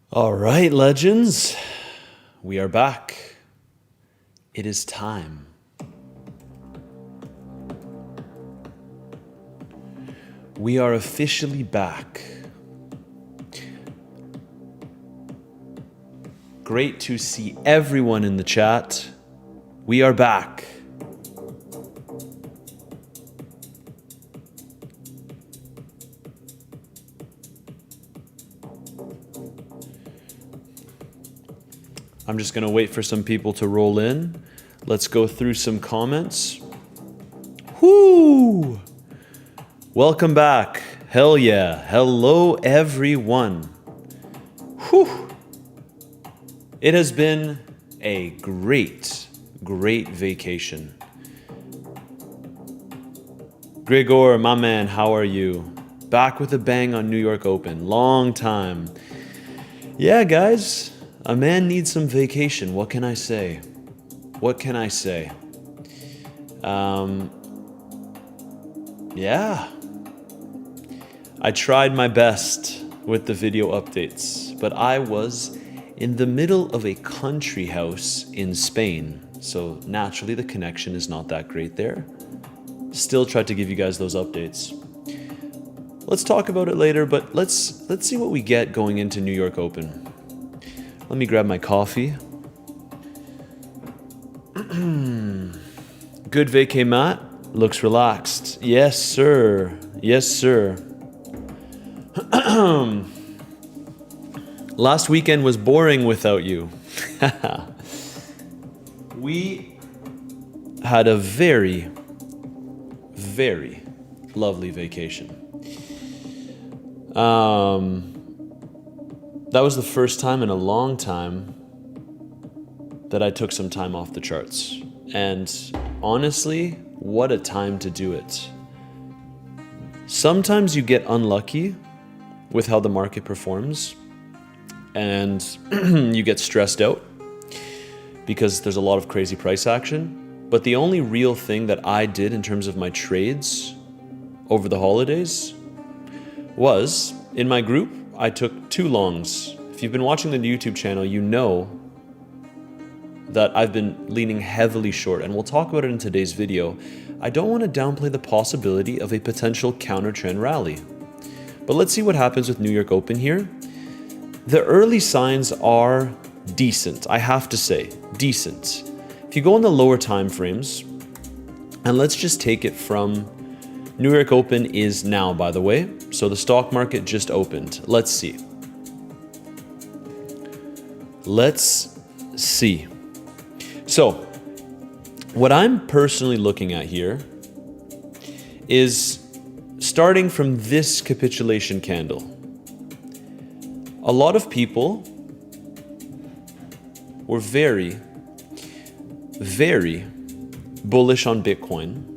All right, legends, we are back. It is time. We are officially back. Great to see everyone in the chat. We are back. I'm just gonna wait for some people to roll in. Let's go through some comments. Whoo! Welcome back. Hell yeah. Hello, everyone. Whew. It has been a great vacation. Gregor, my man, how are you? Back with a bang on New York Open. Long time. Yeah, guys. A man needs some vacation. What can I say? What can I say? Yeah. I tried my best with the video updates, but I was in the middle of a country house in Spain, so naturally the connection is not that great there. Still tried to give you guys those updates. Let's talk about it later, but let's see what we get going into New York Open. Let me grab my coffee. Good vacay, Matt. Looks relaxed. Yes, sir. Yes, sir. Last weekend was boring without you. We had a very lovely vacation. That was the first time in a long time that I took some time off the charts. And honestly, what a time to do it. Sometimes you get unlucky with how the market performs and you get stressed out because there's a lot of crazy price action. But the only real thing that I did in terms of my trades over the holidays was, in my group, I took 2 longs. If you've been watching the YouTube channel, you know that I've been leaning heavily short, and we'll talk about it in today's video. I don't want to downplay the possibility of a potential counter-trend rally. But let's see what happens with New York Open here. The early signs are decent, I have to say, decent. If you go on the lower time frames, and let's just take it from New York Open is now, by the way. So the stock market just opened. Let's see. Let's see. So what I'm personally looking at here is starting from this capitulation candle. A lot of people were very bullish on Bitcoin.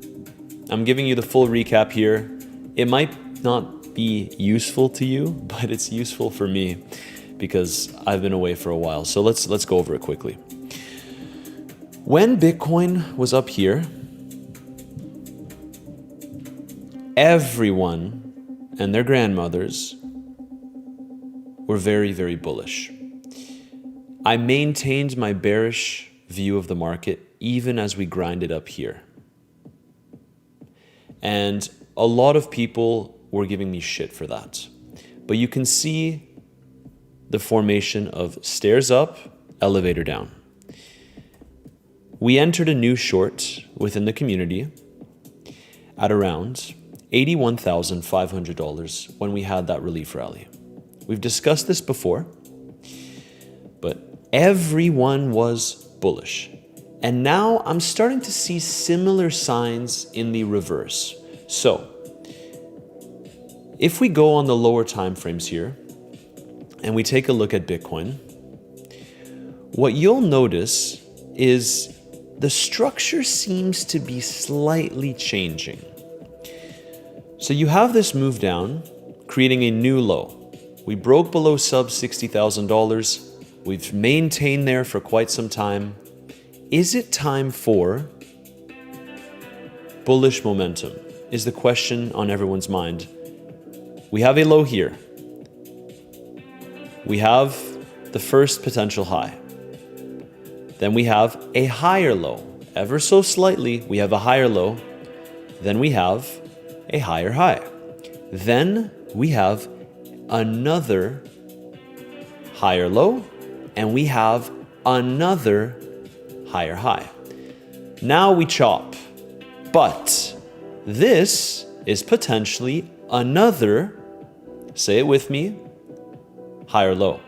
I'm giving you the full recap here. It might not be useful to you, but it's useful for me because I've been away for a while. So let's go over it quickly. When Bitcoin was up here, everyone and their grandmothers were very bullish. I maintained my bearish view of the market even as we grinded up here. And a lot of people were giving me shit for that. But you can see the formation of stairs up, elevator down. We entered a new short within the community at around $81,500 when we had that relief rally. We've discussed this before, but everyone was bullish. And now I'm starting to see similar signs in the reverse. So if we go on the lower time frames here and we take a look at Bitcoin, what you'll notice is the structure seems to be slightly changing. So you have this move down, creating a new low. We broke below sub $60,000. We've maintained there for quite some time. Is it time for bullish momentum? Is the question on everyone's mind. We have a low here. We have the first potential high. Then we have a higher low. Ever so slightly, we have a higher low. Then we have a higher high. Then we have another higher low, and we have another higher high. Now we chop, but this is potentially another, say it with me, higher low.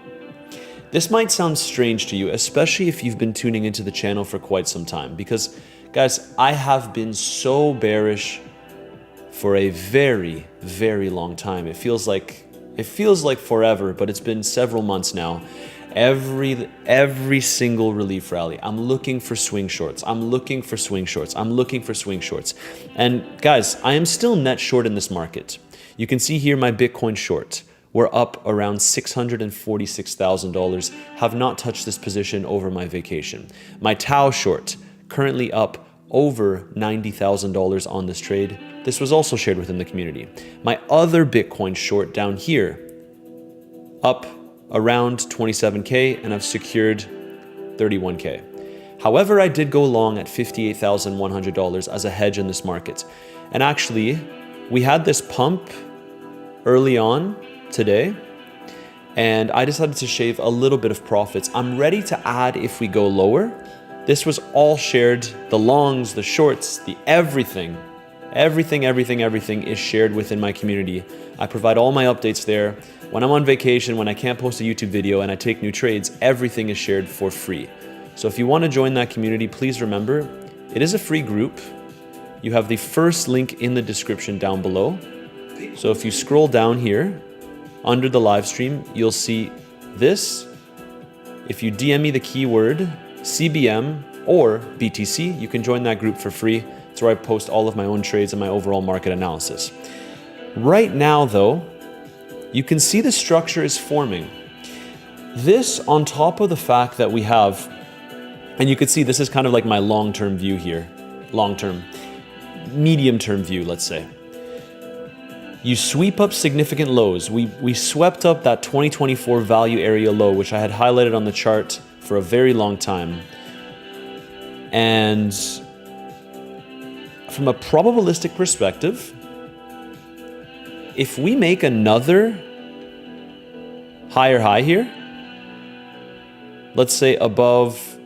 This might sound strange to you, especially if you've been tuning into the channel for quite some time, because guys, I have been so bearish for a very, very long time. It feels like forever, but it's been several months now. Every single relief rally, I'm looking for swing shorts. I'm looking for swing shorts. I'm looking for swing shorts. And guys, I am still net short in this market. You can see here my Bitcoin short. We're up around $646,000. Have not touched this position over my vacation. My Tau short, currently up over $90,000 on this trade. This was also shared within the community. My other Bitcoin short down here, up around 27K, and I've secured 31K. However, I did go long at $58,100 as a hedge in this market. And actually, we had this pump early on today, and I decided to shave a little bit of profits. I'm ready to add if we go lower. This was all shared, the longs, the shorts, the everything is shared within my community. I provide all my updates there. When I'm on vacation, when I can't post a YouTube video and I take new trades, everything is shared for free. So if you want to join that community, please remember, it is a free group. You have the first link in the description down below. So if you scroll down here, under the live stream, you'll see this. If you DM me the keyword CBM or BTC, you can join that group for free. It's where I post all of my own trades and my overall market analysis. Right now, though, you can see the structure is forming. This on top of the fact that we have, and you can see this is kind of like my long-term view here, long-term, medium-term view, let's say. You sweep up significant lows. We swept up that 2024 value area low, which I had highlighted on the chart for a very long time. And from a probabilistic perspective, if we make another higher high here, let's say above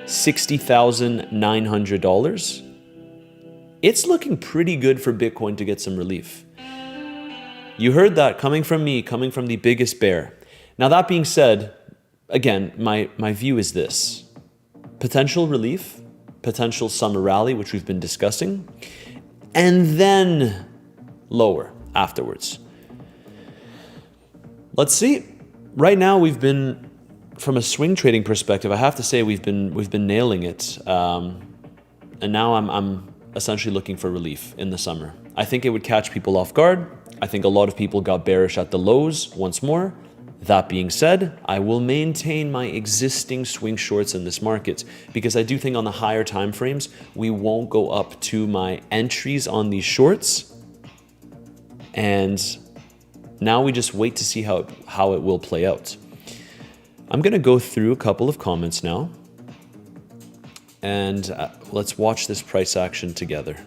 $60,900, it's looking pretty good for Bitcoin to get some relief. You heard that coming from me, coming from the biggest bear. Now that being said, again, my view is this. Potential relief, potential summer rally, which we've been discussing, and then lower afterwards. Let's see. Right now we've been, from a swing trading perspective, I have to say we've been nailing it. And now I'm essentially looking for relief in the summer. I think it would catch people off guard. I think a lot of people got bearish at the lows once more. That being said, I will maintain my existing swing shorts in this market because I do think on the higher time frames, we won't go up to my entries on these shorts. And now we just wait to see how it will play out. I'm going to go through a couple of comments now. And let's watch this price action together.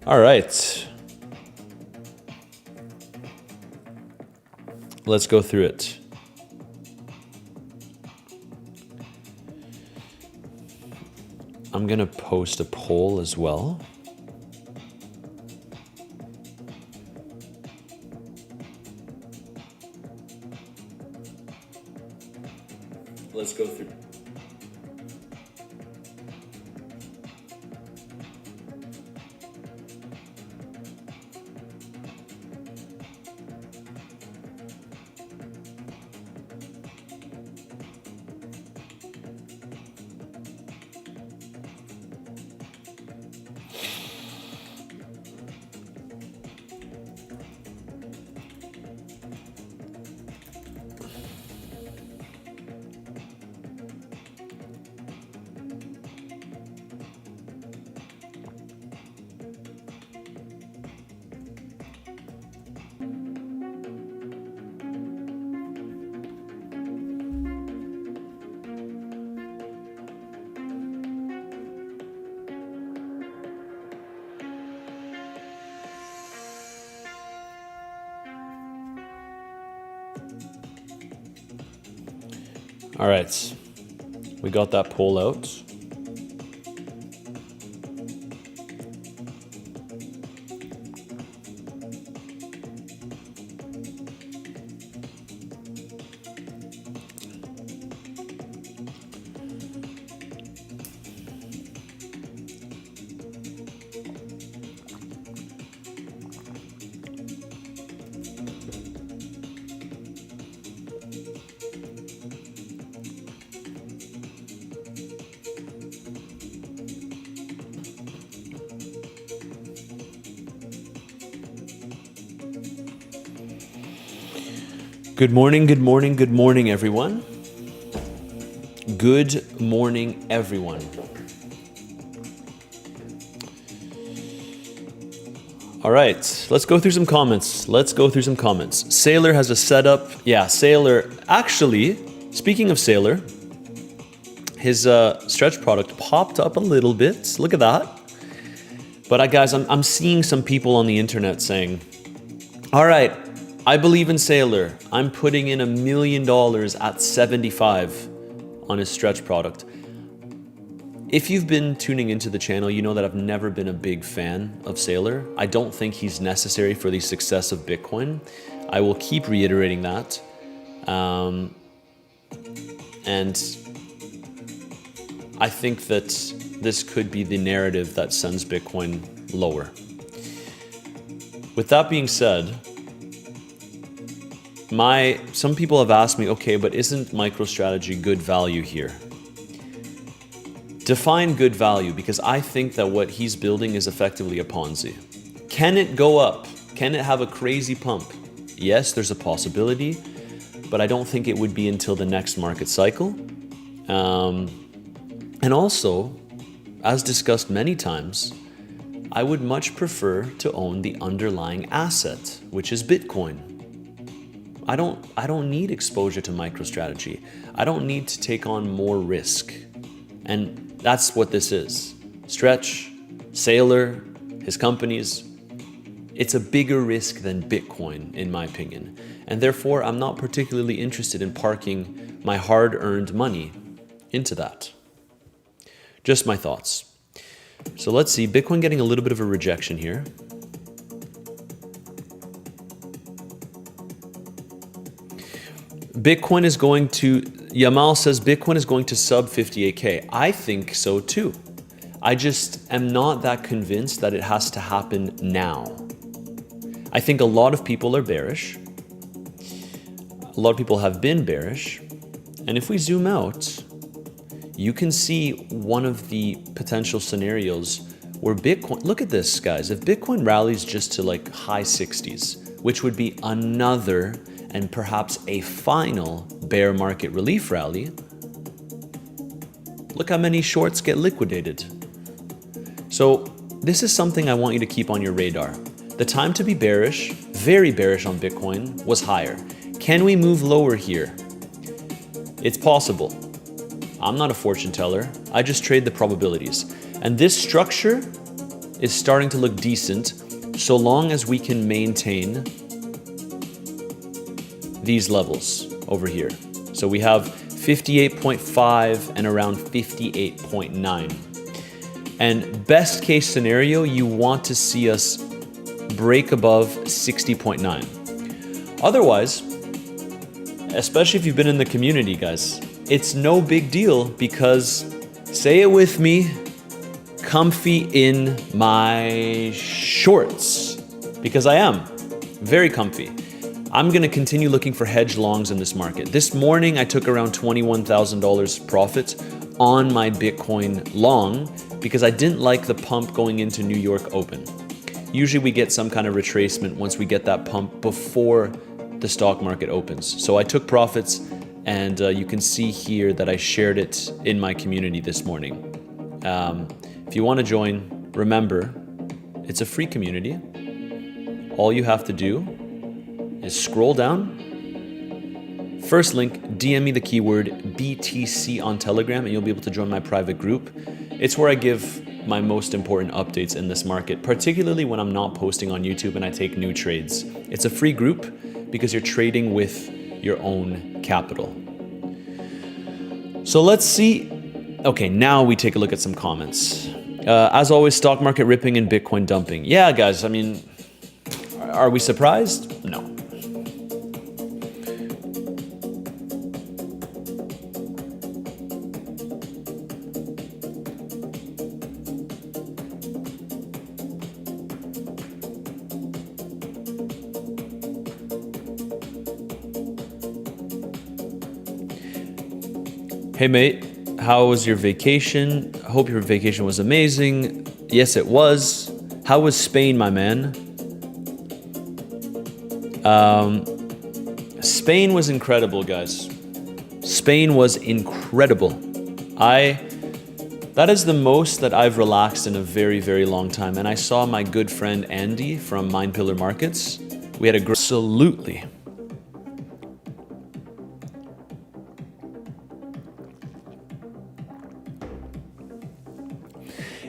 All right. Let's go through it. I'm going to post a poll as well. Let's go through. All right, we got that poll out. Good morning, good morning, good morning, everyone. Good morning, everyone. All right, let's go through some comments. Sailor has a setup. Yeah, Sailor. Actually, speaking of Sailor, his stretch product popped up a little bit. Look at that. But guys, I'm seeing some people on the internet saying, all right, I believe in Sailor. I'm putting in $1 million at 75 on his stretch product. If you've been tuning into the channel, you know that I've never been a big fan of Sailor. I don't think he's necessary for the success of Bitcoin. I will keep reiterating that. And I think that this could be the narrative that sends Bitcoin lower. With that being said, some people have asked me, okay, but isn't MicroStrategy good value here? Define good value, because I think that what he's building is effectively a Ponzi. Can it go up? Can it have a crazy pump? Yes, there's a possibility, but I don't think it would be until the next market cycle. And also, as discussed many times, I would much prefer to own the underlying asset, which is Bitcoin. I don't need exposure to MicroStrategy. I don't need to take on more risk. And that's what this is. Stretch, Sailor, his companies, it's a bigger risk than Bitcoin, in my opinion. And therefore, I'm not particularly interested in parking my hard-earned money into that. Just my thoughts. So let's see, Bitcoin getting a little bit of a rejection here. Bitcoin is going to, Yamal says Bitcoin is going to sub 58K. I think so too. I just am not that convinced that it has to happen now. I think a lot of people are bearish. A lot of people have been bearish. And if we zoom out, you can see one of the potential scenarios where Bitcoin, look at this, guys. If Bitcoin rallies just to like high 60s, which would be another and perhaps a final bear market relief rally, look how many shorts get liquidated. So this is something I want you to keep on your radar. The time to be bearish, very bearish on Bitcoin, was higher. Can we move lower here? It's possible. I'm not a fortune teller. I just trade the probabilities. And this structure is starting to look decent so long as we can maintain these levels over here. So we have 58.5 and around 58.9. And best case scenario, you want to see us break above 60.9. Otherwise, especially if you've been in the community, guys, it's no big deal because, say it with me, comfy in my shorts, because I am very comfy. I'm going to continue looking for hedge longs in this market. This morning, I took around $21,000 profit on my Bitcoin long because I didn't like the pump going into New York Open. Usually we get some kind of retracement once we get that pump before the stock market opens. So I took profits, and you can see here that I shared it in my community this morning. If you want to join, remember, it's a free community. All you have to do is scroll down. First link, DM me the keyword BTC on Telegram, and you'll be able to join my private group. It's where I give my most important updates in this market, particularly when I'm not posting on YouTube and I take new trades. It's a free group because you're trading with your own capital. So let's see. Okay, now we take a look at some comments. As always, stock market ripping and Bitcoin dumping. Yeah, guys, I mean, are we surprised? No. Hey mate, how was your vacation? I hope your vacation was amazing. Yes, it was. How was Spain, my man? Spain was incredible, guys. Spain was incredible. That is the most that I've relaxed in a very, very long time. And I saw my good friend Andy from Mind Pillar Markets. We had a great... Absolutely.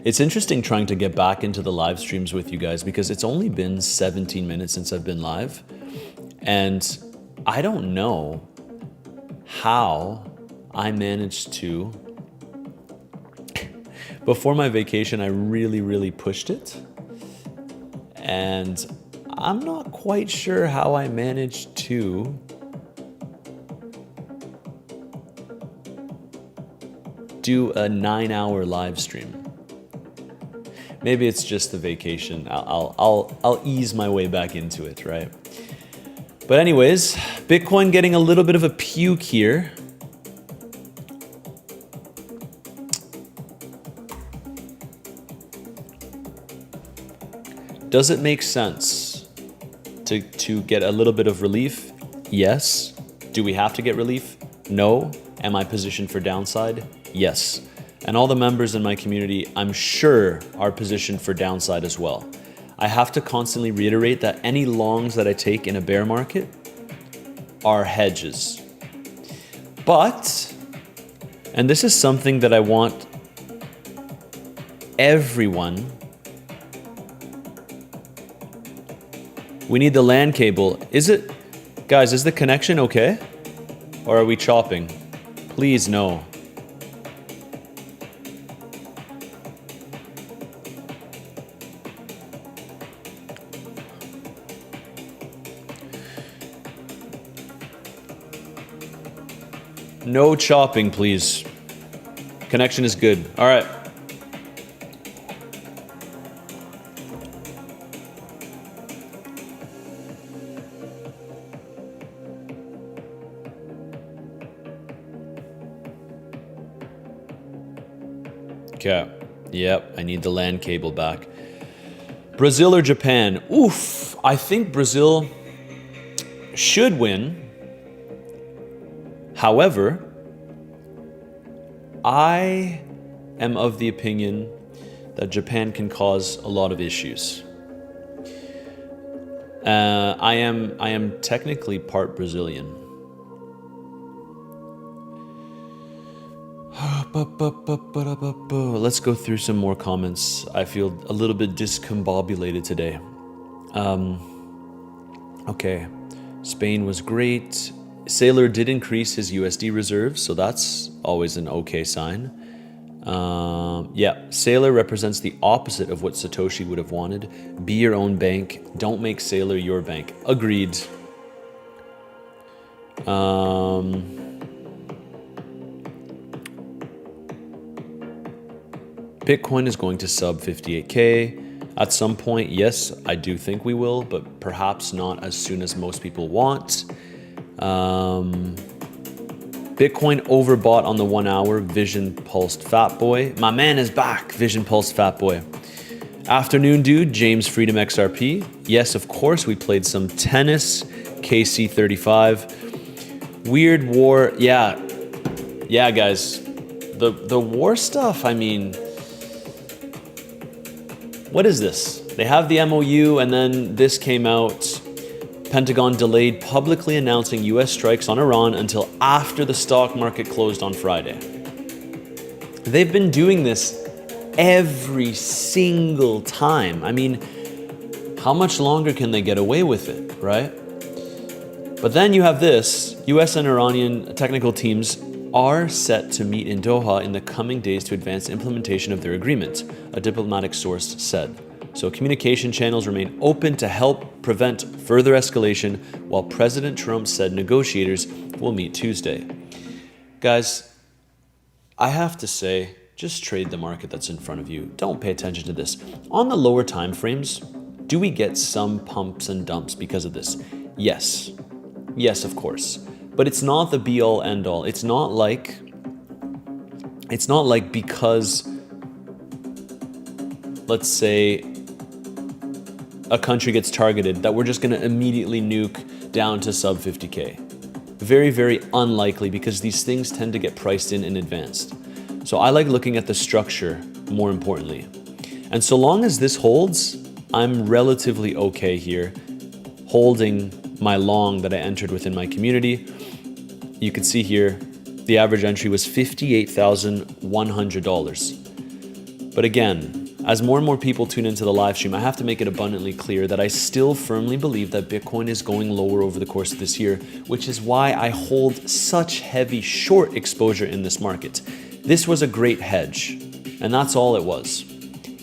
It's interesting trying to get back into the live streams with you guys because it's only been 17 minutes since I've been live. And I don't know how I managed to... Before my vacation, I really pushed it. And I'm not quite sure how I managed to do a 9-hour live stream. Maybe it's just the vacation. I'll ease my way back into it, right? But anyways, Bitcoin getting a little bit of a puke here. Does it make sense to get a little bit of relief? Yes. Do we have to get relief? No. Am I positioned for downside? Yes. And all the members in my community, I'm sure, are positioned for downside as well. I have to constantly reiterate that any longs that I take in a bear market are hedges. But, and this is something that I want everyone... We need the LAN cable. Is it... Guys, is the connection okay? Or are we chopping? Please, no. No chopping, please. Connection is good. All right. Okay. Yep, I need the LAN cable back. Brazil or Japan? Oof. I think Brazil should win. However, I am of the opinion that Japan can cause a lot of issues. I am technically part Brazilian. Let's go through some more comments. I feel a little bit discombobulated today. Okay, Spain was great. Saylor did increase his USD reserves, so that's always an okay sign. Yeah, Saylor represents the opposite of what Satoshi would have wanted. Be your own bank. Don't make Saylor your bank. Agreed. Bitcoin is going to sub 58K. At some point, yes, I do think we will, but perhaps not as soon as most people want. Bitcoin overbought on the 1 hour. Vision Pulsed Fat Boy. My man is back. Vision Pulsed Fat Boy. Afternoon dude, James Freedom XRP. Yes, of course, we played some tennis. KC35. Weird war. Yeah, guys. The war stuff, I mean, what is this? They have the MOU and then this came out. Pentagon delayed publicly announcing US strikes on Iran until after the stock market closed on Friday. They've been doing this every single time. I mean, how much longer can they get away with it, right? But then you have this, US and Iranian technical teams are set to meet in Doha in the coming days to advance implementation of their agreement, a diplomatic source said. So communication channels remain open to help prevent further escalation, while President Trump said negotiators will meet Tuesday. Guys, I have to say, just trade the market that's in front of you. Don't pay attention to this. On the lower time frames, do we get some pumps and dumps because of this? Yes. Yes, of course. But it's not the be all end all. It's not like because, let's say, a country gets targeted that we're just going to immediately nuke down to sub 50K. Very, very unlikely, because these things tend to get priced in advance. So I like looking at the structure more importantly. And so long as this holds, I'm relatively okay here holding my long that I entered within my community. You can see here, the average entry was $58,100. But again, as more and more people tune into the live stream, I have to make it abundantly clear that I still firmly believe that Bitcoin is going lower over the course of this year, which is why I hold such heavy short exposure in this market. This was a great hedge, and that's all it was.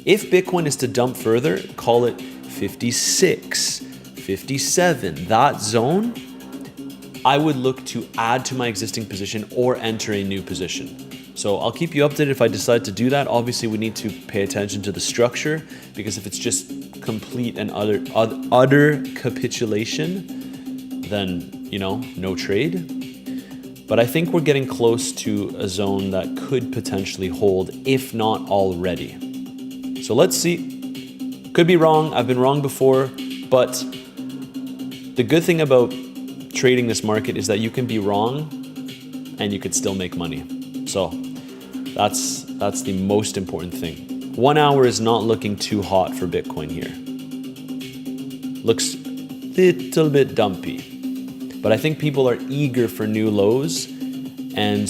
If Bitcoin is to dump further, call it 56, 57, that zone, I would look to add to my existing position or enter a new position. So I'll keep you updated if I decide to do that. Obviously, we need to pay attention to the structure, because if it's just complete and utter capitulation, then, no trade. But I think we're getting close to a zone that could potentially hold, if not already. So let's see. Could be wrong. I've been wrong before, but the good thing about trading this market is that you can be wrong and you could still make money. So that's the most important thing. 1 hour is not looking too hot for Bitcoin here. Looks a little bit dumpy. But I think people are eager for new lows, and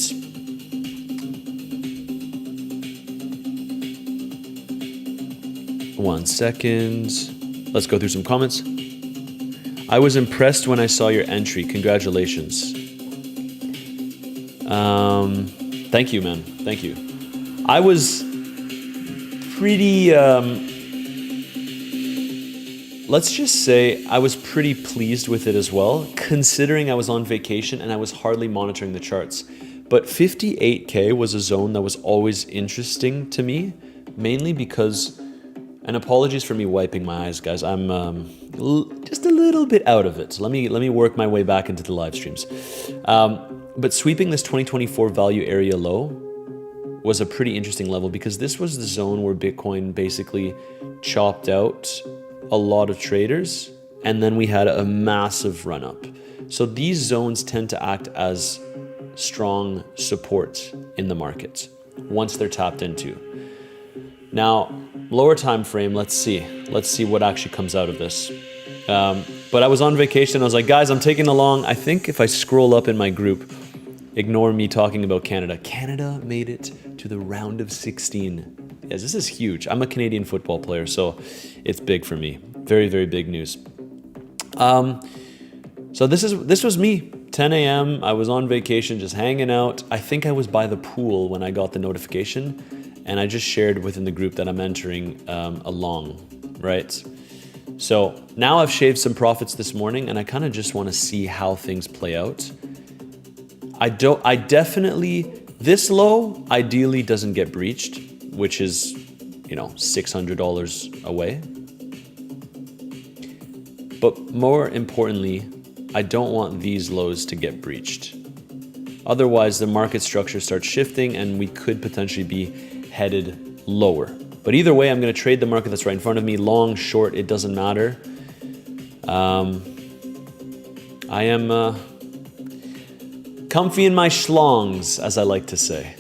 one second. Let's go through some comments. I was impressed when I saw your entry. Congratulations. Thank you, man. Thank you. I was pretty, let's just say I was pretty pleased with it as well, considering I was on vacation and I was hardly monitoring the charts. But 58K was a zone that was always interesting to me, mainly because, and apologies for me wiping my eyes, guys. I'm just a little bit out of it. So let me work my way back into the live streams. But sweeping this 2024 value area low was a pretty interesting level, because this was the zone where Bitcoin basically chopped out a lot of traders, and then we had a massive run up. So these zones tend to act as strong support in the market once they're tapped into. Now, lower time frame, let's see what actually comes out of this. But I was on vacation. I was like, guys, I'm taking along. I think if I scroll up in my group, ignore me talking about Canada. Canada made it to the round of 16. Yes, this is huge. I'm a Canadian football player, so it's big for me. Very, very big news. So this was me. 10 a.m. I was on vacation, just hanging out. I think I was by the pool when I got the notification, and I just shared within the group that I'm entering a long, right? So now I've shaved some profits this morning, and I kind of just want to see how things play out. I definitely, this low ideally doesn't get breached, which is, $600 away. But more importantly, I don't want these lows to get breached. Otherwise, the market structure starts shifting and we could potentially be headed lower. But either way, I'm going to trade the market that's right in front of me. Long, short, it doesn't matter. I am comfy in my schlongs, as I like to say.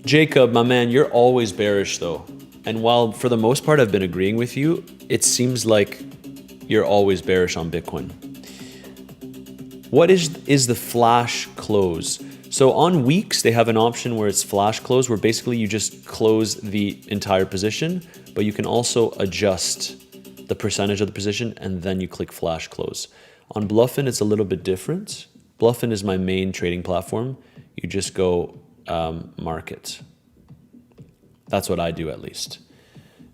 Jacob, my man, you're always bearish though. And while for the most part I've been agreeing with you, it seems like you're always bearish on Bitcoin. What is the flash close? So on weeks, they have an option where it's flash close, where basically you just close the entire position, but you can also adjust the percentage of the position and then you click flash close. On Bluffin, it's a little bit different. Bluffin is my main trading platform. You just go market. That's what I do, at least.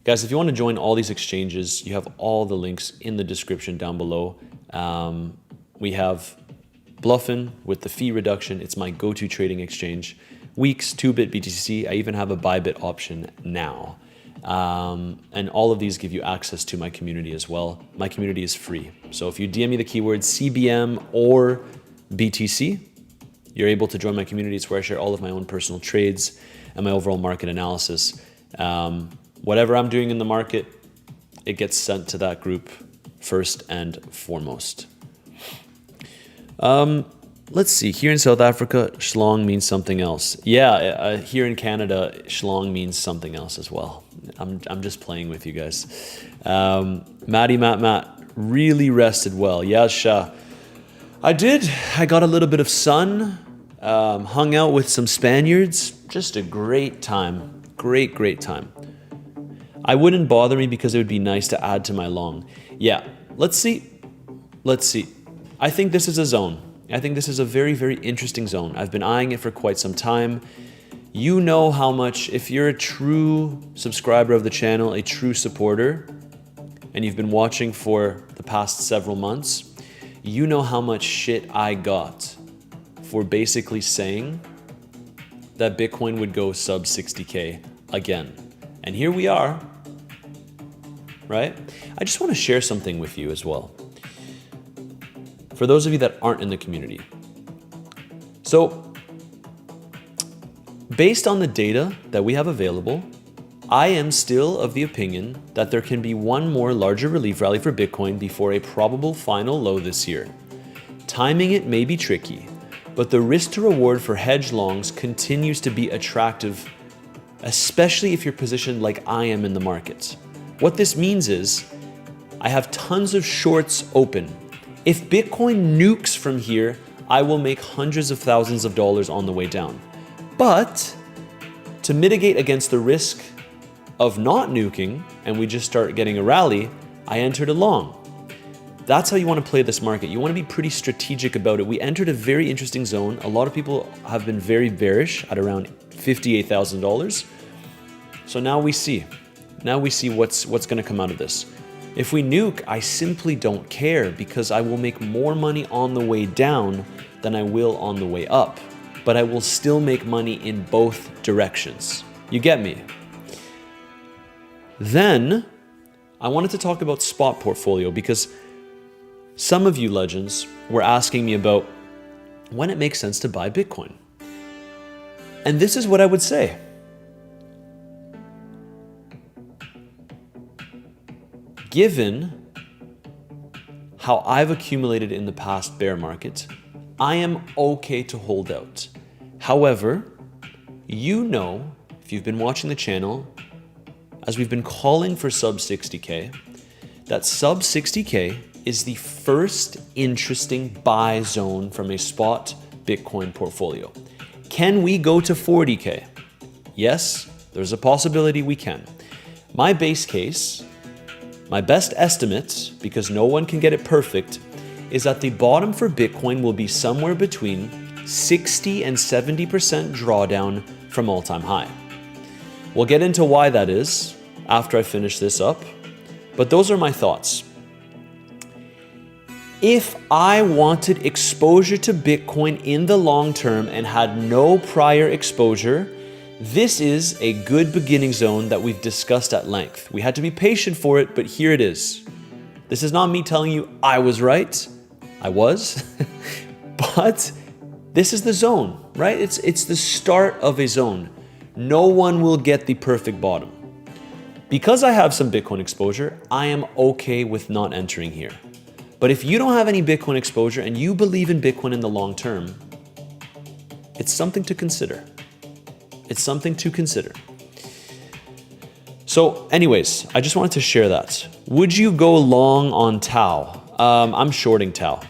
Guys, if you want to join all these exchanges, you have all the links in the description down below. We have Bluffin with the fee reduction. It's my go-to trading exchange. Weeks, 2-bit BTC. I even have a Bybit option now. And all of these give you access to my community as well. My community is free. So if you DM me the keywords CBM or BTC, you're able to join my community. It's where I share all of my own personal trades and my overall market analysis. Whatever I'm doing in the market, it gets sent to that group first and foremost. Let's see, here in South Africa, schlong means something else. Yeah, here in Canada, schlong means something else as well. I'm just playing with you guys. Matt, really rested well. Yeah, Sha. I did. I got a little bit of sun, hung out with some Spaniards. Just a great time. Great time. I wouldn't bother me because it would be nice to add to my long. Yeah, let's see. I think this is a zone. I think this is a very, very interesting zone. I've been eyeing it for quite some time. You know how much, if you're a true subscriber of the channel, a true supporter, and you've been watching for the past several months, you know how much shit I got for basically saying that Bitcoin would go sub 60K again. And here we are, right? I just want to share something with you as well. For those of you that aren't in the community. So, based on the data that we have available, I am still of the opinion that there can be one more larger relief rally for Bitcoin before a probable final low this year. Timing it may be tricky, but the risk to reward for hedge longs continues to be attractive, especially if you're positioned like I am in the markets. What this means is, I have tons of shorts open. If Bitcoin nukes from here, I will make hundreds of thousands of dollars on the way down. But to mitigate against the risk of not nuking and we just start getting a rally, I entered a long. That's how you want to play this market. You want to be pretty strategic about it. We entered a very interesting zone. A lot of people have been very bearish at around $58,000. So now we see what's going to come out of this. If we nuke, I simply don't care because I will make more money on the way down than I will on the way up. But I will still make money in both directions. You get me? Then, I wanted to talk about spot portfolio because some of you legends were asking me about when it makes sense to buy Bitcoin. And this is what I would say. Given how I've accumulated in the past bear market, I am okay to hold out. However, you know, if you've been watching the channel, as we've been calling for sub 60K, that sub 60K is the first interesting buy zone from a spot Bitcoin portfolio. Can we go to 40K? Yes, there's a possibility we can. My base case, my best estimate, because no one can get it perfect, is that the bottom for Bitcoin will be somewhere between 60 and 70% drawdown from all-time high. We'll get into why that is after I finish this up, but those are my thoughts. If I wanted exposure to Bitcoin in the long term and had no prior exposure, this is a good beginning zone that we've discussed at length. We had to be patient for it, but here it is. This is not me telling you I was right. I was. But this is the zone, right? It's the start of a zone. No one will get the perfect bottom. Because I have some Bitcoin exposure, I am okay with not entering here. But if you don't have any Bitcoin exposure and you believe in Bitcoin in the long term, it's something to consider. It's something to consider. So anyways, I just wanted to share that. Would you go long on Tau? I'm shorting Tau.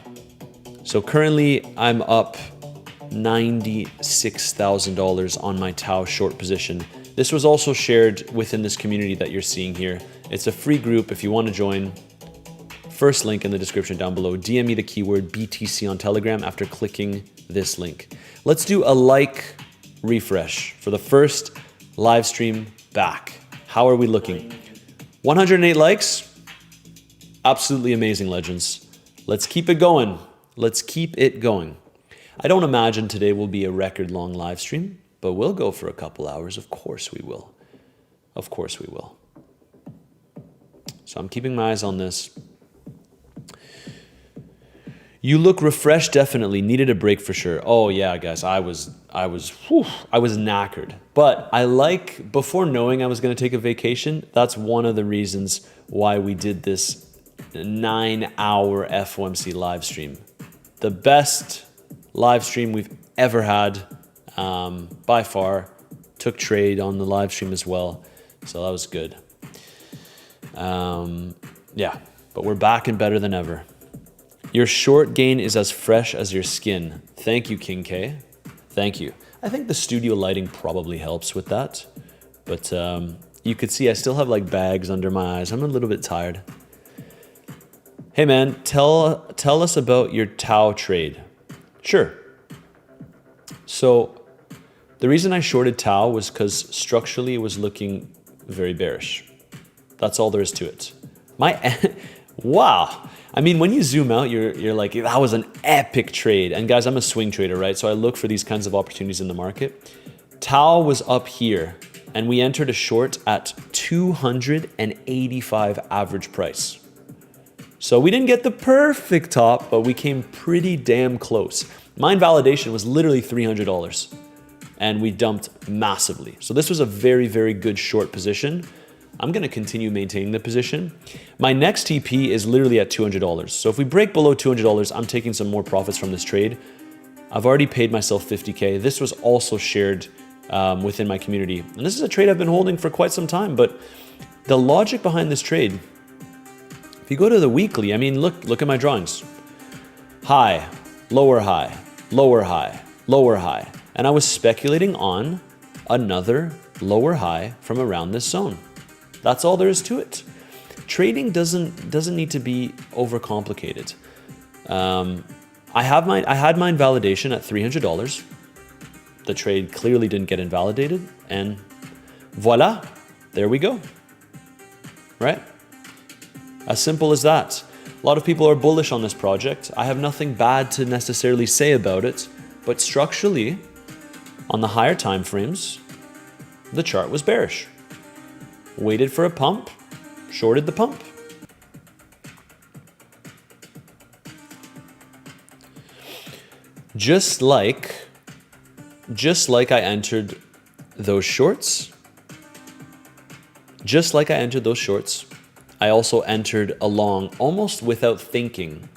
So currently I'm up $96,000 on my Tau short position. This was also shared within this community that you're seeing here. It's a free group if you want to join. First link in the description down below. DM me the keyword BTC on Telegram after clicking this link. Let's do a like refresh for the first live stream back. How are we looking? 108 likes. Absolutely amazing, legends. Let's keep it going. Let's keep it going. I don't imagine today will be a record long live stream, but we'll go for a couple hours. Of course we will. Of course we will. So I'm keeping my eyes on this. You look refreshed, definitely. Needed a break for sure. Oh yeah, guys, I was knackered. But before knowing I was gonna take a vacation, that's one of the reasons why we did this 9-hour FOMC live stream. The best live stream we've ever had, by far. Took trade on the live stream as well, so that was good. Yeah, but we're back and better than ever. Your short gain is as fresh as your skin. Thank you, King K. Thank you. I think the studio lighting probably helps with that, but you could see I still have like bags under my eyes. I'm a little bit tired. Hey man, tell us about your Tau trade. Sure. So the reason I shorted Tau was because structurally it was looking very bearish. That's all there is to it. Wow. I mean, when you zoom out, you're like, that was an epic trade. And guys, I'm a swing trader, right? So I look for these kinds of opportunities in the market. Tau was up here and we entered a short at 285 average price. So we didn't get the perfect top, but we came pretty damn close. My invalidation was literally $300 and we dumped massively. So this was a very, very good short position. I'm gonna continue maintaining the position. My next TP is literally at $200. So if we break below $200, I'm taking some more profits from this trade. I've already paid myself 50K. This was also shared within my community. And this is a trade I've been holding for quite some time, but the logic behind this trade, if you go to the weekly, I mean, look at my drawings. High, lower high, lower high, lower high. And I was speculating on another lower high from around this zone. That's all there is to it. Trading doesn't need to be overcomplicated. I had my invalidation at $300. The trade clearly didn't get invalidated, and voila, there we go. Right? As simple as that. A lot of people are bullish on this project. I have nothing bad to necessarily say about it, but structurally, on the higher time frames, the chart was bearish. Waited for a pump, shorted the pump. Just like I entered those shorts, I also entered a long almost without thinking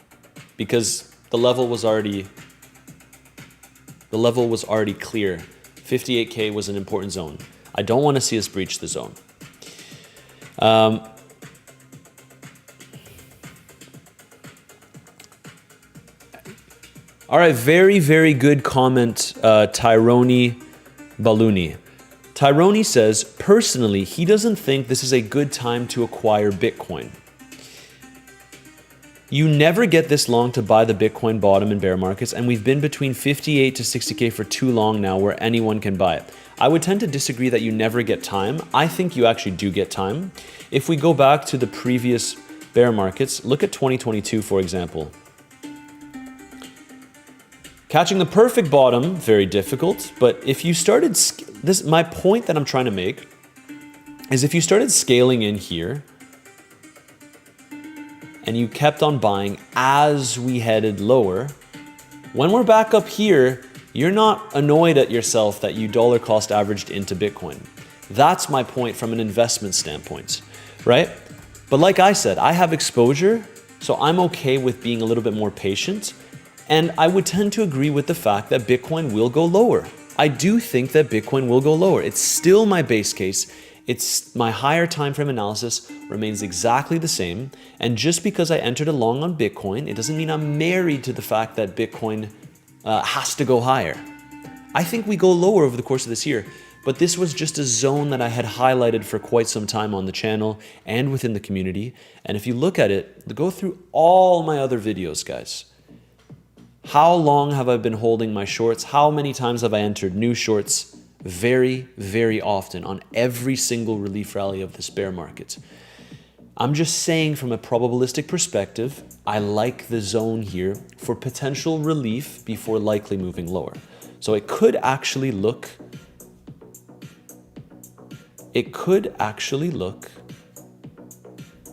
because the level was already clear. 58K was an important zone. I don't want to see us breach the zone. All right, very, very good comment, Tyrone Baluni. Tyrone says, personally, he doesn't think this is a good time to acquire Bitcoin. You never get this long to buy the Bitcoin bottom in bear markets, and we've been between 58 to 60K for too long now where anyone can buy it. I would tend to disagree that you never get time. I think you actually do get time. If we go back to the previous bear markets, look at 2022, for example. Catching the perfect bottom, very difficult, but if you started, my point that I'm trying to make is if you started scaling in here and you kept on buying as we headed lower, when we're back up here, you're not annoyed at yourself that you dollar cost averaged into Bitcoin. That's my point from an investment standpoint, right? But like I said, I have exposure, so I'm okay with being a little bit more patient. And I would tend to agree with the fact that Bitcoin will go lower. I do think that Bitcoin will go lower. It's still my base case. It's my higher time frame analysis remains exactly the same. And just because I entered a long on Bitcoin, it doesn't mean I'm married to the fact that Bitcoin has to go higher. I think we go lower over the course of this year. But this was just a zone that I had highlighted for quite some time on the channel and within the community. And if you look at it, go through all my other videos, guys. How long have I been holding my shorts? How many times have I entered new shorts? Very, very often on every single relief rally of this bear market. I'm just saying from a probabilistic perspective, I like the zone here for potential relief before likely moving lower. So it could actually look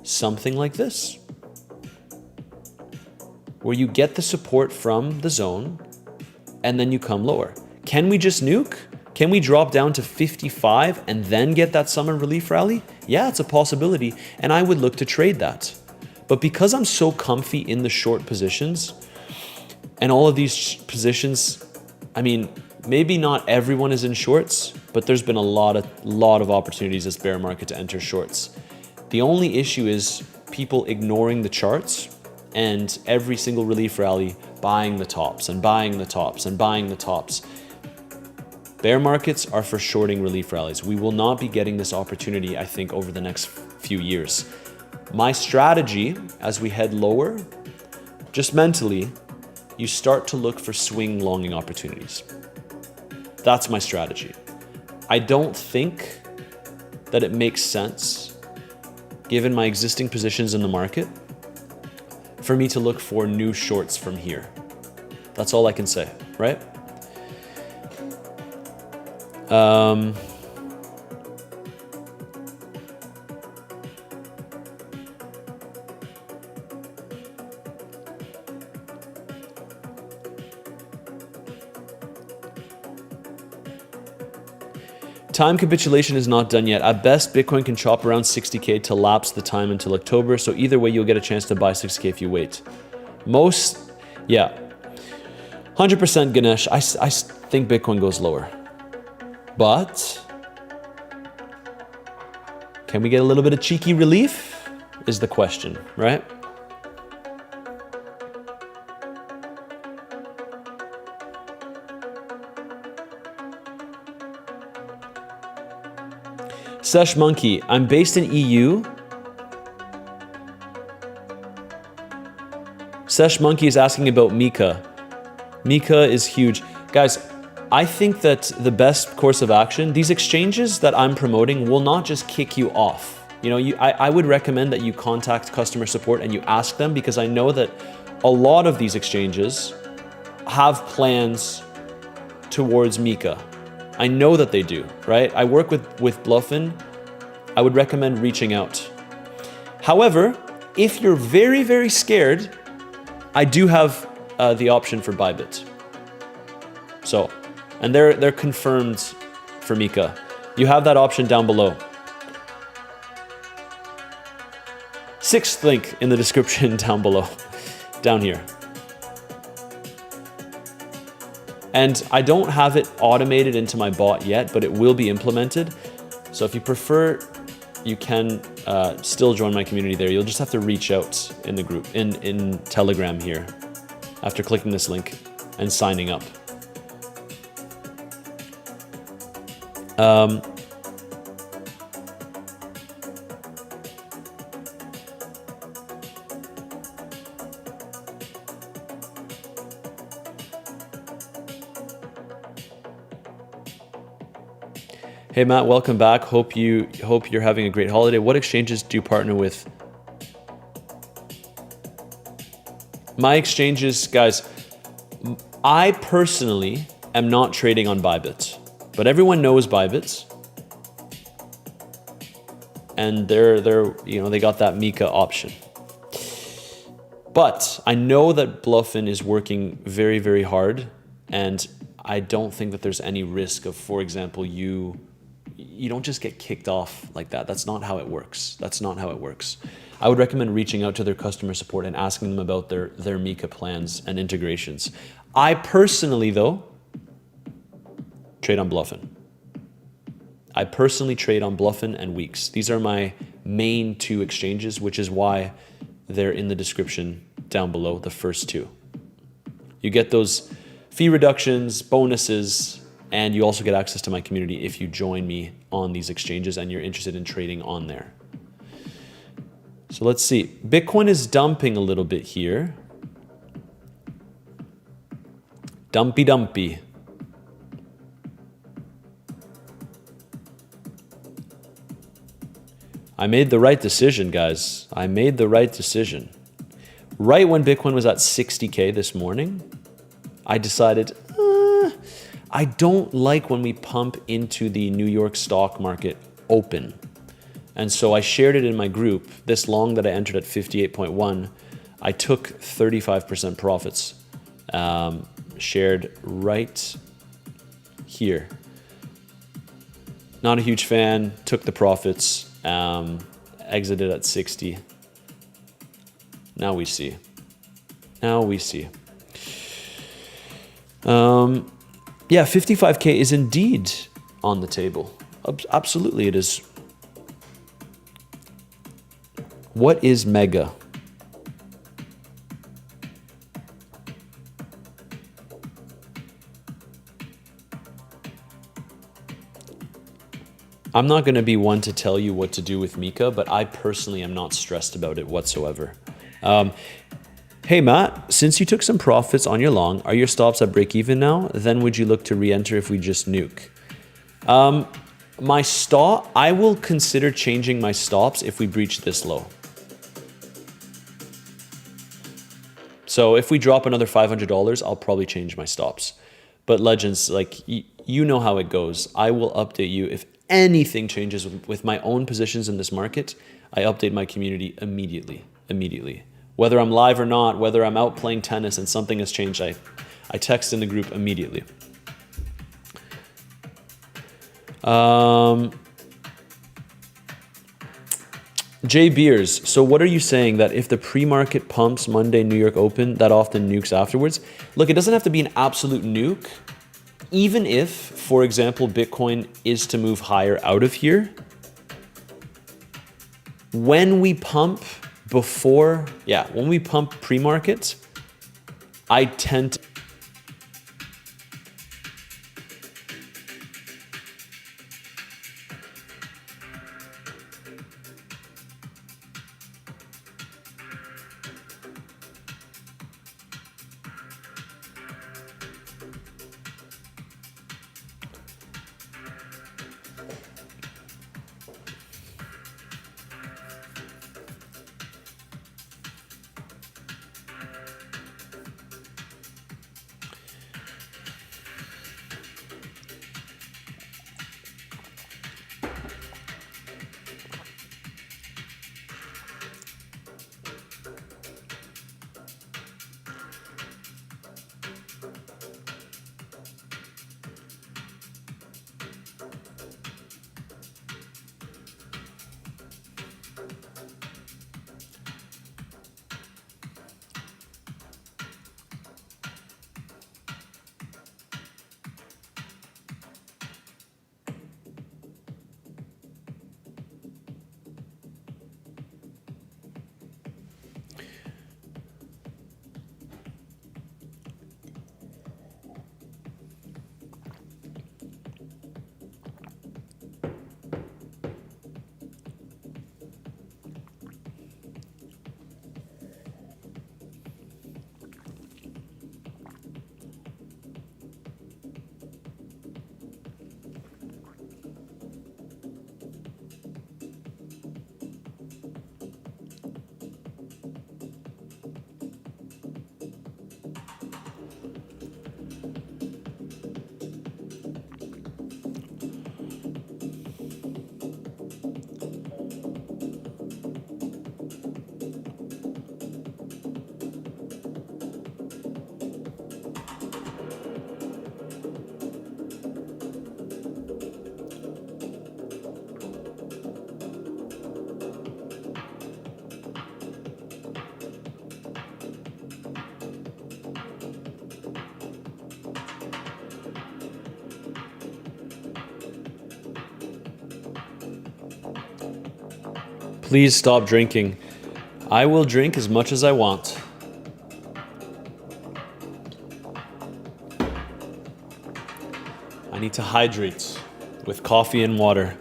something like this, where you get the support from the zone and then you come lower. Can we just nuke? Can we drop down to 55 and then get that summer relief rally? Yeah, it's a possibility, and I would look to trade that. But because I'm so comfy in the short positions, and all of these positions, I mean, maybe not everyone is in shorts, but there's been a lot of opportunities this bear market to enter shorts. The only issue is people ignoring the charts and every single relief rally buying the tops and buying the tops and buying the tops. Bear markets are for shorting relief rallies. We will not be getting this opportunity, I think, over the next few years. My strategy as we head lower, just mentally, you start to look for swing longing opportunities. That's my strategy. I don't think that it makes sense, given my existing positions in the market, for me to look for new shorts from here. That's all I can say, right? Time capitulation is not done yet. At best, Bitcoin can chop around 60K to lapse the time until October. So either way, you'll get a chance to buy 60K if you wait. Yeah. 100% Ganesh. I think Bitcoin goes lower. But can we get a little bit of cheeky relief is the question, right? Sesh Monkey, I'm based in EU. Sesh Monkey is asking about Mika. Mika is huge. Guys, I think that the best course of action, these exchanges that I'm promoting will not just kick you off. You know, I would recommend that you contact customer support and you ask them, because I know that a lot of these exchanges have plans towards Mika. I know that they do, right? I work with Bluffin. I would recommend reaching out. However, if you're very, very scared, I do have the option for Bybit. So, and they're confirmed for Mika. You have that option down below. 6th link in the description down below, down here. And I don't have it automated into my bot yet, but it will be implemented. So if you prefer, you can still join my community there. You'll just have to reach out in the group, in Telegram here, after clicking this link and signing up. Hey Matt, welcome back. Hope you're having a great holiday. What exchanges do you partner with? My exchanges, guys, I personally am not trading on Bybit, but everyone knows Bybit, and they got that Mika option. But I know that Bluffin is working very, very hard, and I don't think that there's any risk of, for example, you don't just get kicked off like that. That's not how it works. That's not how it works. I would recommend reaching out to their customer support and asking them about their Mika plans and integrations. I personally, though, trade on Bluffin. I personally trade on Bluffin and Weeks. These are my main 2 exchanges, which is why they're in the description down below, the first 2. You get those fee reductions, bonuses, And you also get access to my community if you join me on these exchanges and you're interested in trading on there. So let's see. Bitcoin is dumping a little bit here. Dumpy, dumpy. I made the right decision, guys. I made the right decision. Right when Bitcoin was at 60K this morning, I decided, I don't like when we pump into the New York stock market open. And so I shared it in my group. This long that I entered at 58.1, I took 35% profits. Shared right here. Not a huge fan, took the profits, exited at 60. Now we see. Now we see. Yeah, 55K is indeed on the table. Absolutely it is. What is mega? I'm not going to be one to tell you what to do with Mika, but I personally am not stressed about it whatsoever. Hey Matt, since you took some profits on your long, are your stops at break even now? Then would you look to re-enter if we just nuke? My stop, I will consider changing my stops if we breach this low. So if we drop another $500, I'll probably change my stops. But Legends, like you know how it goes. I will update you if anything changes with my own positions in this market. I update my community immediately. Whether I'm live or not, whether I'm out playing tennis and something has changed, I text in the group immediately. Jay Beers, so what are you saying, that if the pre-market pumps Monday New York Open, that often nukes afterwards? Look, it doesn't have to be an absolute nuke. Even if, for example, Bitcoin is to move higher out of here, when we pump when we pump pre-market, I tend to please stop drinking. I will drink as much as I want. I need to hydrate with coffee and water.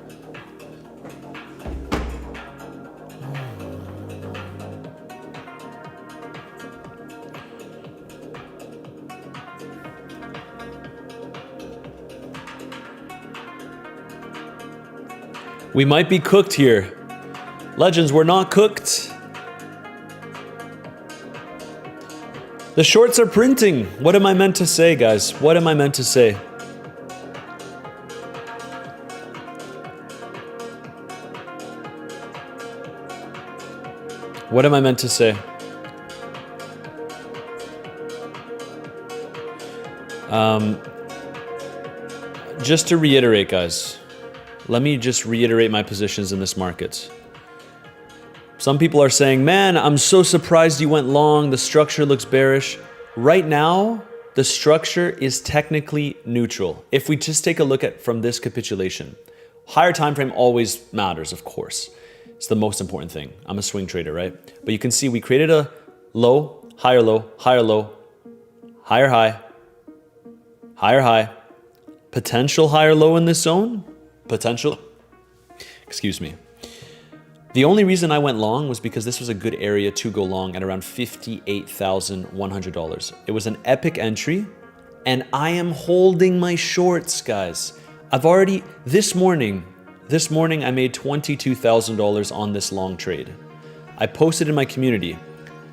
We might be cooked here. Legends, we're not cooked. The shorts are printing. What am I meant to say, guys? What am I meant to say? What am I meant to say? Just to reiterate, guys, let me just reiterate my positions in this market. Some people are saying, man, I'm so surprised you went long. The structure looks bearish. Right now, the structure is technically neutral. If we just take a look at from this capitulation, higher time frame always matters, of course. It's the most important thing. I'm a swing trader, right? But you can see we created a low, higher low, higher low, higher high, higher high, potential higher low in this zone, potential, excuse me. The only reason I went long was because this was a good area to go long at around $58,100. It was an epic entry, and I am holding my shorts, guys. I've already, this morning I made $22,000 on this long trade. I posted in my community.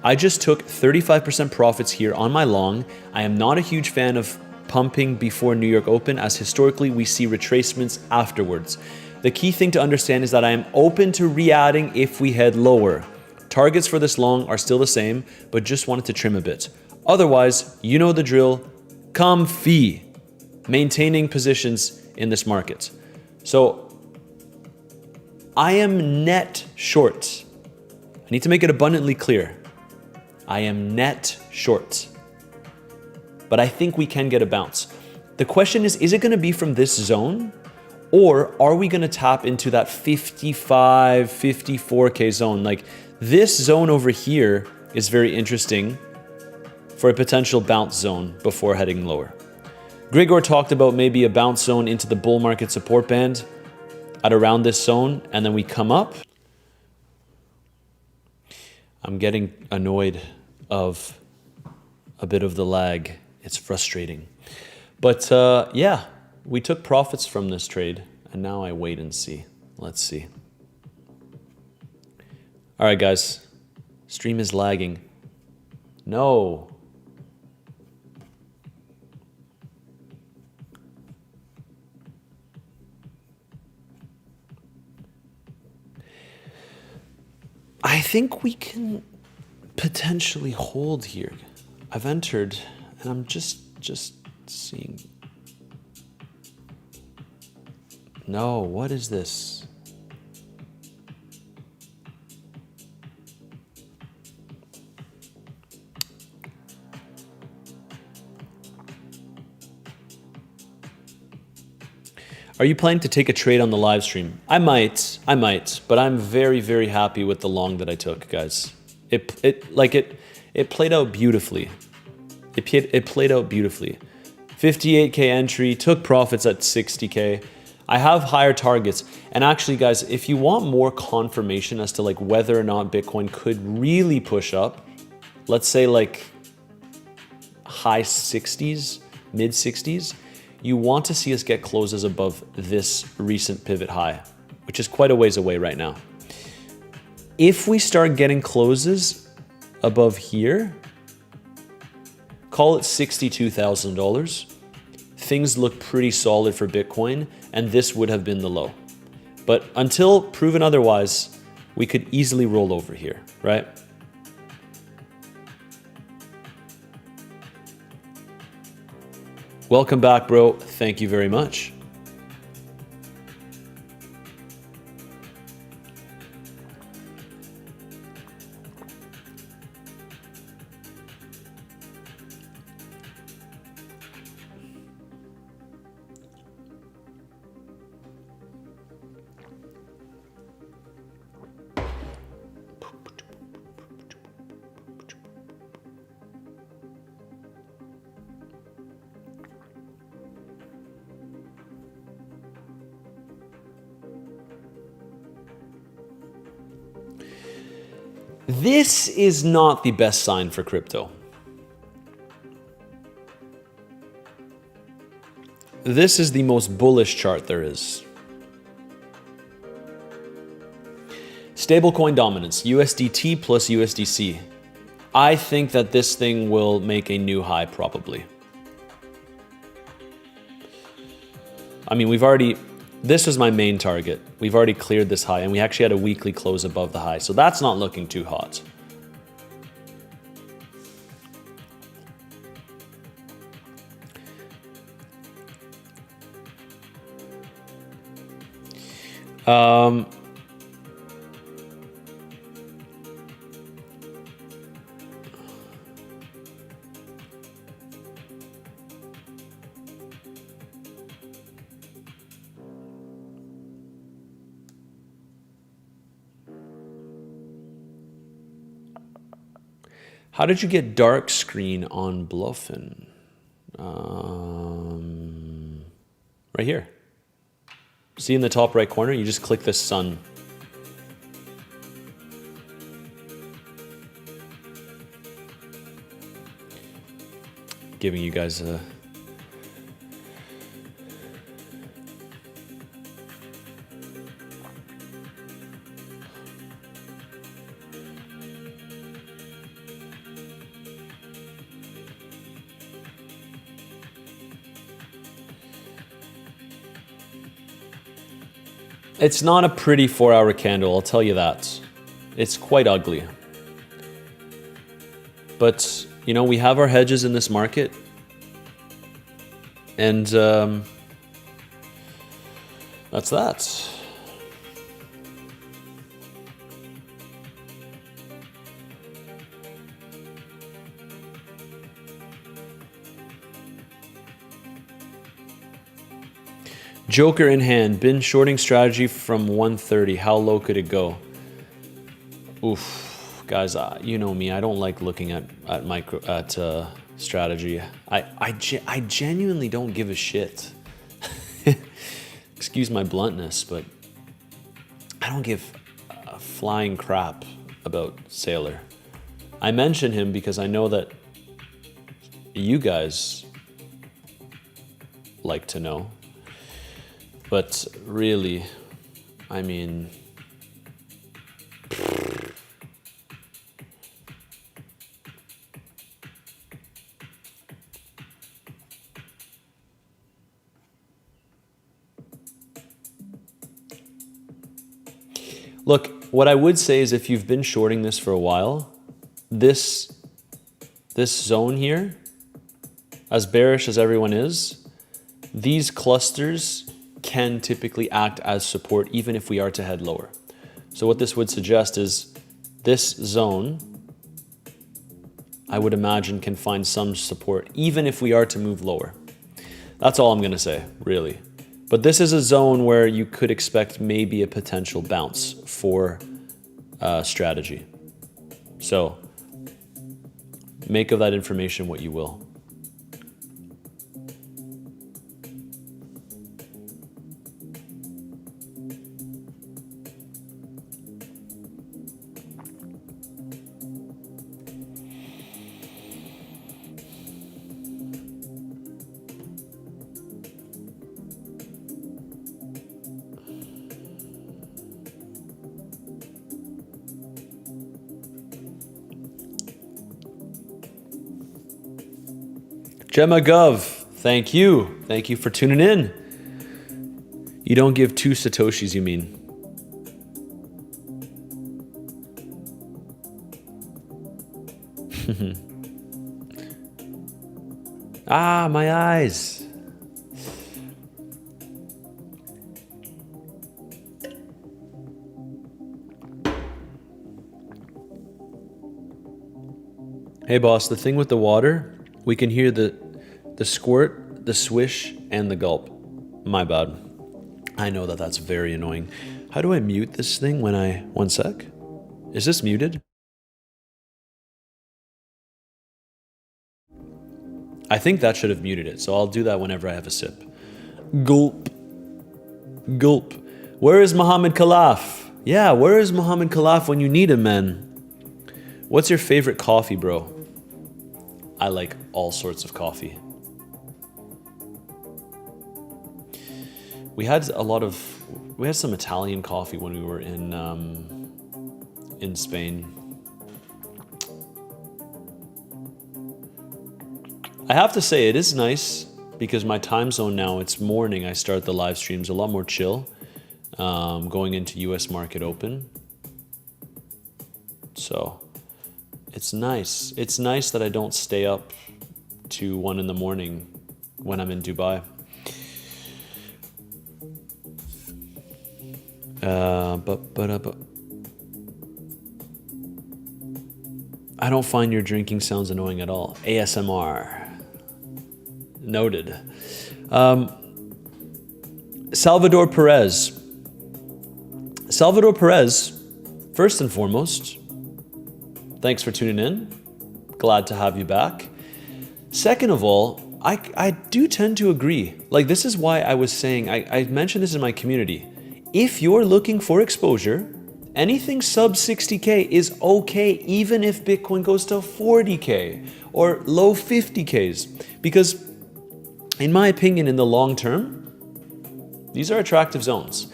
I just took 35% profits here on my long. I am not a huge fan of pumping before New York Open, as historically we see retracements afterwards. The key thing to understand is that I am open to re-adding if we head lower. Targets for this long are still the same, but just wanted to trim a bit. Otherwise, you know the drill, comfy, maintaining positions in this market. So I am net short. I need to make it abundantly clear. I am net short. But I think we can get a bounce. The question is it going to be from this zone? Or are we going to tap into that 55, 54K zone? Like this zone over here is very interesting for a potential bounce zone before heading lower. Grigor talked about maybe a bounce zone into the bull market support band at around this zone, and then we come up. I'm getting annoyed of a bit of the lag. It's frustrating. But yeah. We took profits from this trade, and now I wait and see. Let's see. All right, guys. Stream is lagging. No. I think we can potentially hold here. I've entered, and I'm just seeing. No, what is this? Are you planning to take a trade on the live stream? I might, but I'm very, very happy with the long that I took, guys. It played out beautifully. It played out beautifully. 58K entry, took profits at 60K. I have higher targets. And actually, guys, if you want more confirmation as to like whether or not Bitcoin could really push up, let's say like high 60s, mid 60s, you want to see us get closes above this recent pivot high, which is quite a ways away right now. If we start getting closes above here, call it $62,000, things look pretty solid for Bitcoin, and this would have been the low. But until proven otherwise, we could easily roll over here, right? Welcome back, bro. Thank you very much. This is not the best sign for crypto. This is the most bullish chart there is. Stablecoin dominance, USDT plus USDC. I think that this thing will make a new high probably. I mean, this was my main target. We've already cleared this high and we actually had a weekly close above the high. So that's not looking too hot. How did you get dark screen on Bluffin? Right here. See in the top right corner, you just click the sun. Giving you guys a... It's not a pretty 4-hour candle, I'll tell you that. It's quite ugly. But, you know, we have our hedges in this market. And that's that. Joker in hand, been shorting strategy from 130. How low could it go? Oof, guys, you know me. I don't like looking at strategy. I genuinely don't give a shit. Excuse my bluntness, but I don't give a flying crap about Sailor. I mention him because I know that you guys like to know. But really, I mean, look, what I would say is if you've been shorting this for a while, this zone here, as bearish as everyone is, these clusters can typically act as support even if we are to head lower. So what this would suggest is this zone, I would imagine, can find some support even if we are to move lower. That's all I'm gonna say, really. But this is a zone where you could expect maybe a potential bounce for strategy. So make of that information what you will. Gemma Gov, thank you. Thank you for tuning in. You don't give 2 Satoshis, you mean? Ah, my eyes. Hey boss, the thing with the water, we can hear the squirt, the swish, and the gulp. My bad. I know that that's very annoying. How do I mute this thing when I... One sec. Is this muted? I think that should have muted it, so I'll do that whenever I have a sip. Gulp. Gulp. Where is Muhammad Khalaf? Yeah, where is Muhammad Khalaf when you need him, man? What's your favorite coffee, bro? I like all sorts of coffee. We had some Italian coffee when we were in Spain. I have to say it is nice because my time zone now, it's morning. I start the live streams a lot more chill, going into US market open. So it's nice. It's nice that I don't stay up to 1 in the morning when I'm in Dubai. I don't find your drinking sounds annoying at all. ASMR. Noted. Salvador Perez. Salvador Perez, first and foremost, thanks for tuning in. Glad to have you back. Second of all, I do tend to agree. Like, this is why I was saying, I mentioned this in my community. If you're looking for exposure, anything sub 60K is okay, even if Bitcoin goes to 40K or low 50Ks. Because in my opinion, in the long term, these are attractive zones.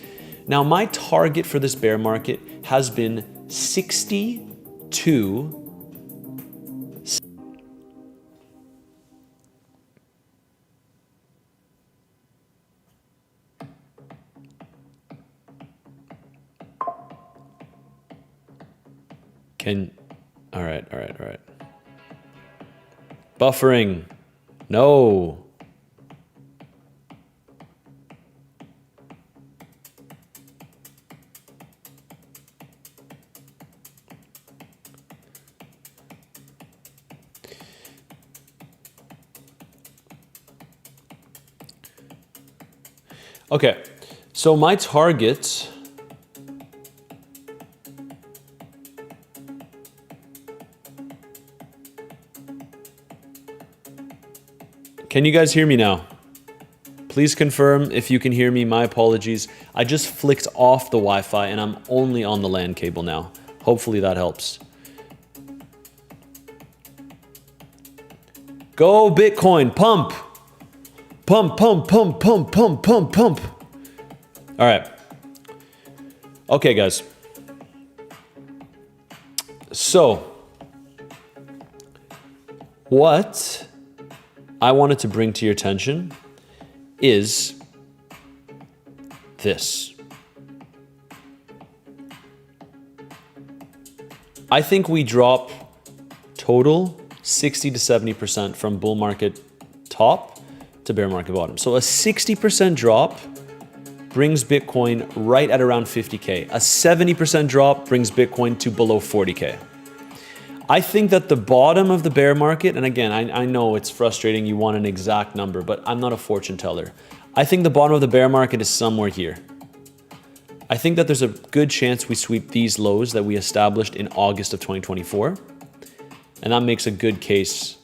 Now, my target for this bear market has been 60 to all right. Buffering. No. Okay, so my target, can you guys hear me now? Please confirm if you can hear me. My apologies. I just flicked off the Wi-Fi and I'm only on the LAN cable now. Hopefully that helps. Go Bitcoin, pump. Pump, pump, pump, pump, pump, pump, pump. All right. Okay, guys. So, what I wanted to bring to your attention is this. I think we drop total 60 to 70% from bull market top to bear market bottom. So a 60% drop brings Bitcoin right at around 50K. A 70% drop brings Bitcoin to below 40K. I think that the bottom of the bear market, and again, I know it's frustrating, you want an exact number, but I'm not a fortune teller. I think the bottom of the bear market is somewhere here. I think that there's a good chance we sweep these lows that we established in August of 2024, and that makes a good case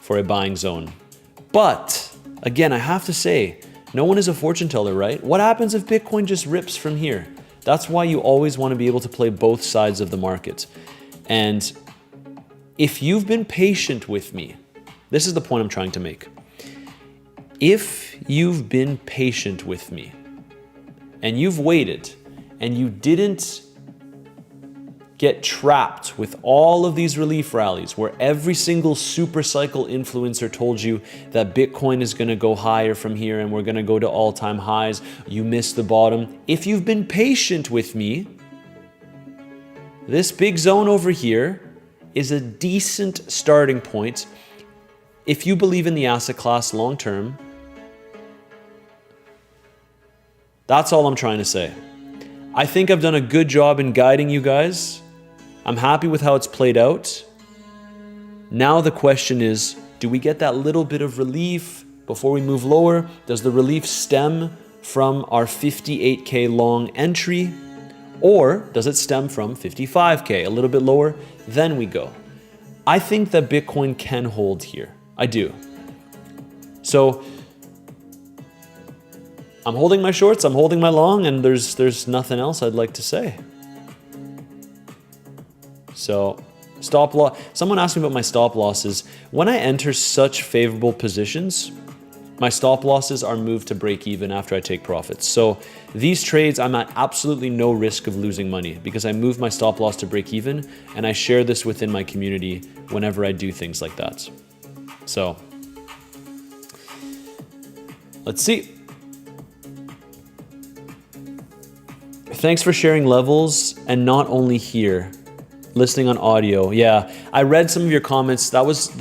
for a buying zone. But again, I have to say, no one is a fortune teller, right? What happens if Bitcoin just rips from here? That's why you always want to be able to play both sides of the market. And if you've been patient with me, this is the point I'm trying to make. If you've been patient with me and you've waited and you didn't get trapped with all of these relief rallies where every single super cycle influencer told you that Bitcoin is going to go higher from here and we're going to go to all-time highs, you missed the bottom. If you've been patient with me, this big zone over here is a decent starting point. If you believe in the asset class long-term, that's all I'm trying to say. I think I've done a good job in guiding you guys. I'm happy with how it's played out. Now the question is, do we get that little bit of relief before we move lower? Does the relief stem from our 58K long entry? Or does it stem from 55K, a little bit lower? Then we go. I think that Bitcoin can hold here. I do. So I'm holding my shorts, I'm holding my long, and there's nothing else I'd like to say. So stop loss. Someone asked me about my stop losses. When I enter such favorable positions, my stop losses are moved to break even after I take profits. So these trades, I'm at absolutely no risk of losing money because I move my stop loss to break even, and I share this within my community whenever I do things like that. So let's see. Thanks for sharing levels, and not only here, listening on audio. Yeah, I read some of your comments. That was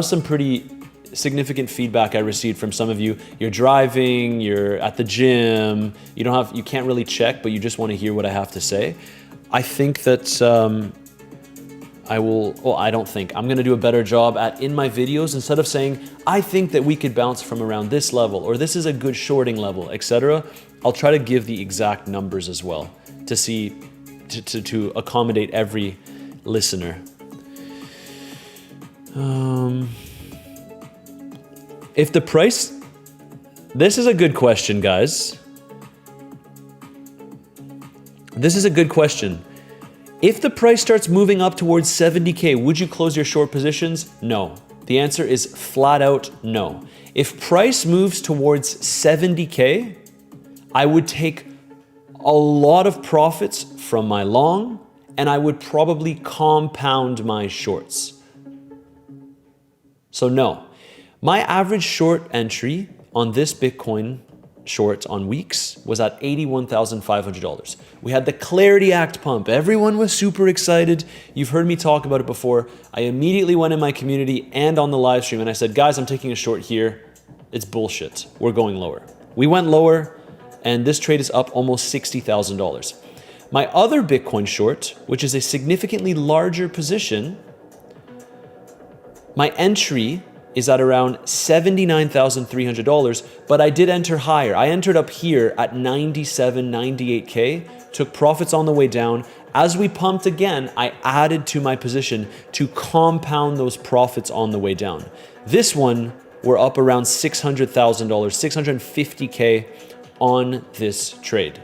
some pretty significant feedback I received from some of you. You're driving, you're at the gym, you can't really check, but you just want to hear what I have to say. I think that I'm going to do a better job in my videos, instead of saying, I think that we could bounce from around this level, or this is a good shorting level, etc. I'll try to give the exact numbers as well to accommodate every listener. If the price, this is a good question, guys. This is a good question. If the price starts moving up towards 70K, would you close your short positions? No. The answer is flat out no. If price moves towards 70K, I would take a lot of profits from my long, and I would probably compound my shorts. So no. My average short entry on this Bitcoin short on weeks was at $81,500. We had the Clarity Act pump. Everyone was super excited. You've heard me talk about it before. I immediately went in my community and on the live stream and I said, guys, I'm taking a short here. It's bullshit. We're going lower. We went lower, and this trade is up almost $60,000. My other Bitcoin short, which is a significantly larger position, my entry is at around $79,300, but I did enter higher. I entered up here at 97, 98K, took profits on the way down. As we pumped again, I added to my position to compound those profits on the way down. This one, we're up around $600,000, 650K on this trade.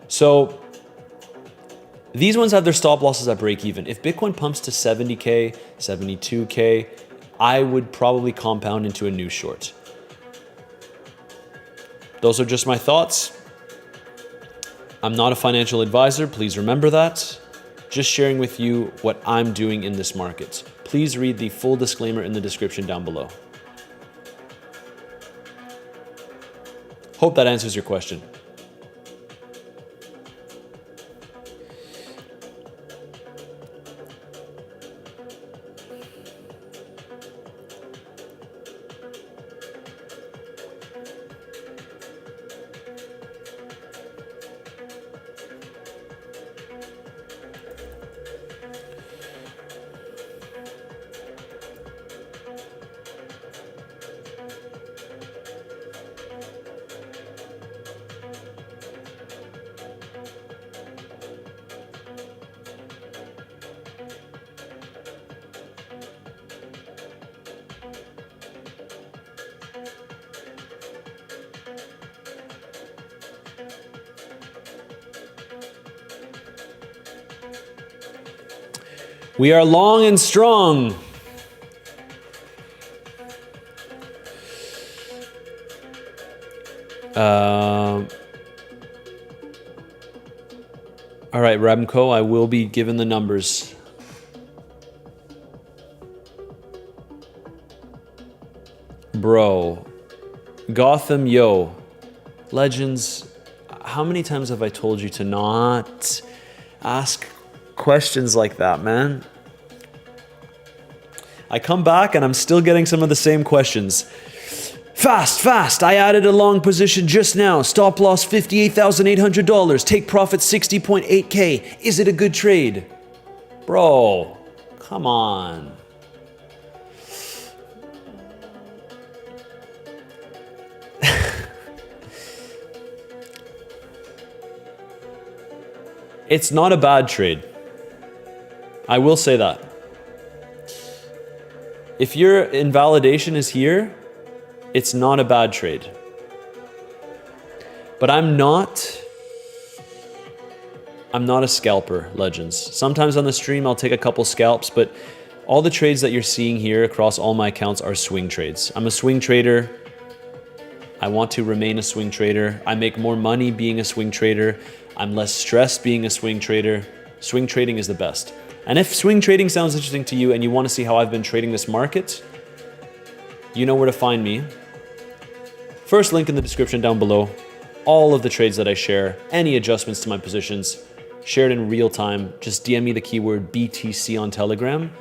So these ones have their stop losses at break even. If Bitcoin pumps to 70K, 72K, I would probably compound into a new short. Those are just my thoughts. I'm not a financial advisor, please remember that. Just sharing with you what I'm doing in this market. Please read the full disclaimer in the description down below. Hope that answers your question. We are long and strong. All right, Remco, I will be given the numbers. Bro, Gotham, yo, Legends, how many times have I told you to not ask questions like that, man? I come back and I'm still getting some of the same questions. Fast, I added a long position just now. Stop loss $58,800. Take profit 60.8K. Is it a good trade? Bro, come on. It's not a bad trade. I will say that. If your invalidation is here, it's not a bad trade. But I'm not I'm not a scalper, legends. Sometimes on the stream, I'll take a couple scalps, but all the trades that you're seeing here across all my accounts are swing trades. I'm a swing trader. I want to remain a swing trader. I make more money being a swing trader. I'm less stressed being a swing trader. Swing trading is the best. And if swing trading sounds interesting to you and you want to see how I've been trading this market, you know where to find me. First link in the description down below. All of the trades that I share, any adjustments to my positions, shared in real time. Just DM me the keyword BTC on Telegram.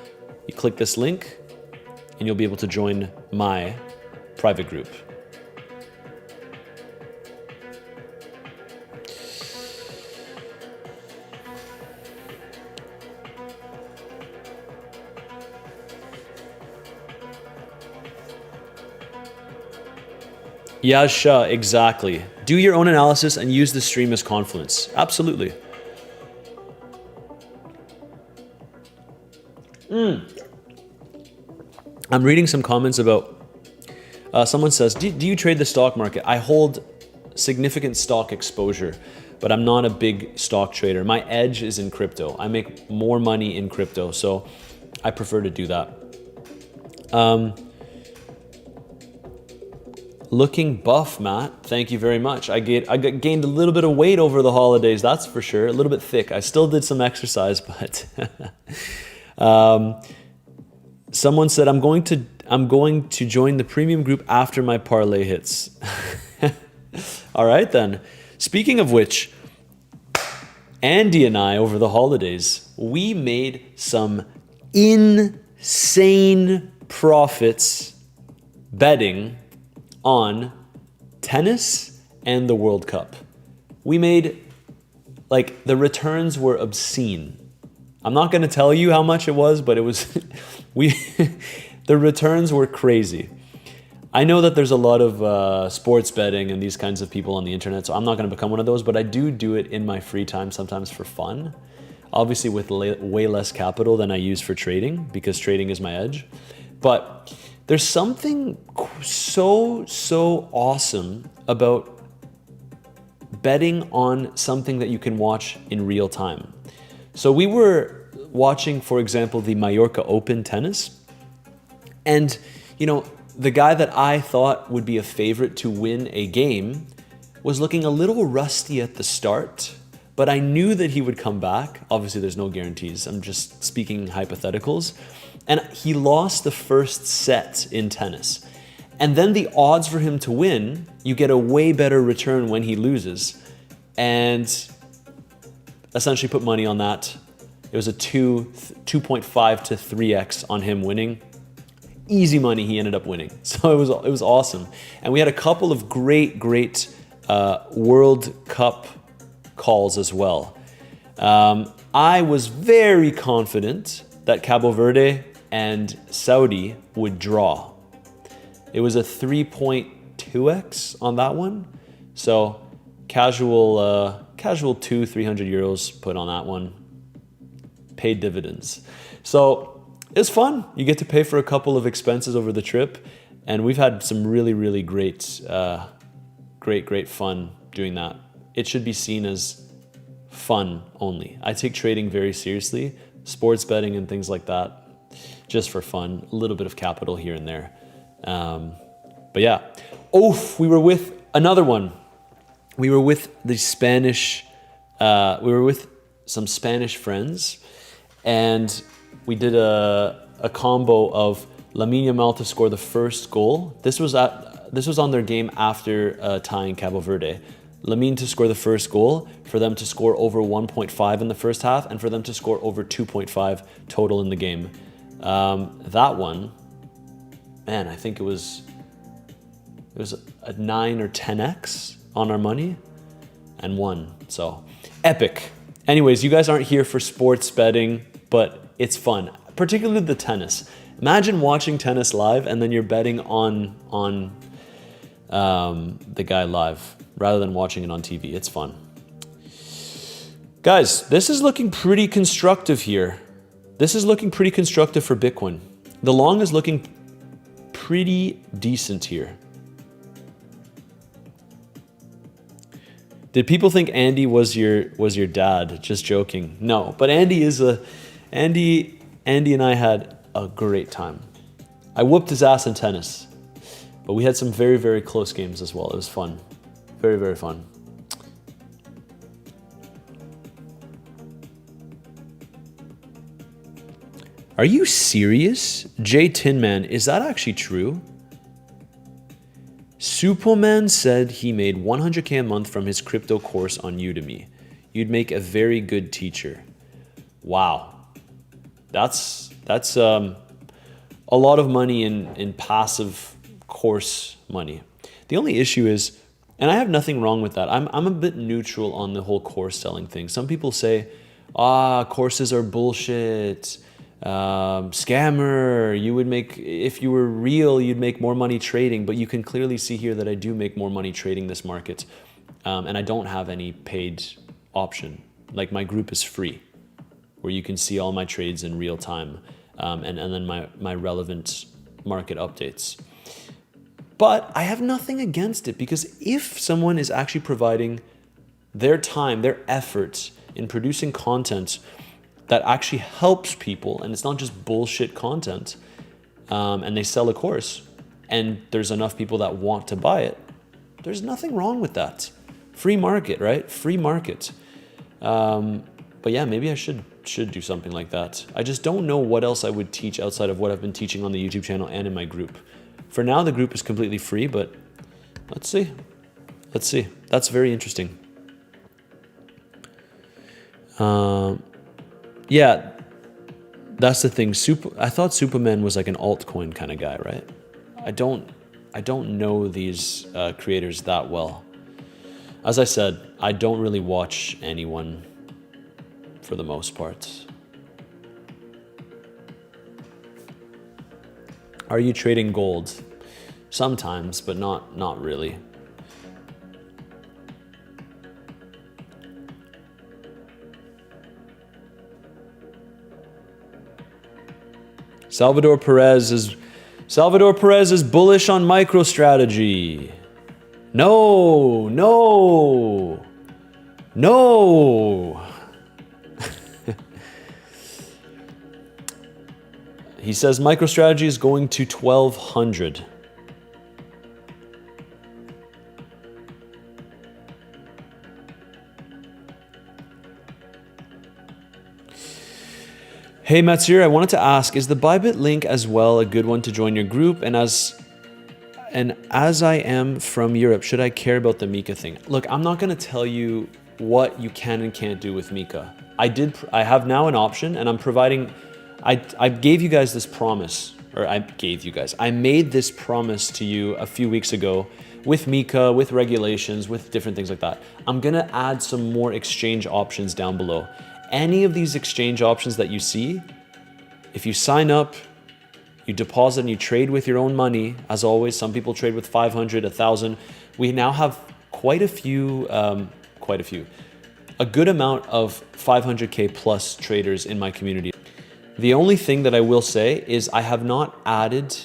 You click this link and you'll be able to join my private group. Yeah, Shah, exactly. Do your own analysis and use the stream as confluence. Absolutely. I'm reading some comments about, someone says, do you trade the stock market? I hold significant stock exposure, but I'm not a big stock trader. My edge is in crypto. I make more money in crypto, so I prefer to do that. Looking buff, Matt. Thank you very much. I gained a little bit of weight over the holidays, that's for sure. A little bit thick. I still did some exercise, but someone said I'm going to join the premium group after my parlay hits. All right then. Speaking of which, Andy and I over the holidays, we made some insane profits betting on tennis and the World Cup. We made, like, the returns were obscene. I'm not going to tell you how much it was, but it was, the returns were crazy. I know that there's a lot of sports betting and these kinds of people on the internet, so I'm not going to become one of those, but I do it in my free time sometimes for fun. Obviously with way less capital than I use for trading, because trading is my edge. But there's something so awesome about betting on something that you can watch in real time. So we were watching, for example, the Mallorca Open tennis. And, you know, the guy that I thought would be a favorite to win a game was looking a little rusty at the start, but I knew that he would come back. Obviously, there's no guarantees. I'm just speaking hypotheticals. And he lost the first set in tennis. And then the odds for him to win, you get a way better return when he loses. And essentially put money on that. It was a 2.5 to 3x on him winning. Easy money, he ended up winning. So it was awesome. And we had a couple of great World Cup calls as well. I was very confident that Cabo Verde and Saudi would draw. It was a 3.2x on that one. So casual 300 euros put on that one. Paid dividends. So it's fun. You get to pay for a couple of expenses over the trip. And we've had some really great fun doing that. It should be seen as fun only. I take trading very seriously, sports betting and things like that, just for fun, a little bit of capital here and there. But yeah, we were with another one. We were with the Spanish, we were with some Spanish friends, and we did a combo of Lamine Yamal to score the first goal. This was on their game after tying Cabo Verde. Lamine to score the first goal, for them to score over 1.5 in the first half, and for them to score over 2.5 total in the game. That one, man, I think it was a 9 or 10x on our money and won. So epic. Anyways, you guys aren't here for sports betting, but it's fun, particularly the tennis. Imagine watching tennis live and then you're betting on the guy live rather than watching it on TV. It's fun. Guys, this is looking pretty constructive here. This is looking pretty constructive for Bitcoin. The long is looking pretty decent here. Did people think Andy was your dad? Just joking. No, but Andy and I had a great time. I whooped his ass in tennis, but we had some very, very close games as well. It was fun. Very, very fun. Are you serious? Jay Tinman, is that actually true? Superman said he made 100K a month from his crypto course on Udemy. You'd make a very good teacher. Wow. That's a lot of money in passive course money. The only issue is, and I have nothing wrong with that. I'm a bit neutral on the whole course selling thing. Some people say, courses are bullshit. Scammer, you would make, if you were real, you'd make more money trading, but you can clearly see here that I do make more money trading this market. And I don't have any paid option. Like my group is free, where you can see all my trades in real time, and then my relevant market updates. But I have nothing against it, because if someone is actually providing their time, their effort in producing content that actually helps people, and it's not just bullshit content, and they sell a course, and there's enough people that want to buy it, there's nothing wrong with that. Free market, right? Free market. But yeah, maybe I should do something like that. I just don't know what else I would teach outside of what I've been teaching on the YouTube channel and in my group. For now, the group is completely free, but let's see. Let's see. That's very interesting. Yeah, that's the thing. I thought Superman was like an altcoin kind of guy, right? I don't know these creators that well. As I said, I don't really watch anyone for the most part. Are you trading gold? Sometimes, but not really. Salvador Perez is bullish on MicroStrategy. No. He says MicroStrategy is going to 1200. Hey Matsir, I wanted to ask, is the Bybit link as well a good one to join your group? And as I am from Europe, should I care about the Mika thing? Look, I'm not going to tell you what you can and can't do with Mika. I have now an option, and I'm providing. I gave you guys this promise, I made this promise to you a few weeks ago with Mika, with regulations, with different things like that. I'm going to add some more exchange options down below. Any of these exchange options that you see, if you sign up, you deposit and you trade with your own money, as always, some people trade with 500, 1,000. We now have quite a good amount of 500K plus traders in my community. The only thing that I will say is I have not added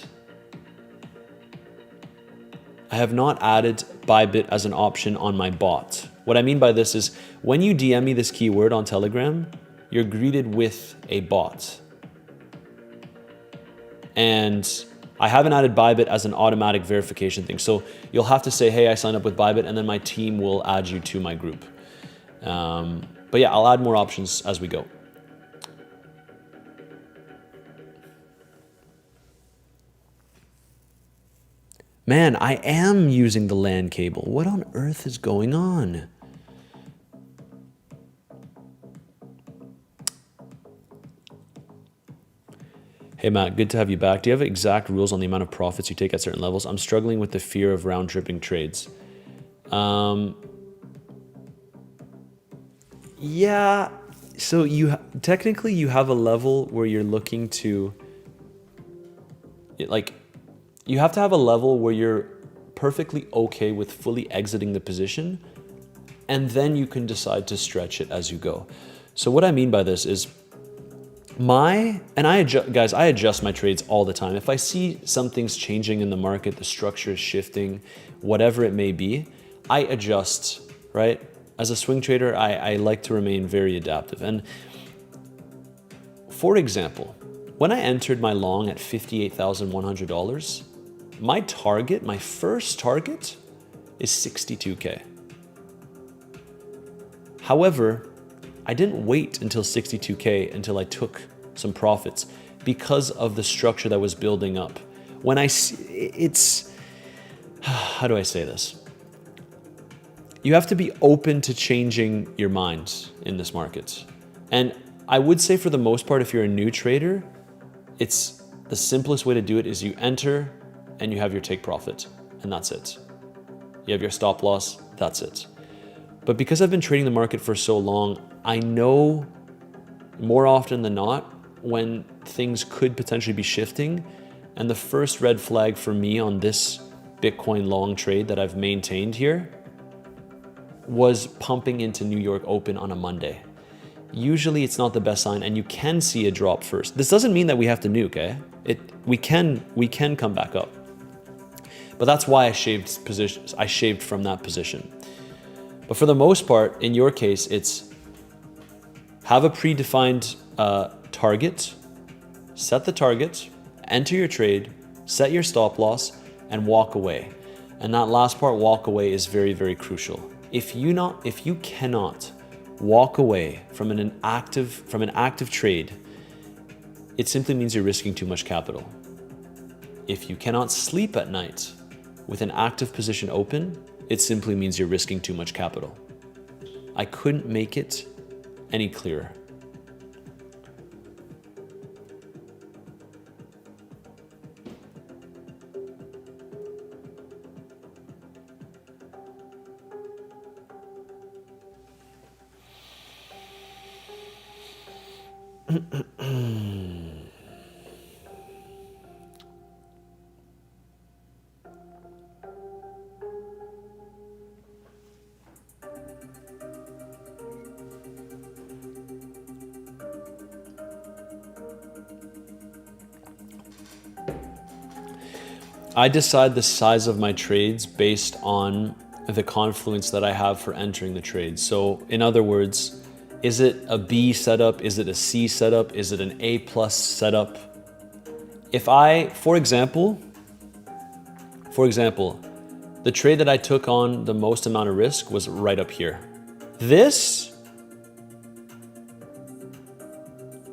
Bybit as an option on my bot. What I mean by this is when you DM me this keyword on Telegram, you're greeted with a bot. And I haven't added Bybit as an automatic verification thing. So you'll have to say, hey, I signed up with Bybit, and then my team will add you to my group. But yeah, I'll add more options as we go. Man, I am using the LAN cable. What on earth is going on? Hey Matt, good to have you back. Do you have exact rules on the amount of profits you take at certain levels? I'm struggling with the fear of round-tripping trades. Yeah, so technically you have a level where you're looking to, you have to have a level where you're perfectly okay with fully exiting the position, and then you can decide to stretch it as you go. So what I mean by this is I adjust my trades all the time. If I see something's changing in the market, the structure is shifting, whatever it may be, I adjust, right? As a swing trader, I like to remain very adaptive. And for example, when I entered my long at $58,100, my target, my first target is 62K. However, I didn't wait until 62K until I took some profits because of the structure that was building up. When I see, it's, how do I say this? You have to be open to changing your mind in this market. And I would say for the most part, if you're a new trader, it's the simplest way to do it is you enter and you have your take profit, and that's it. You have your stop loss, that's it. But because I've been trading the market for so long, I know more often than not when things could potentially be shifting. And the first red flag for me on this Bitcoin long trade that I've maintained here was pumping into New York Open on a Monday. Usually it's not the best sign, and you can see a drop first. This doesn't mean that we have to nuke, eh? We can come back up. But that's why I shaved positions. I shaved from that position. But for the most part, in your case, it's have a predefined target, set the target, enter your trade, set your stop loss, and walk away. And that last part, walk away, is very, very crucial. If you cannot walk away from an active trade, it simply means you're risking too much capital. If you cannot sleep at night with an active position open, it simply means you're risking too much capital. I couldn't make it any clearer. I decide the size of my trades based on the confluence that I have for entering the trade. So in other words, is it a B setup? Is it a C setup? Is it an A plus setup? If I, for example, the trade that I took on the most amount of risk was right up here. This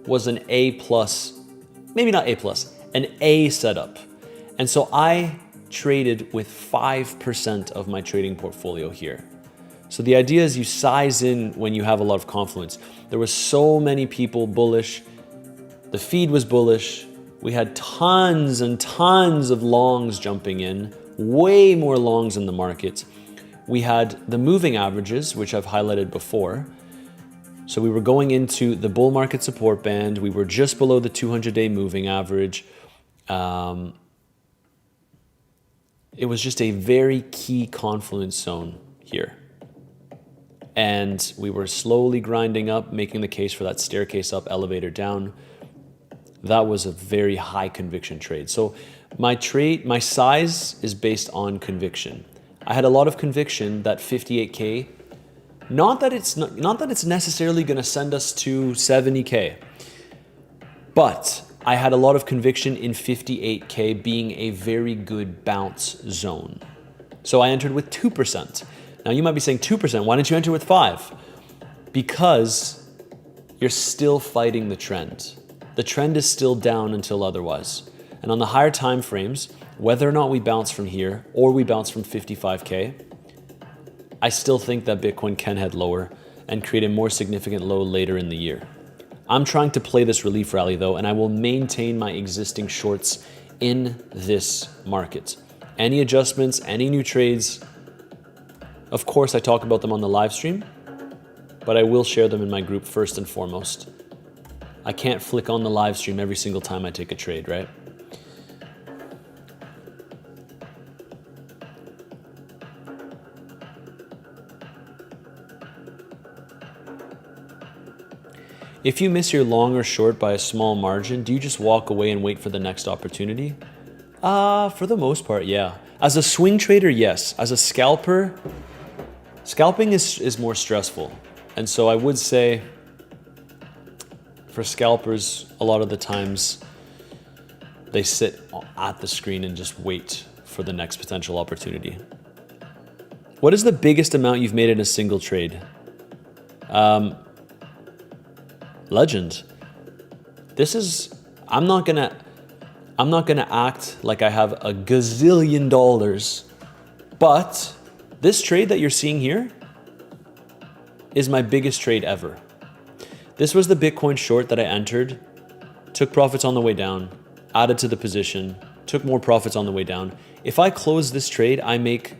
was an A plus, maybe not A plus, an A setup. And so I traded with 5% of my trading portfolio here. So the idea is you size in when you have a lot of confluence. There were so many people bullish. The feed was bullish. We had tons and tons of longs jumping in, way more longs in the market. We had the moving averages, which I've highlighted before. So we were going into the bull market support band. We were just below the 200-day moving average. It was just a very key confluence zone here. And we were slowly grinding up, making the case for that staircase up, elevator down. That was a very high conviction trade. So my size is based on conviction. I had a lot of conviction that 58K, not that it's necessarily going to send us to 70K, but I had a lot of conviction in 58K being a very good bounce zone. So I entered with 2%. Now you might be saying 2%, why didn't you enter with 5? Because you're still fighting the trend. The trend is still down until otherwise. And on the higher time frames, whether or not we bounce from here or we bounce from 55K, I still think that Bitcoin can head lower and create a more significant low later in the year. I'm trying to play this relief rally though, and I will maintain my existing shorts in this market. Any adjustments, any new trades, of course I talk about them on the live stream, but I will share them in my group first and foremost. I can't flick on the live stream every single time I take a trade, right? If you miss your long or short by a small margin, do you just walk away and wait for the next opportunity? For the most part, yeah. As a swing trader, yes. As a scalper, Scalping is more stressful. And so I would say for scalpers, a lot of the times they sit at the screen and just wait for the next potential opportunity. What is the biggest amount you've made in a single trade? Legend. I'm not gonna act like I have a gazillion dollars, but this trade that you're seeing here is my biggest trade ever. This was the Bitcoin short that I entered, took profits on the way down, added to the position, took more profits on the way down. If I close this trade, I make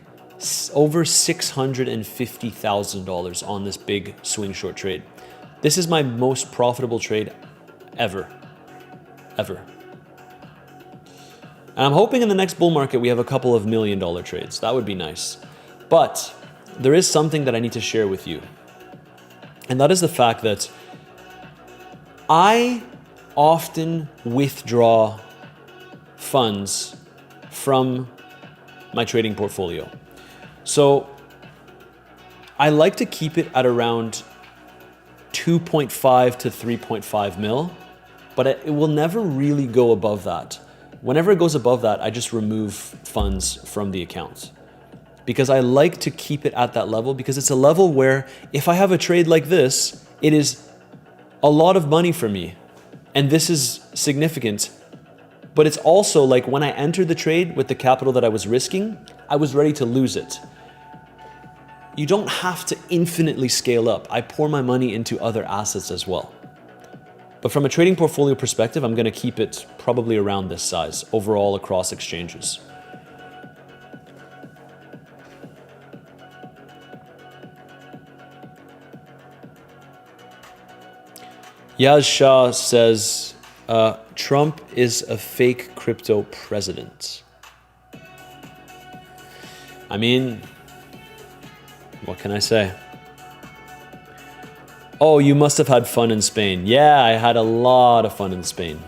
over $650,000 on this big swing short trade. This is my most profitable trade ever. And I'm hoping in the next bull market we have a couple of $1 million trades. That would be nice. But there is something that I need to share with you. And that is the fact that I often withdraw funds from my trading portfolio. So I like to keep it at around 2.5 to 3.5 mil, but it will never really go above that. Whenever it goes above that, I just remove funds from the account because I like to keep it at that level because it's a level where if I have a trade like this, it is a lot of money for me. And this is significant, but it's also like when I entered the trade with the capital that I was risking, I was ready to lose it. You don't have to infinitely scale up. I pour my money into other assets as well. But from a trading portfolio perspective, I'm going to keep it probably around this size overall across exchanges. Yaz Shah says, Trump is a fake crypto president. I mean, what can I say? Oh, you must have had fun in Spain. Yeah, I had a lot of fun in Spain.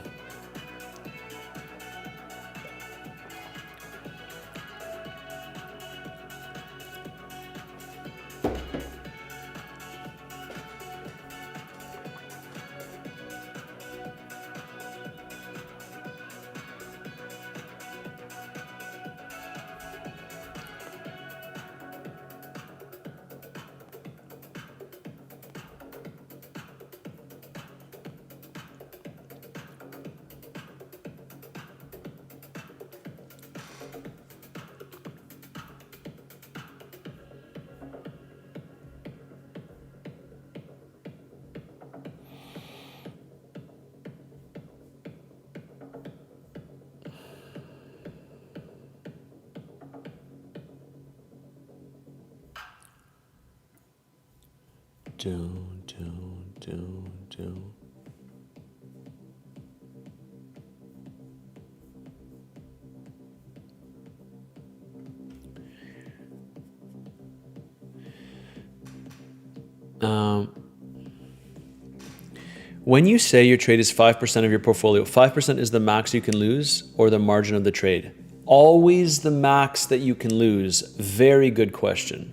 When you say your trade is 5% of your portfolio, 5% is the max you can lose or the margin of the trade? Always the max that you can lose. Very good question.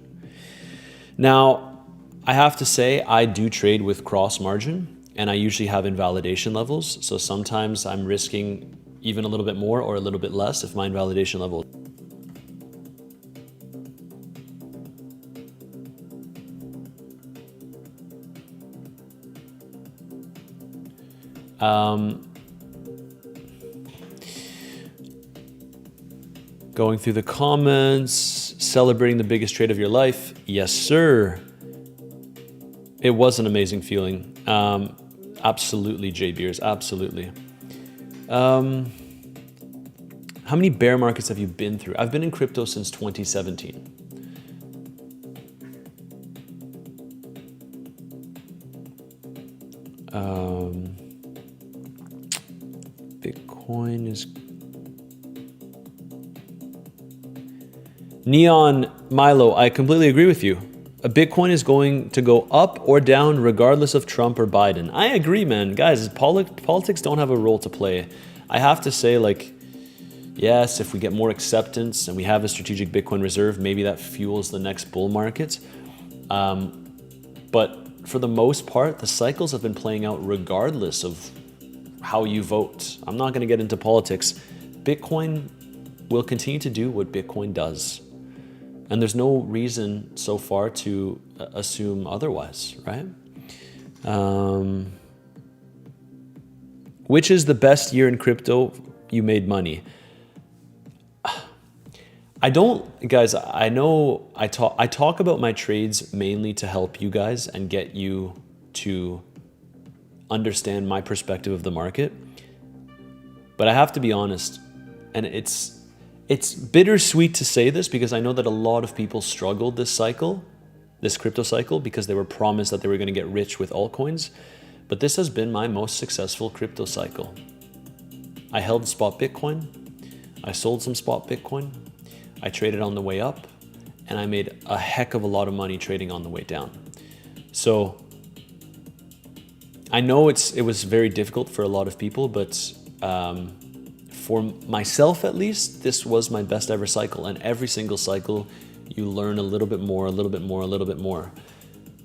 Now, I have to say I do trade with cross margin and I usually have invalidation levels. So sometimes I'm risking even a little bit more or a little bit less if my invalidation level. Going through the comments, celebrating the biggest trade of your life. Yes, sir. It was an amazing feeling. Absolutely, J Beers, absolutely. How many bear markets have you been through? I've been in crypto since 2017. Bitcoin is... Neon Milo, I completely agree with you. A Bitcoin is going to go up or down regardless of Trump or Biden. I agree, man. Guys, politics don't have a role to play. I have to say, like, yes, if we get more acceptance and we have a strategic Bitcoin reserve, maybe that fuels the next bull market. But for the most part, the cycles have been playing out regardless of how you vote. I'm not going to get into politics. Bitcoin will continue to do what Bitcoin does. And there's no reason so far to assume otherwise, right? Which is the best year in crypto you made money? Guys, I know I talk about my trades mainly to help you guys and get you to understand my perspective of the market. But I have to be honest, and it's bittersweet to say this because I know that a lot of people struggled this crypto cycle, because they were promised that they were going to get rich with altcoins. But this has been my most successful crypto cycle. I held spot Bitcoin. I sold some spot Bitcoin. I traded on the way up, and I made a heck of a lot of money trading on the way down. So I know it was very difficult for a lot of people, but for myself at least, this was my best ever cycle. And every single cycle, you learn a little bit more, a little bit more, a little bit more.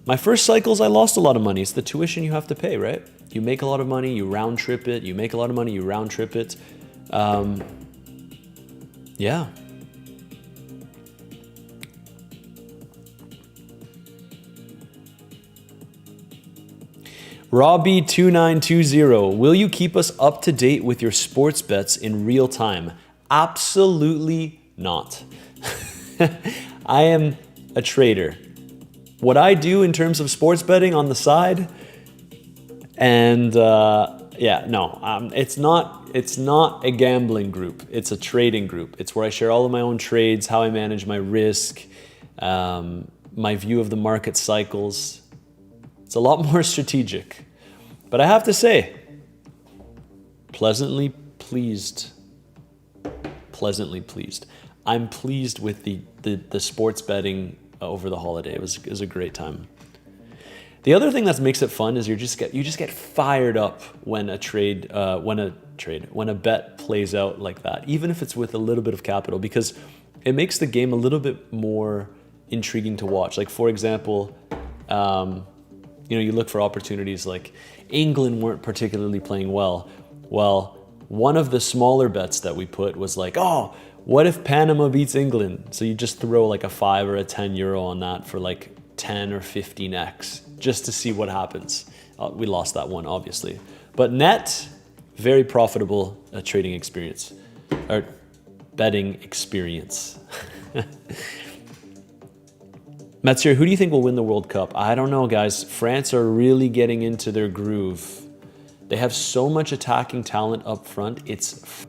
My first cycles, I lost a lot of money. It's the tuition you have to pay, right? You make a lot of money, you round trip it. You make a lot of money, you round trip it. Yeah. Robbie2920, will you keep us up to date with your sports bets in real time? Absolutely not. I am a trader. What I do in terms of sports betting on the side, and it's not a gambling group. It's a trading group. It's where I share all of my own trades, how I manage my risk, my view of the market cycles. It's a lot more strategic. But I have to say, pleasantly pleased. I'm pleased with the sports betting over the holiday. It was a great time. The other thing that makes it fun is you just get fired up when a bet plays out like that, even if it's with a little bit of capital, because it makes the game a little bit more intriguing to watch. Like, for example, you look for opportunities like England weren't particularly playing well. Well, one of the smaller bets that we put was like, oh, what if Panama beats England? So you just throw like a 5 or a 10 euro on that for like 10 or 15x just to see what happens. We lost that one, obviously. But net, very profitable trading experience, or betting experience. Metzger, who do you think will win the World Cup? I don't know, guys. France are really getting into their groove. They have so much attacking talent up front. It's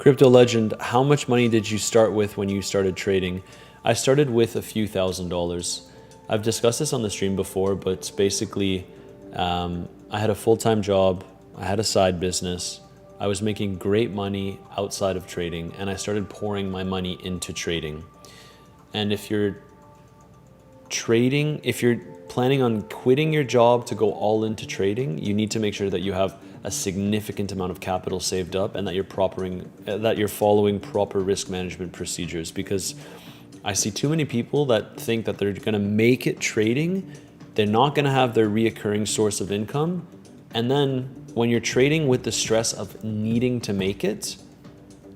Crypto Legend, how much money did you start with when you started trading? I started with a few $1,000s. I've discussed this on the stream before, but basically, I had a full-time job, I had a side business, I was making great money outside of trading, and I started pouring my money into trading. And if you're planning on quitting your job to go all into trading, you need to make sure that you have a significant amount of capital saved up and that you're following proper risk management procedures, because I see too many people that think that they're going to make it trading. They're not going to have their reoccurring source of income. And then when you're trading with the stress of needing to make it,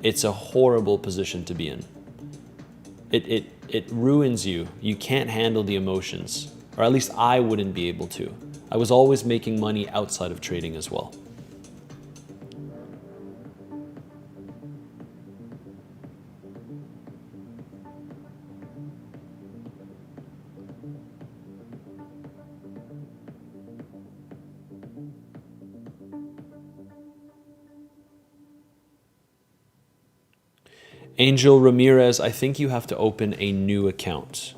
it's a horrible position to be in. It ruins you. You can't handle the emotions, or at least I wouldn't be able to. I was always making money outside of trading as well. Angel Ramirez, I think you have to open a new account.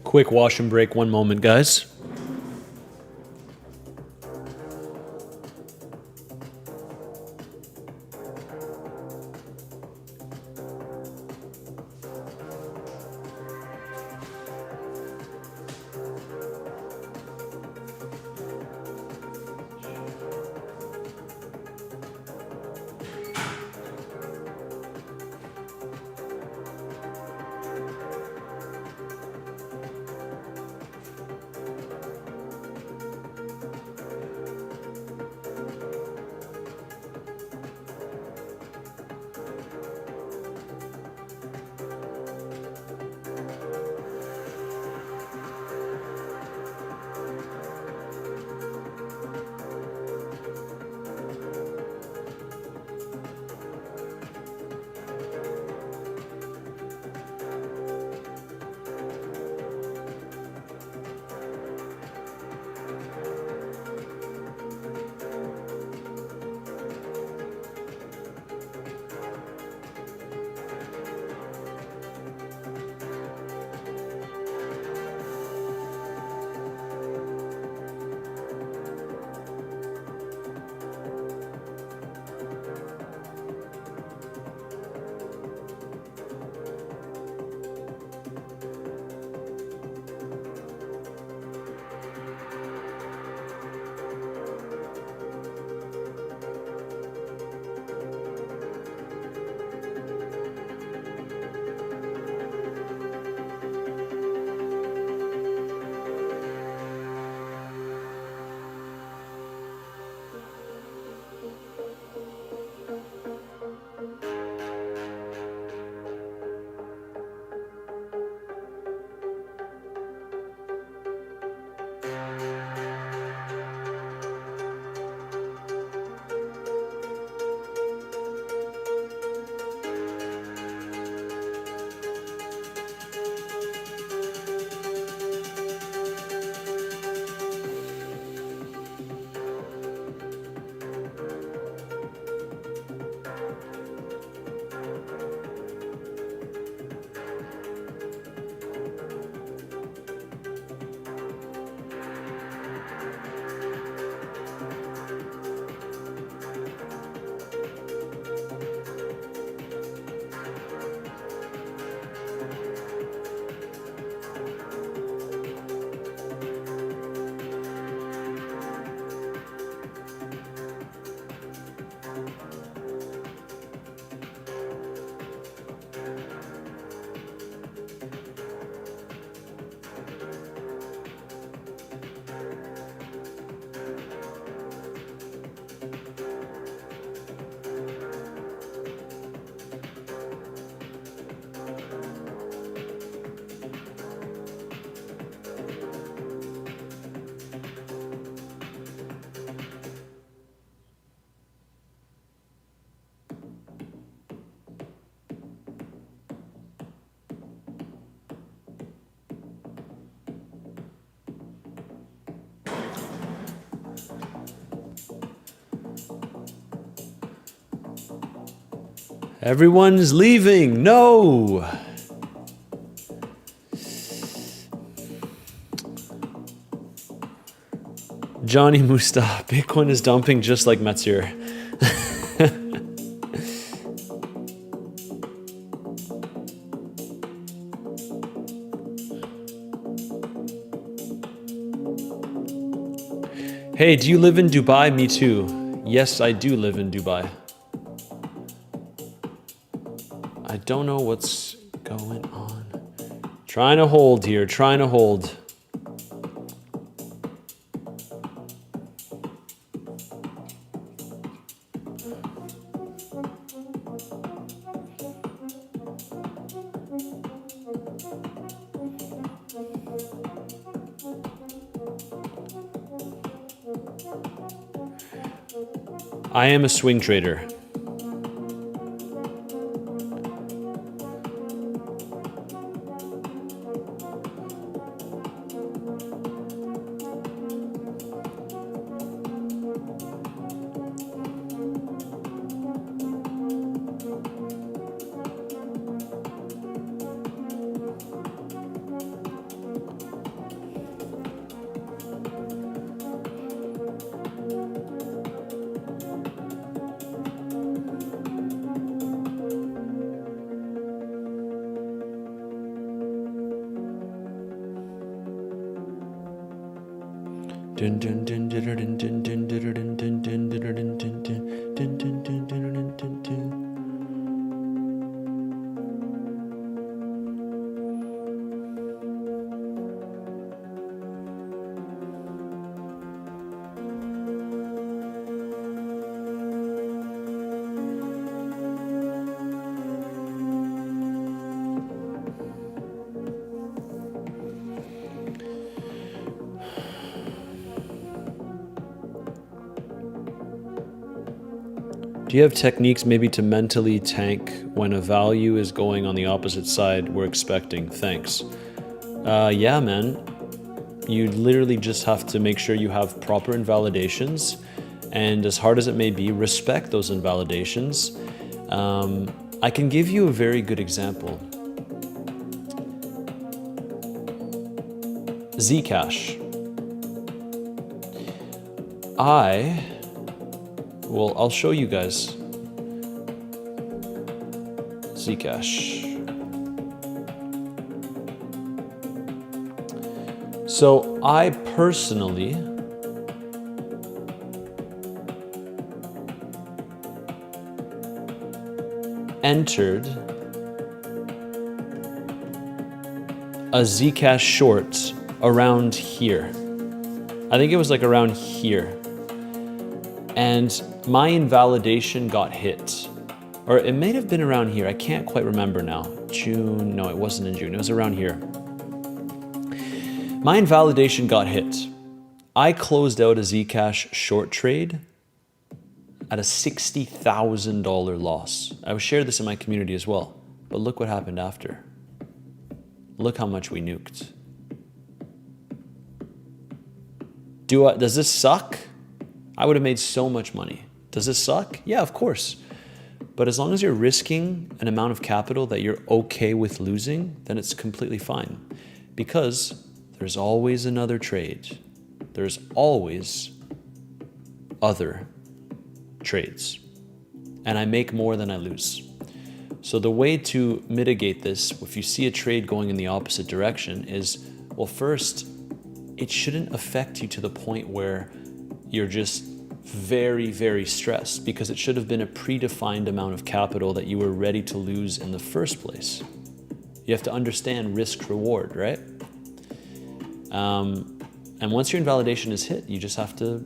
Quick wash and break, one moment, guys. Everyone's leaving. No. Johnny Musta, Bitcoin is dumping just like Metzger. Hey, do you live in Dubai? Me too. Yes, I do live in Dubai. I don't know what's going on. Trying to hold here, trying to hold. I am a swing trader. Do you have techniques maybe to mentally tank when a value is going on the opposite side we're expecting? Thanks. Yeah, man. You literally just have to make sure you have proper invalidations, and as hard as it may be, respect those invalidations. I can give you a very good example. Zcash. Well, I'll show you guys. Zcash. So I personally entered a Zcash short around here. I think it was like around here. And my invalidation got hit. Or it may have been around here. I can't quite remember now. June, no, it wasn't in June. It was around here. My invalidation got hit. I closed out a Zcash short trade at a $60,000 loss. I will share this in my community as well. But look what happened after. Look how much we nuked. Does this suck? I would have made so much money. Does this suck? Yeah, of course. But as long as you're risking an amount of capital that you're okay with losing, then it's completely fine. Because there's always another trade. There's always other trades. And I make more than I lose. So the way to mitigate this, if you see a trade going in the opposite direction, is, well, first, it shouldn't affect you to the point where you're just very, very stressed, because it should have been a predefined amount of capital that you were ready to lose in the first place. You have to understand risk reward, right? And once your invalidation is hit, you just have to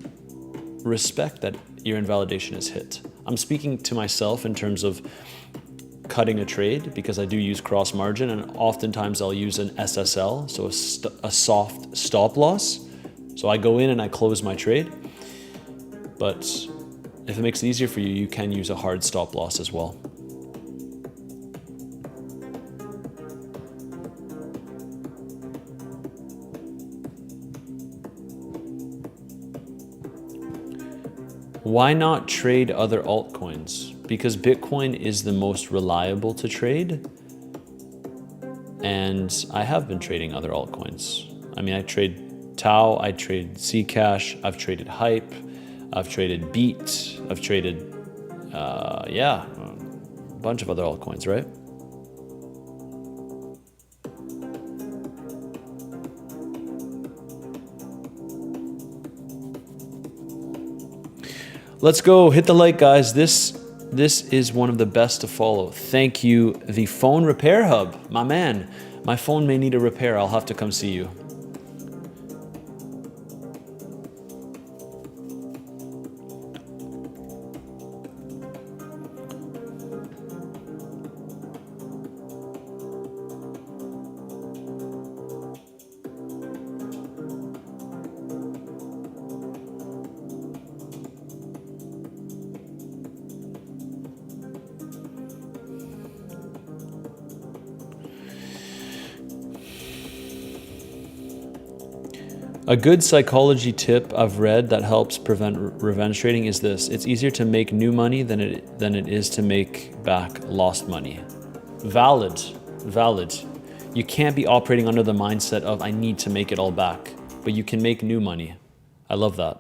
respect that your invalidation is hit. I'm speaking to myself in terms of cutting a trade, because I do use cross margin, and oftentimes I'll use an SSL, so a soft stop loss. So I go in and I close my trade. But if it makes it easier for you, you can use a hard stop loss as well. Why not trade other altcoins? because Bitcoin is the most reliable to trade. And I have been trading other altcoins. I mean, I trade Tau, I trade Zcash, I've traded Hype, I've traded Beat, I've traded, a bunch of other altcoins, right? Let's go, hit the like, guys. This is one of the best to follow. Thank you, the Phone Repair Hub, my man. My phone may need a repair. I'll have to come see you. A good psychology tip I've read that helps prevent revenge trading is this: it's easier to make new money than it is to make back lost money. Valid. You can't be operating under the mindset of I need to make it all back, but you can make new money. I love that.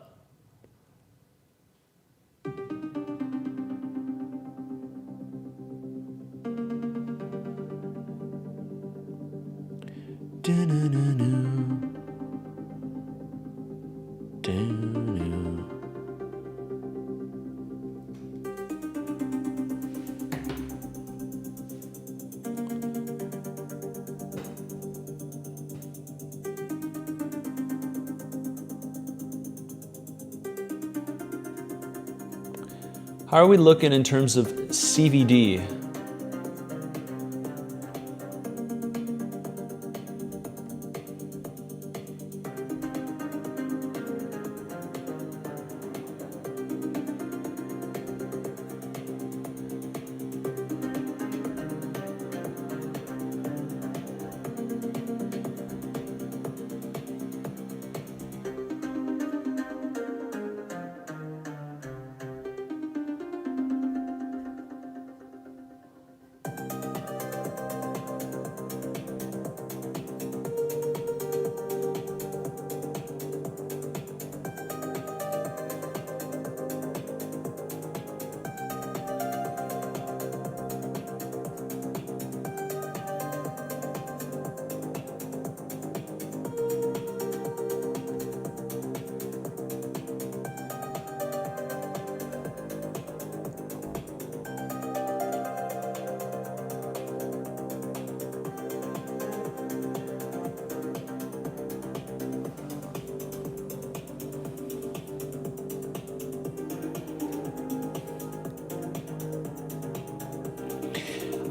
How are we looking in terms of CVD?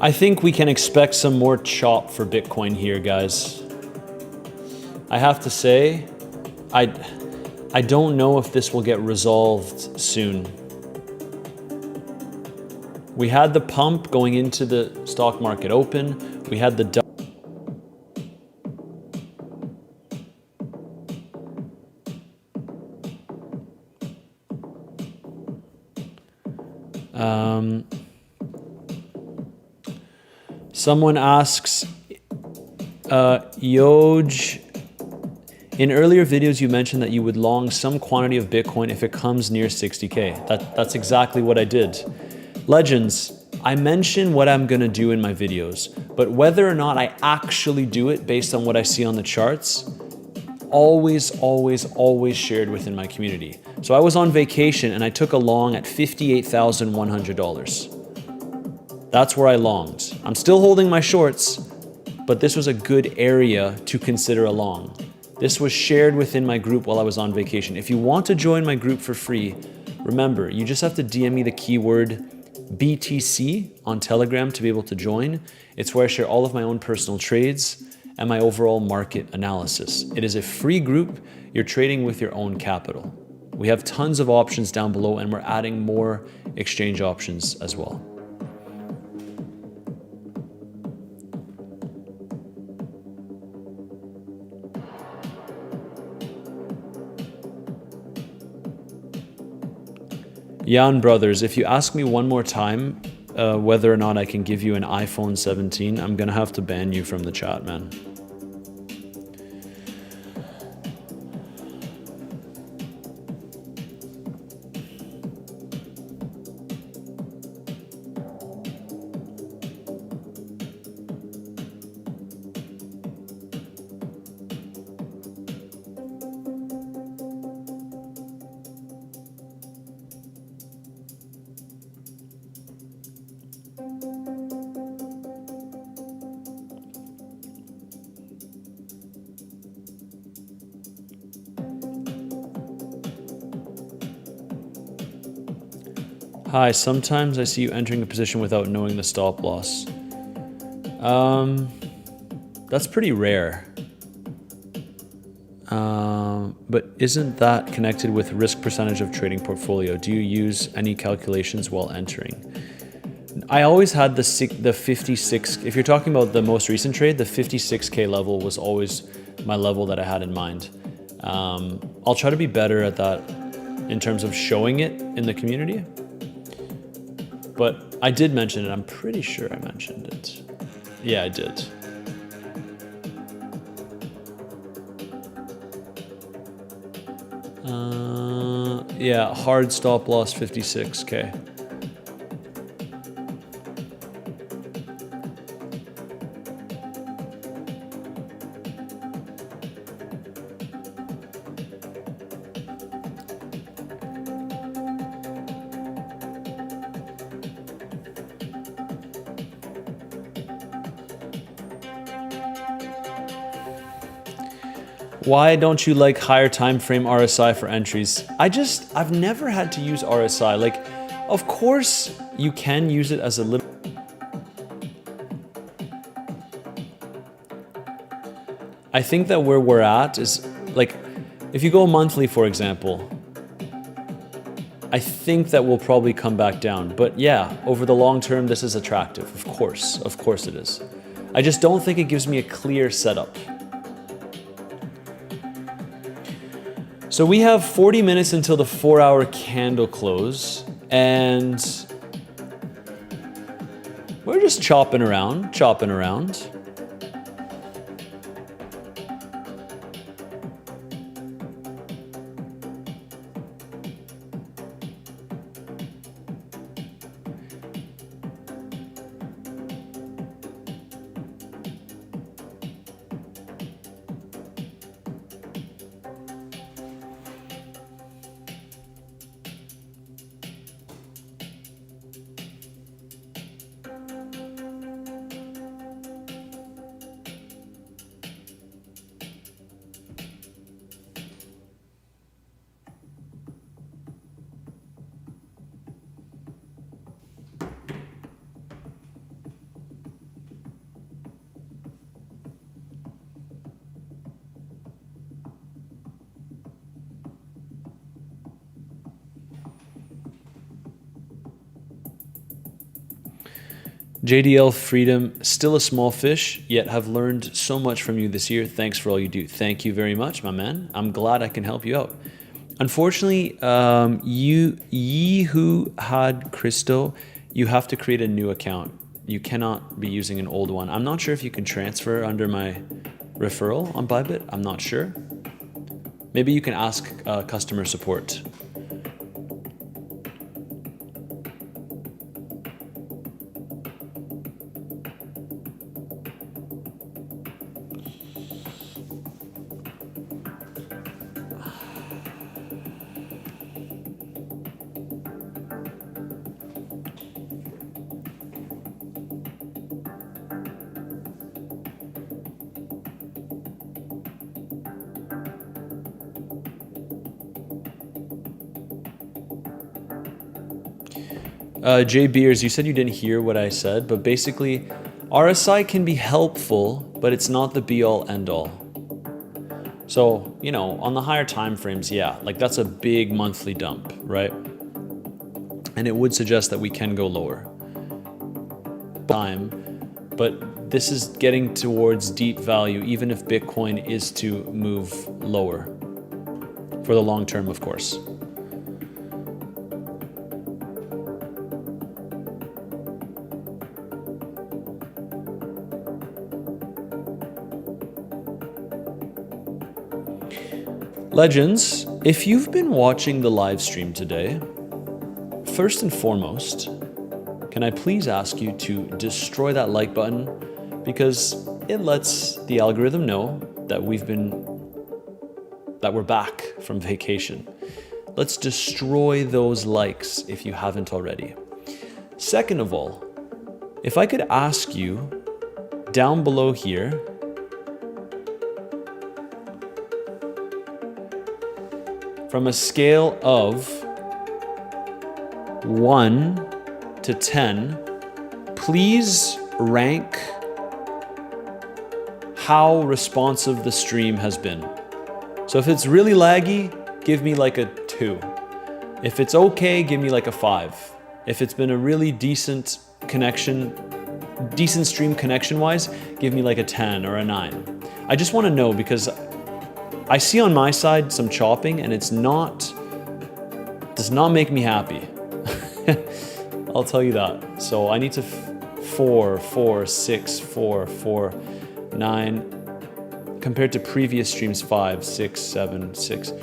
I think we can expect some more chop for Bitcoin here, guys. I have to say, I don't know if this will get resolved soon. We had the pump going into the stock market open. We had the dump. Someone asks, Yoj, in earlier videos you mentioned that you would long some quantity of Bitcoin if it comes near 60K. That's exactly what I did. Legends, I mention what I'm gonna do in my videos, but whether or not I actually do it based on what I see on the charts, always shared within my community. So I was on vacation and I took a long at $58,100. That's where I longed. I'm still holding my shorts, but this was a good area to consider a long. This was shared within my group while I was on vacation. If you want to join my group for free, remember, you just have to DM me the keyword BTC on Telegram to be able to join. It's where I share all of my own personal trades and my overall market analysis. It is a free group. You're trading with your own capital. We have tons of options down below and we're adding more exchange options as well. Jan Brothers, if you ask me one more time whether or not I can give you an iPhone 17, I'm gonna have to ban you from the chat, man. Hi, sometimes I see you entering a position without knowing the stop loss. That's pretty rare. But isn't that connected with risk percentage of trading portfolio? Do you use any calculations while entering? I always had the 56, if you're talking about the most recent trade, the 56K level was always my level that I had in mind. I'll try to be better at that in terms of showing it in the community. But I did mention it. I'm pretty sure I mentioned it. Yeah, I did. Yeah, hard stop loss 56K. Why don't you like higher time frame RSI for entries? I've never had to use RSI. Like, of course you can use it as a little. I think that where we're at is, like, if you go monthly, for example, I think that we'll probably come back down. But yeah, over the long term, this is attractive. Of course it is. I just don't think it gives me a clear setup. So we have 40 minutes until the 4-hour candle close, and we're just chopping around. JDL Freedom, still a small fish, yet have learned so much from you this year. Thanks for all you do. Thank you very much, my man. I'm glad I can help you out. Unfortunately, ye who had Christo, you have to create a new account. You cannot be using an old one. I'm not sure if you can transfer under my referral on Bybit. I'm not sure. Maybe you can ask customer support. Jay Beers, you said you didn't hear what I said, but basically RSI can be helpful, but it's not the be all end all. So, you know, on the higher time frames, yeah, like that's a big monthly dump, right? And it would suggest that we can go lower. But this is getting towards deep value, even if Bitcoin is to move lower for the long term, of course. Legends, if you've been watching the live stream today, first and foremost, can I please ask you to destroy that like button, because it lets the algorithm know that we're back from vacation. Let's destroy those likes if you haven't already. Second of all, if I could ask you down below here, from a scale of 1 to 10, please rank how responsive the stream has been. So if it's really laggy, give me like a 2. If it's okay, give me like a 5. If it's been a really decent stream connection-wise, give me like a 10 or a 9. I just want to know, because I see on my side some chopping, and does not make me happy. I'll tell you that. So I need to 4, 4, 6, 4, 4, 9, compared to previous streams 5, 6, 7, 6.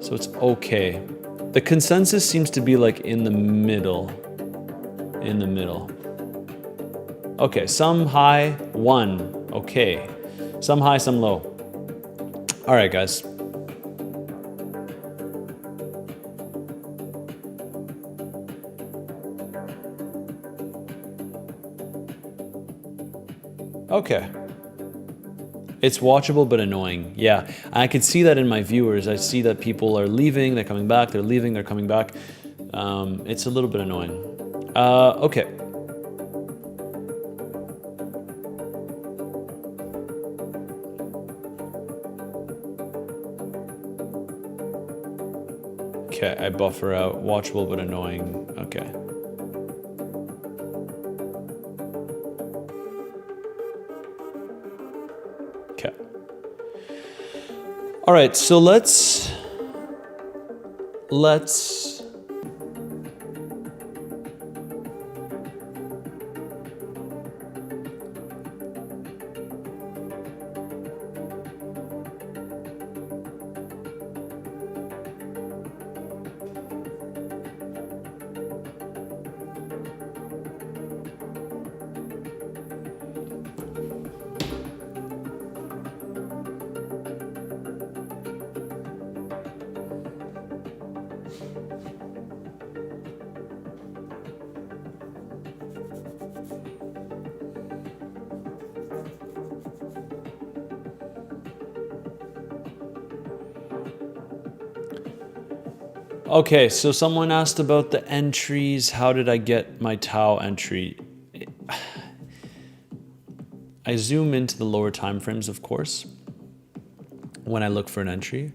So it's okay. The consensus seems to be like in the middle. Okay, some high, 1. Okay. Some high, some low. All right, guys. Okay. It's watchable but annoying. Yeah, I can see that in my viewers. I see that people are leaving, they're coming back, they're leaving, they're coming back. It's a little bit annoying. Okay. Okay, I buffer out. Watchable but annoying. Okay. Okay. All right, so let's Okay, so someone asked about the entries. How did I get my Tau entry? I zoom into the lower time frames, of course, when I look for an entry.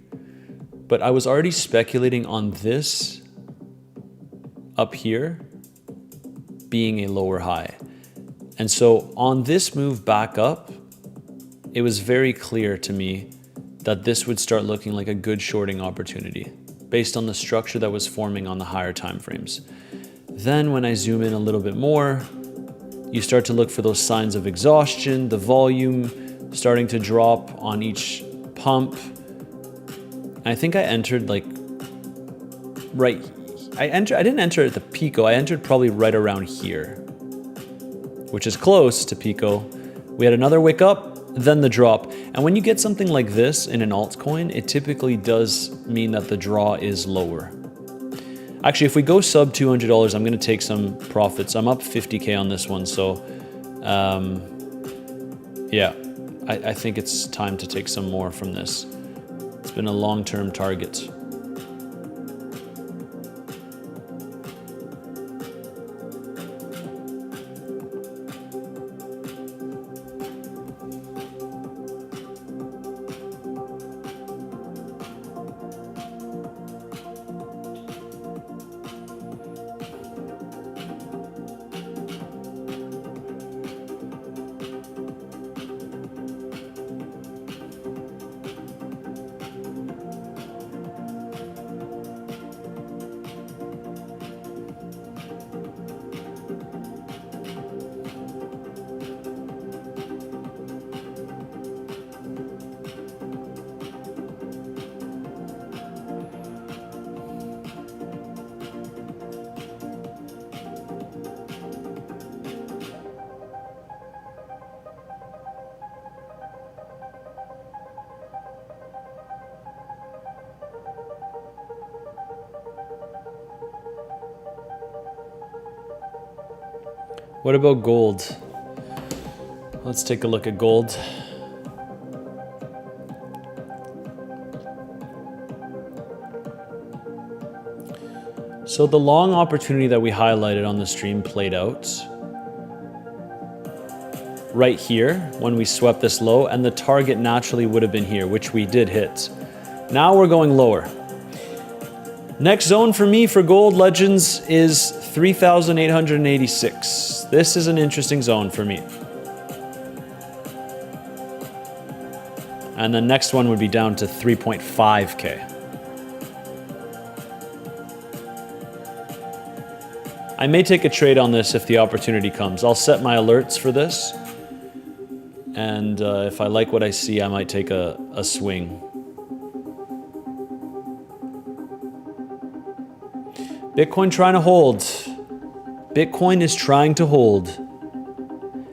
But I was already speculating on this up here being a lower high. And so on this move back up, it was very clear to me that this would start looking like a good shorting opportunity, based on the structure that was forming on the higher time frames. Then when I zoom in a little bit more, you start to look for those signs of exhaustion, the volume starting to drop on each pump. And I think I entered like I didn't enter at the Pico, I entered probably right around here, which is close to Pico. We had another wick up, then the drop. And when you get something like this in an altcoin, it typically does mean that the draw is lower. Actually, if we go sub $200, I'm gonna take some profits. I'm up 50K on this one, so yeah, I think it's time to take some more from this. It's been a long-term target. What about gold? Let's take a look at gold. So the long opportunity that we highlighted on the stream played out right here when we swept this low, and the target naturally would have been here, which we did hit. Now we're going lower. Next zone for me for gold legends is 3,886. This is an interesting zone for me. And the next one would be down to 3.5K. I may take a trade on this if the opportunity comes. I'll set my alerts for this. And if I like what I see, I might take a swing. Bitcoin trying to hold. Bitcoin is trying to hold.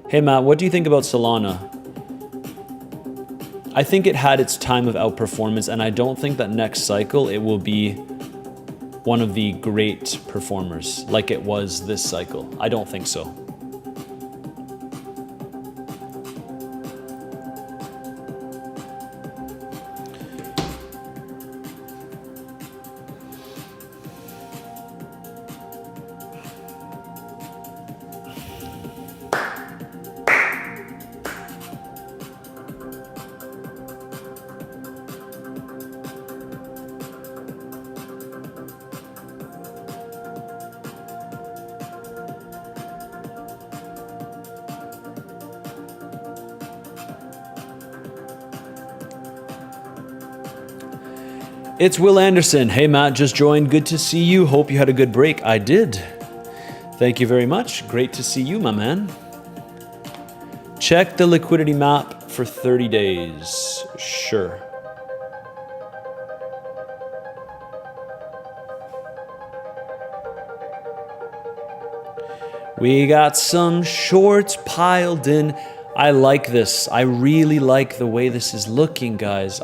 Hey Matt, what do you think about Solana? I think it had its time of outperformance, and I don't think that next cycle it will be one of the great performers like it was this cycle. I don't think so. It's Will Anderson. Hey Matt, just joined. Good to see you. Hope you had a good break. I did. Thank you very much. Great to see you, my man. Check the liquidity map for 30 days. Sure. We got some shorts piled in. I like this. I really like the way this is looking, guys.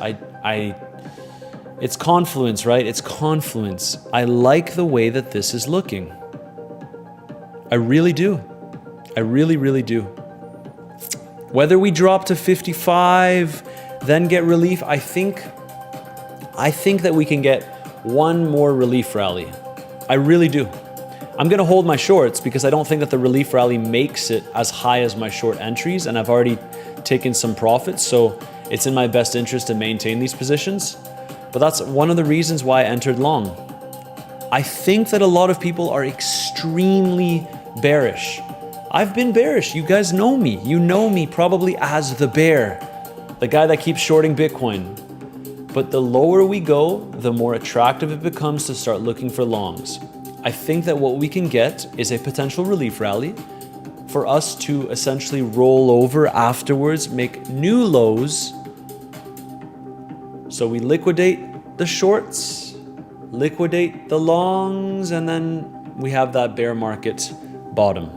It's confluence, right? It's confluence. I like the way that this is looking. I really do. I really, really do. Whether we drop to 55, then get relief, I think that we can get one more relief rally. I really do. I'm gonna hold my shorts because I don't think that the relief rally makes it as high as my short entries, and I've already taken some profits, so it's in my best interest to maintain these positions. But that's one of the reasons why I entered long. I think that a lot of people are extremely bearish. I've been bearish. You guys know me. You know me probably as the bear, the guy that keeps shorting Bitcoin. But the lower we go, the more attractive it becomes to start looking for longs. I think that what we can get is a potential relief rally for us to essentially roll over afterwards, make new lows. So we liquidate the shorts, liquidate the longs, and then we have that bear market bottom.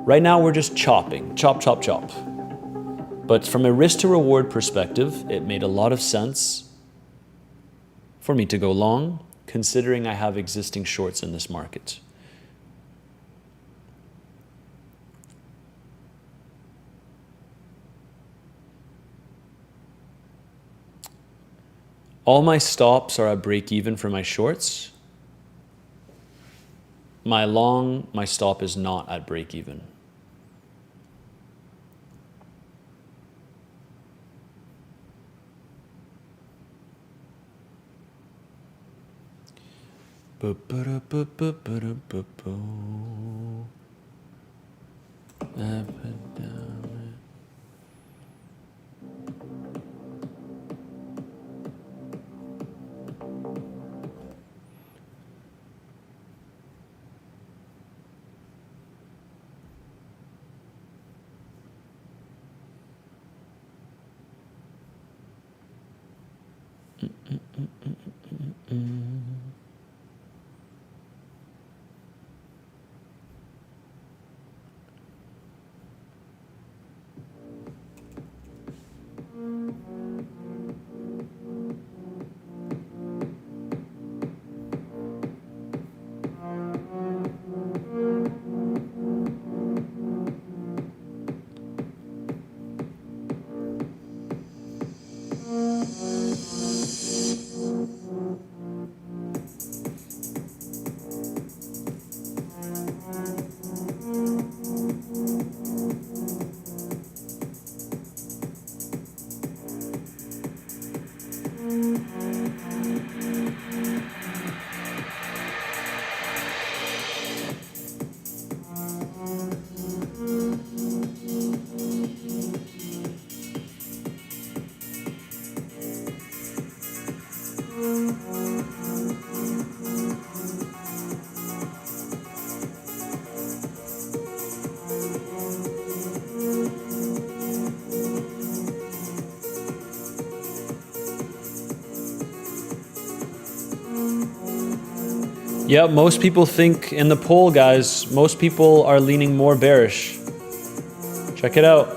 Right now we're just chopping, chop, chop, chop. But from a risk to reward perspective, it made a lot of sense for me to go long, considering I have existing shorts in this market. All my stops are at break even for my shorts. My long, my stop is not at break even. Yep, most people think in the poll, guys, most people are leaning more bearish. Check it out.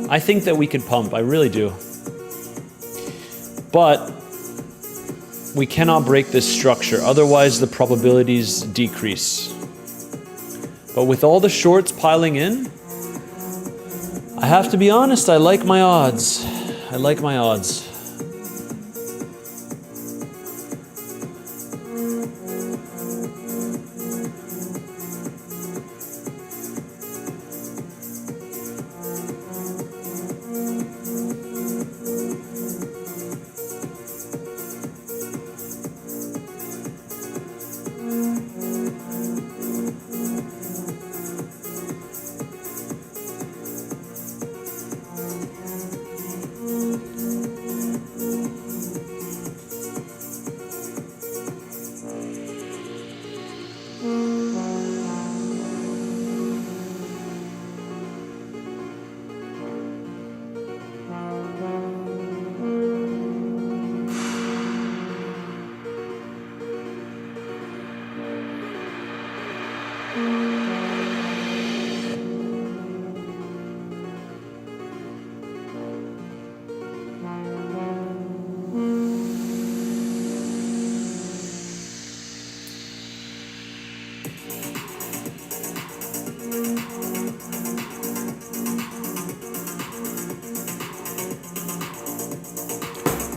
I think that we could pump, I really do. But we cannot break this structure, otherwise the probabilities decrease. But with all the shorts piling in, I have to be honest, I like my odds. I like my odds.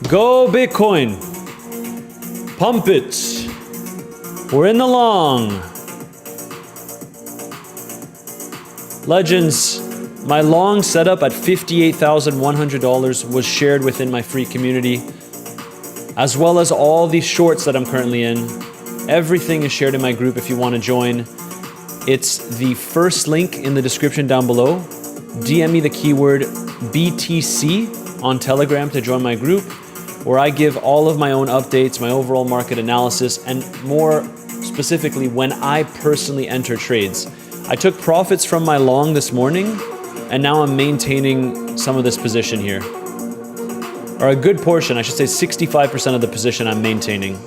Go Bitcoin. Pump it. We're in the long. Legends, my long setup at $58,100 was shared within my free community, as well as all these shorts that I'm currently in. Everything is shared in my group if you want to join. It's the first link in the description down below. DM me the keyword BTC on Telegram to join my group, where I give all of my own updates, my overall market analysis, and more specifically when I personally enter trades. I took profits from my long this morning, and now I'm maintaining some of this position here. Or a good portion, I should say 65% of the position I'm maintaining.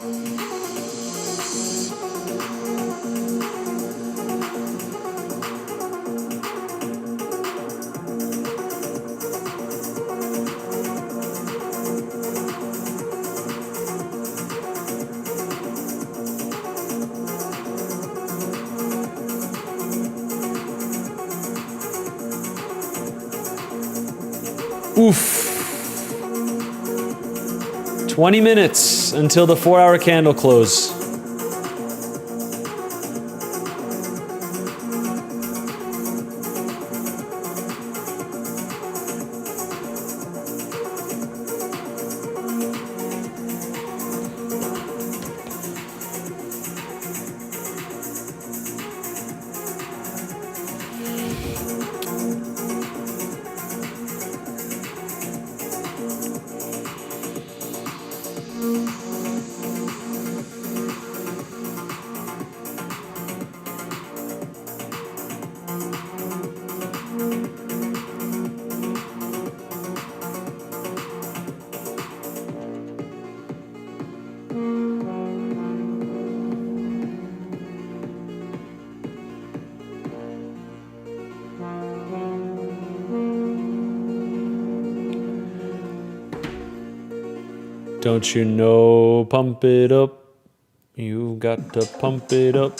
Oof. 20 minutes until the 4-hour candle close. Don't you know, pump it up. You got to pump it up.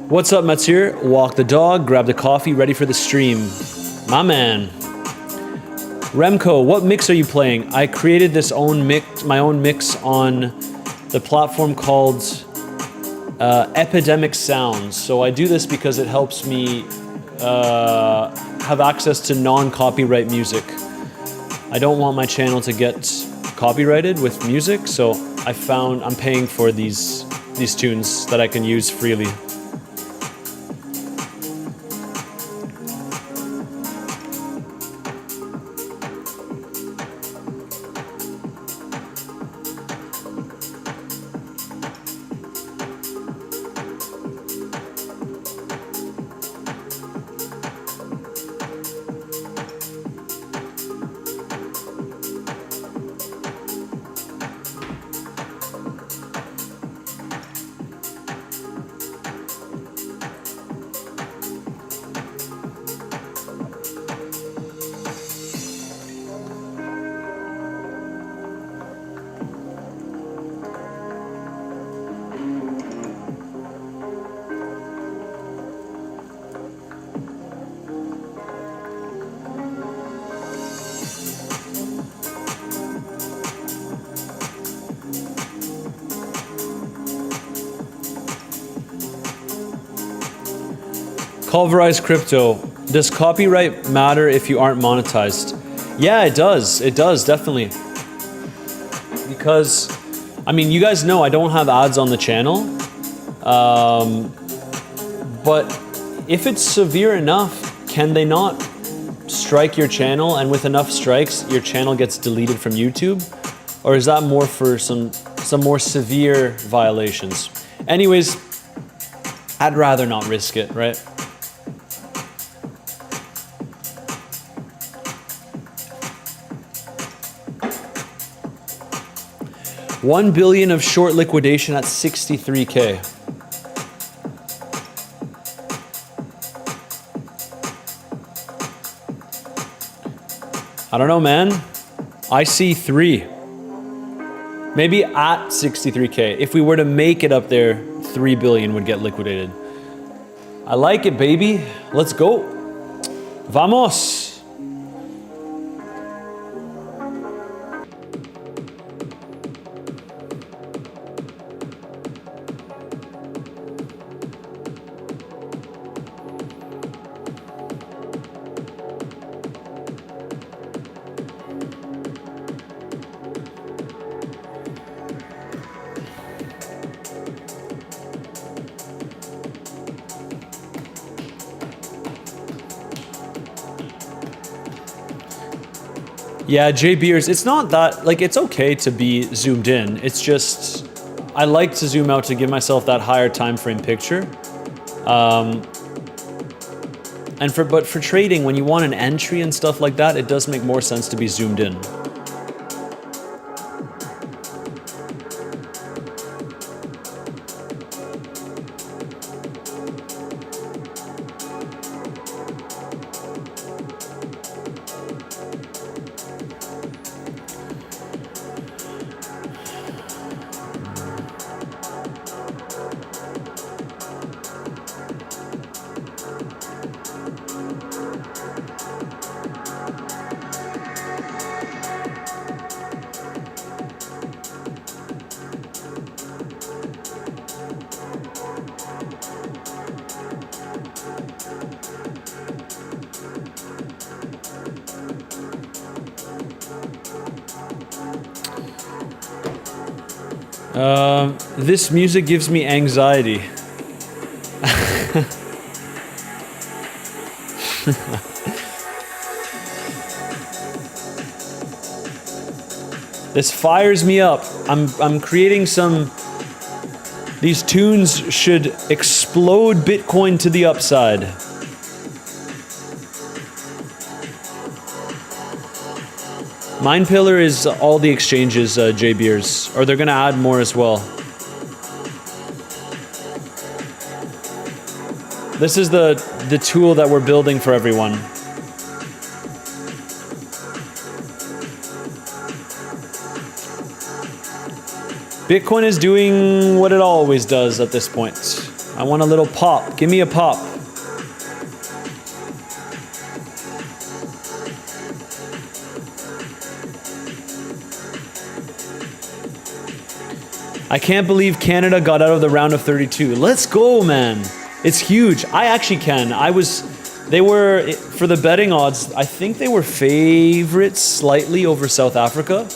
What's up, Matsir? Walk the dog, grab the coffee, ready for the stream. My man. Remco, what mix are you playing? I created this my own mix on the platform called epidemic sounds. So I do this because it helps me have access to non-copyright music. I don't want my channel to get copyrighted with music, so I found I'm paying for these tunes that I can use freely. Pulverized crypto. Does copyright matter if you aren't monetized? Yeah, it does. It does, definitely. Because, I mean, you guys know I don't have ads on the channel. But if it's severe enough, can they not strike your channel, and with enough strikes, your channel gets deleted from YouTube? Or is that more for some more severe violations? Anyways, I'd rather not risk it, right? $1 billion of short liquidation at 63K. I don't know, man. I see 3. Maybe at 63K. If we were to make it up there, 3 billion would get liquidated. I like it, baby. Let's go. Vamos. Yeah, Jay Beers, it's not that, like, it's okay to be zoomed in. It's just, I like to zoom out to give myself that higher time frame picture. But for trading, when you want an entry and stuff like that, it does make more sense to be zoomed in. This music gives me anxiety. This fires me up. I'm creating some. These tunes should explode Bitcoin to the upside. Mindpillar is all the exchanges, J Beers, or they're gonna add more as well. This is the tool that we're building for everyone. Bitcoin is doing what it always does at this point. I want a little pop. Give me a pop. I can't believe Canada got out of the round of 32. Let's go, man. It's huge. I actually can. They were, for the betting odds, I think they were favorites slightly over South Africa.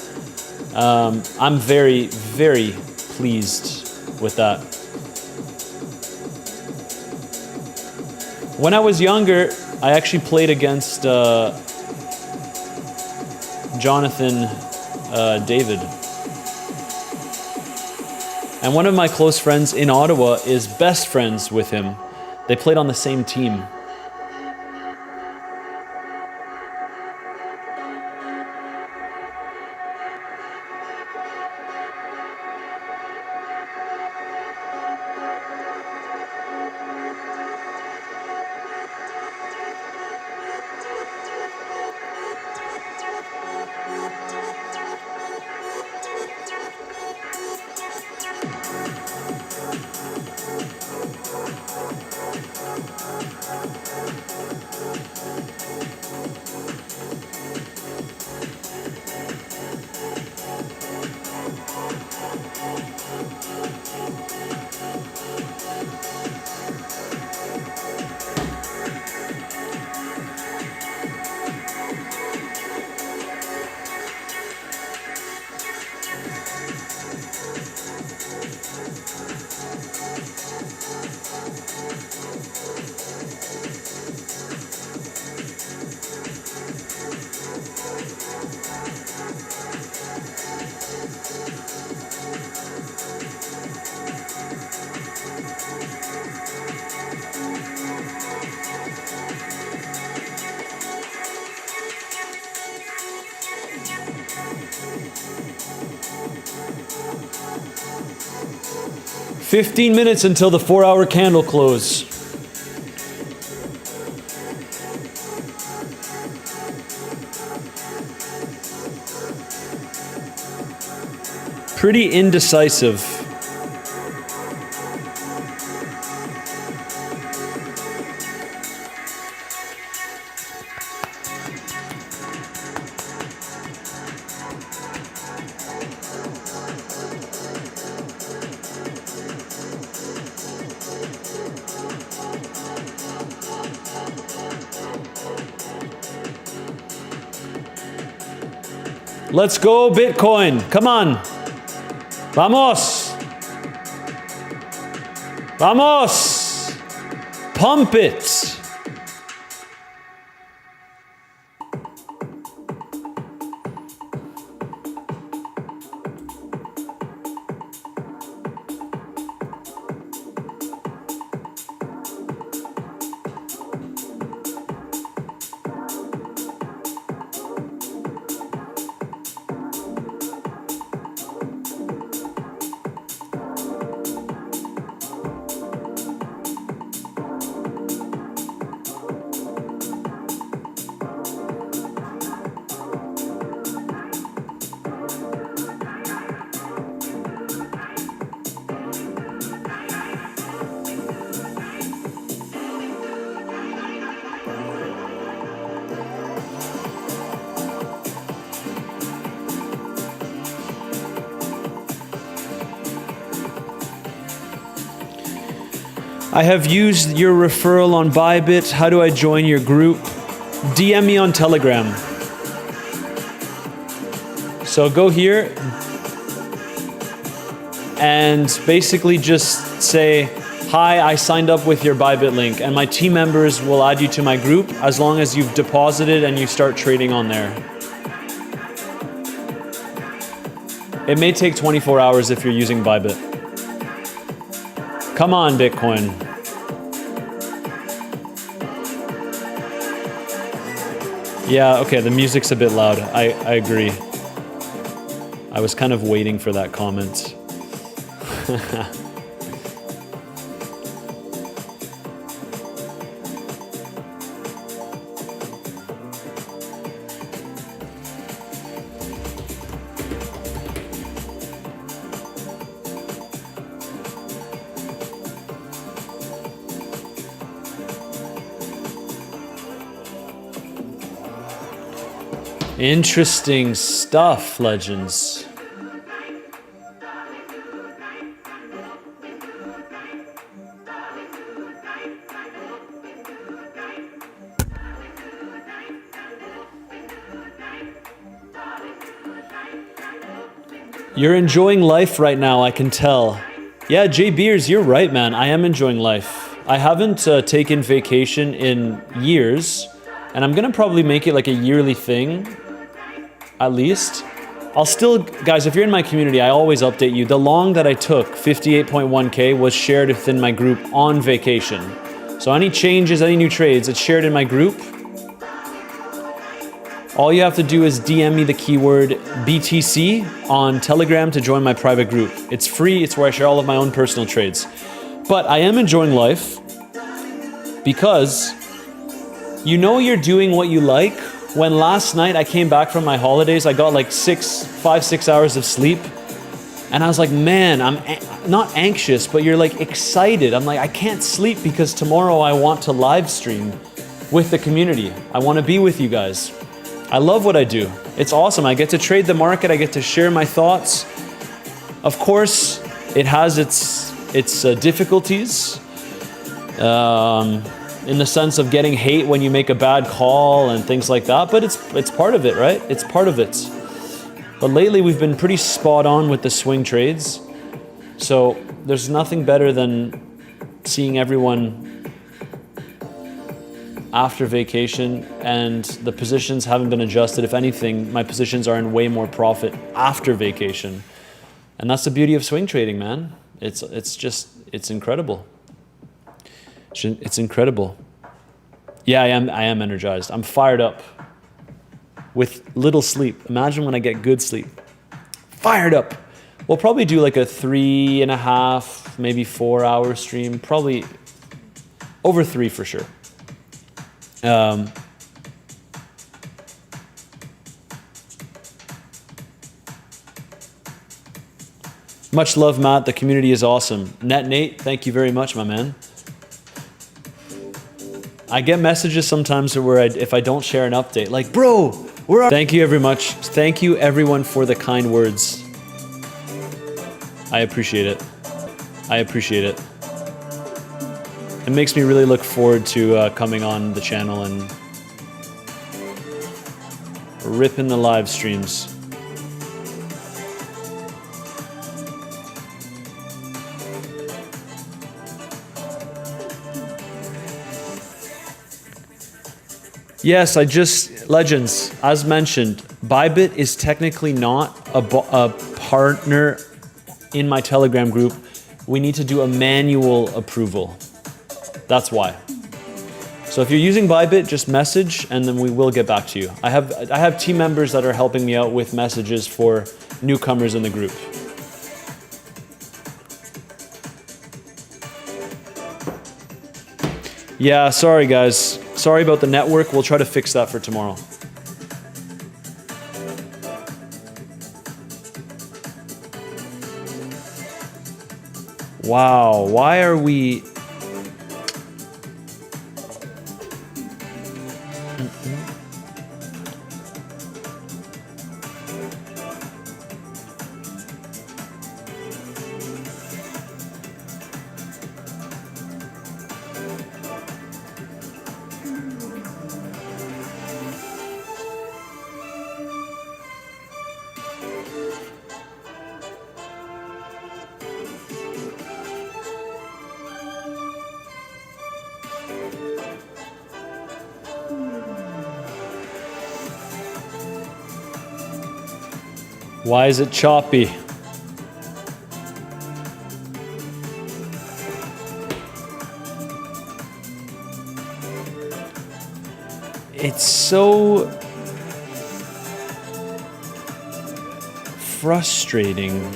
I'm very, very pleased with that. When I was younger, I actually played against Jonathan David. And one of my close friends in Ottawa is best friends with him. They played on the same team. "15 minutes until the 4-hour candle close." Pretty indecisive. Let's go, Bitcoin. Come on. Vamos. Vamos. Pump it. I have used your referral on Bybit. How do I join your group? DM me on Telegram. So go here and basically just say, "Hi, I signed up with your Bybit link," and my team members will add you to my group as long as you've deposited and you start trading on there. It may take 24 hours if you're using Bybit. Come on, Bitcoin. Yeah, okay, the music's a bit loud. I agree. I was kind of waiting for that comment. Interesting stuff, Legends. You're enjoying life right now, I can tell. Yeah, Jay Beers, you're right, man. I am enjoying life. I haven't taken vacation in years, and I'm gonna probably make it like a yearly thing, at least. I'll still, guys, if you're in my community, I always update you. The long that I took, 58.1K, was shared within my group on vacation. So any changes, any new trades, it's shared in my group. All you have to do is DM me the keyword BTC on Telegram to join my private group. It's free, it's where I share all of my own personal trades. But I am enjoying life because you know you're doing what you like. When last night I came back from my holidays, I got like 5-6 hours of sleep. And I was like, man, I'm not anxious, but you're like excited. I'm like, I can't sleep because tomorrow I want to live stream with the community. I want to be with you guys. I love what I do. It's awesome. I get to trade the market. I get to share my thoughts. Of course, it has its difficulties in the sense of getting hate when you make a bad call and things like that. But it's part of it, right? It's part of it. But lately, we've been pretty spot on with the swing trades. So there's nothing better than seeing everyone after vacation and the positions haven't been adjusted. If anything, my positions are in way more profit after vacation. And that's the beauty of swing trading, man. It's incredible. It's incredible. Yeah, I am energized. I'm fired up with little sleep. Imagine when I get good sleep. Fired up. We'll probably do like a 3.5, maybe 4 hour stream. Probably over 3 for sure. Much love, Matt. The community is awesome. Nate, thank you very much, my man. I get messages sometimes where if I don't share an update, like, bro, we're up. Thank you very much. Thank you everyone for the kind words. I appreciate it. I appreciate it. It makes me really look forward to coming on the channel and ripping the live streams. Yes, Legends, as mentioned, Bybit is technically not a partner in my Telegram group. We need to do a manual approval. That's why. So if you're using Bybit, just message and then we will get back to you. I have team members that are helping me out with messages for newcomers in the group. Yeah, sorry guys. Sorry about the network. We'll try to fix that for tomorrow. Wow, why are we... Why is it choppy? It's so frustrating.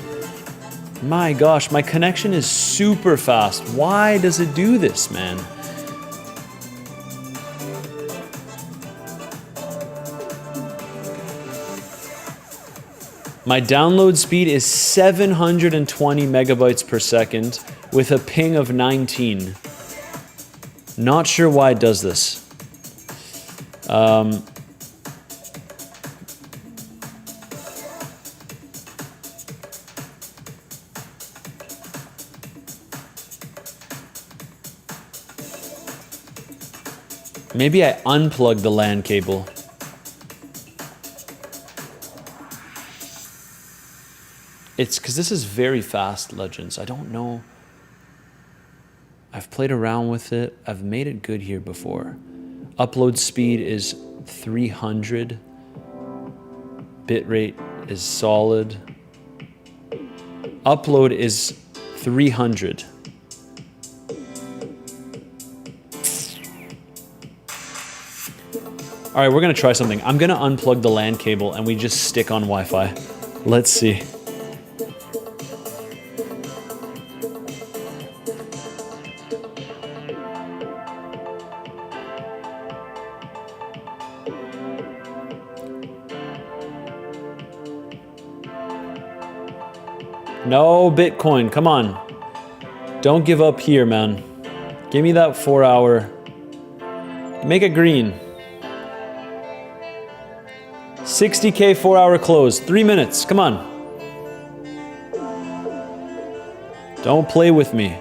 My gosh, my connection is super fast. Why does it do this, man? My download speed is 720 megabytes per second with a ping of 19. Not sure why it does this. Maybe I unplugged the LAN cable. It's because this is very fast, Legends. I don't know. I've played around with it. I've made it good here before. Upload speed is 300. Bitrate is solid. Upload is 300. All right, we're gonna try something. I'm gonna unplug the LAN cable and we just stick on Wi-Fi. Let's see. No Bitcoin, come on. Don't give up here, man. Give me that 4 hour. Make it green. 60K 4 hour close, 3 minutes, come on. Don't play with me.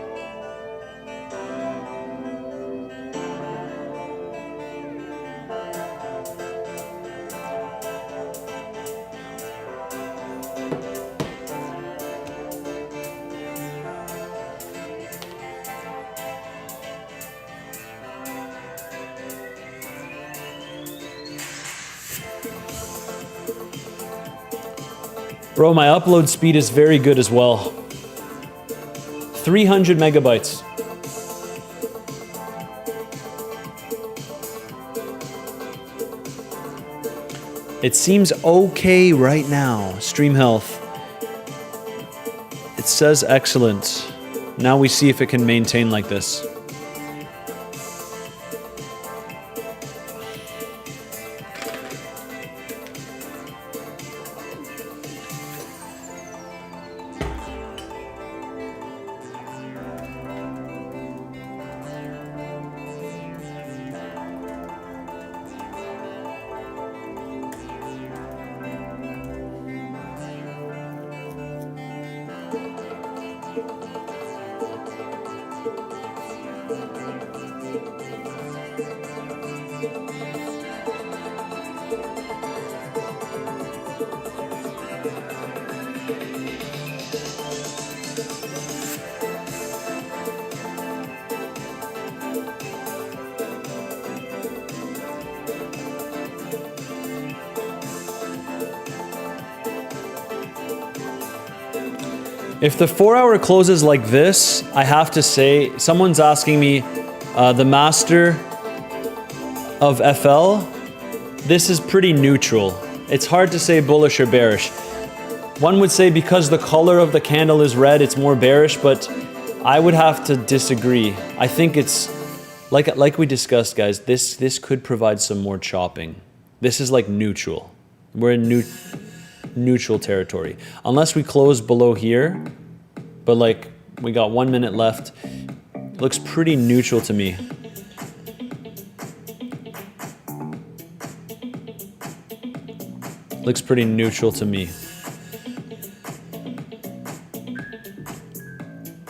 Bro, my upload speed is very good as well. 300 megabytes. It seems okay right now. Stream health. It says excellent. Now we see if it can maintain like this. If the 4 hour closes like this, I have to say, someone's asking me, the master of FL, this is pretty neutral. It's hard to say bullish or bearish. One would say because the color of the candle is red, it's more bearish, but I would have to disagree. I think it's, like we discussed, guys, this could provide some more chopping. This is like neutral. We're in neutral territory. Unless we close below here, but like we got 1 minute left. It looks pretty neutral to me. Looks pretty neutral to me.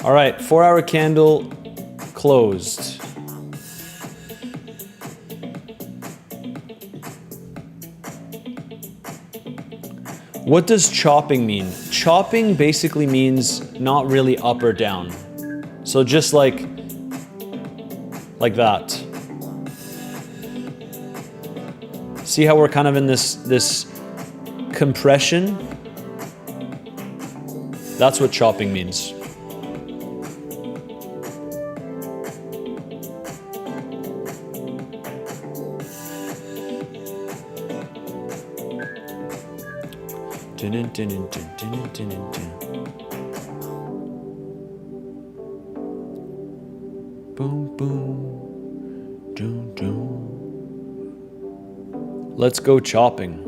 All right, 4 hour candle closed. What does chopping mean? Chopping basically means not really up or down. So just like that. See how we're kind of in this compression? That's what chopping means. Boom, boom, doom, doom. Let's go chopping.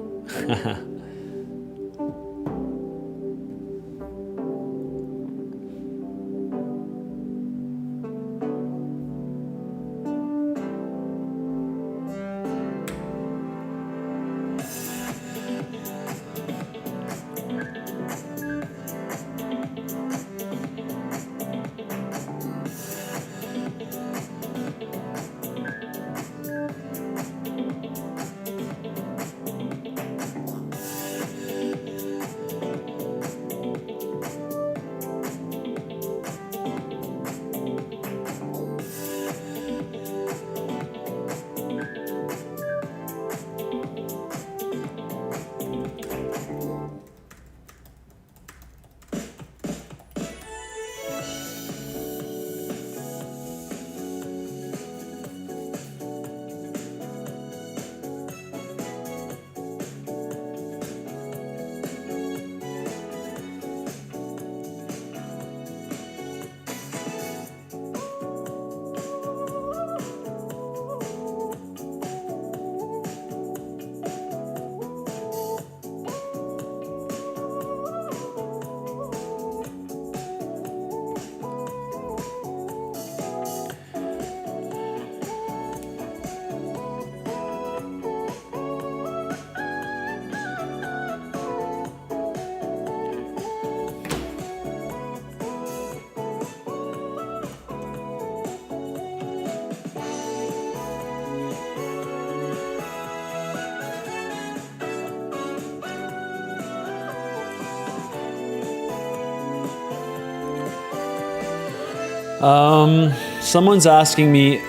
Someone's asking me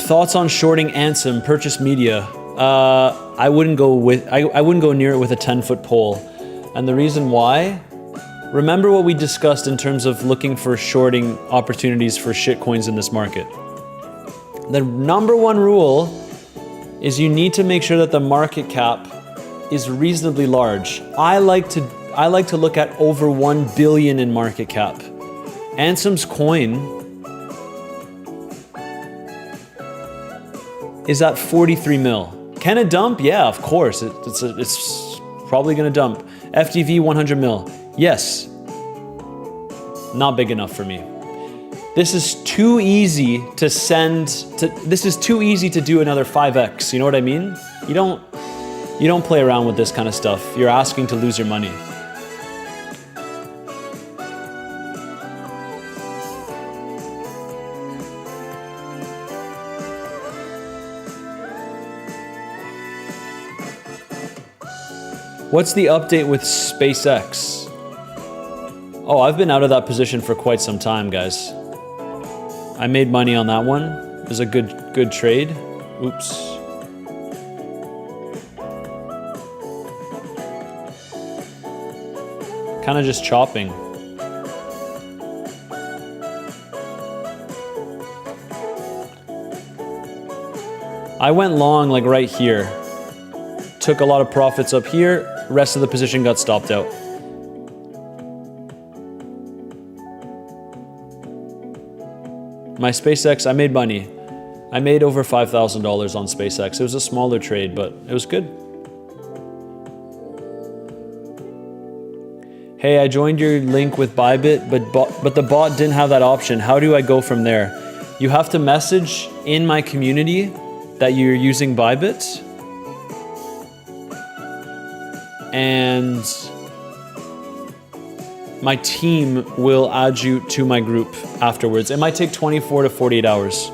thoughts on shorting Ansem, purchase media. I wouldn't go near it with a 10-foot pole. And the reason why, remember what we discussed in terms of looking for shorting opportunities for shitcoins in this market. The number one rule is you need to make sure that the market cap is reasonably large. I like to look at over 1 billion in market cap. Ansem's coin is at 43 mil. Can it dump? Yeah, of course. It's probably gonna dump. FDV 100 mil. Yes. Not big enough for me. This is too easy to this is too easy to do another 5x. You know what I mean? You don't play around with this kind of stuff. You're asking to lose your money. What's the update with SpaceX? Oh, I've been out of that position for quite some time, guys. I made money on that one. It was a good trade. Oops. Kind of just chopping. I went long like right here. Took a lot of profits up here. Rest of the position got stopped out. My SpaceX, I made money. I made over $5,000 on SpaceX. It was a smaller trade, but it was good. Hey, I joined your link with Bybit, but the bot didn't have that option. How do I go from there? You have to message in my community that you're using Bybit. And my team will add you to my group afterwards. It might take 24 to 48 hours.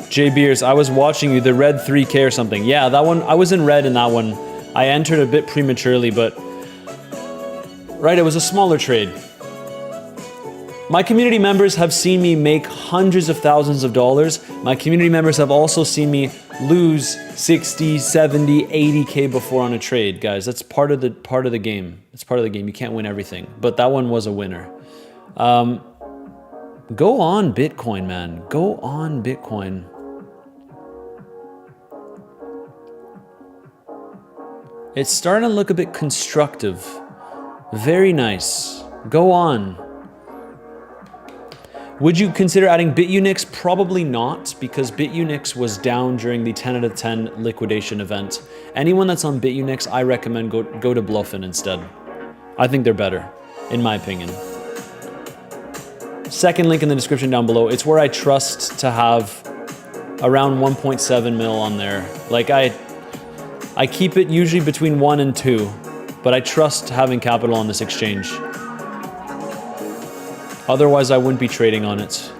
J Beers, I was watching you, the red 3K or something. Yeah, that one, I was in red in that one. I entered a bit prematurely, but right, it was a smaller trade. My community members have seen me make hundreds of thousands of dollars. My community members have also seen me lose 60, 70, 80K before on a trade, guys. That's part of the game. It's part of the game. You can't win everything, but that one was a winner. Go on Bitcoin, man. Go on Bitcoin. It's starting to look a bit constructive. Very nice. Go on. Would you consider adding BitUnix? Probably not, because BitUnix was down during the 10 out of 10 liquidation event. Anyone that's on BitUnix, I recommend go to Bluffin instead. I think they're better, in my opinion. Second link in the description down below. It's where I trust to have around 1.7 mil on there. Like I keep it usually between 1 and 2, but I trust having capital on this exchange. Otherwise, I wouldn't be trading on it.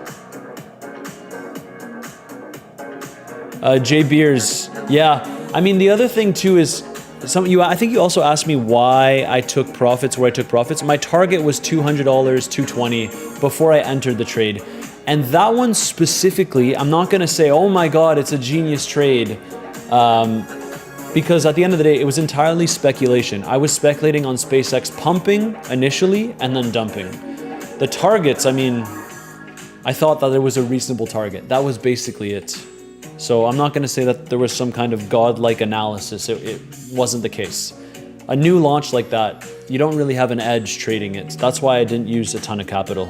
J Beers, yeah. I mean, the other thing too is, I think you also asked me why I took profits, where I took profits. My target was $200, $220 before I entered the trade. And that one specifically, I'm not gonna say, oh my God, it's a genius trade. Because at the end of the day, it was entirely speculation. I was speculating on SpaceX pumping initially and then dumping. The targets, I mean, I thought that there was a reasonable target. That was basically it. So I'm not gonna say that there was some kind of godlike analysis. It wasn't the case. A new launch like that, you don't really have an edge trading it. That's why I didn't use a ton of capital.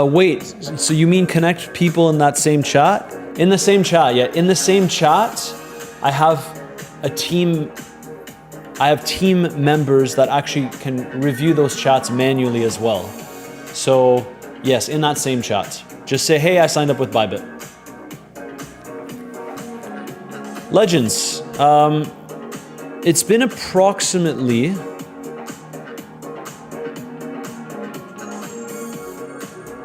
Wait, so you mean connect people in that same chat? In the same chat, yeah. In the same chat, I have a team. I have team members that actually can review those chats manually as well. So yes, in that same chat, just say, hey, I signed up with Bybit. Legends, it's been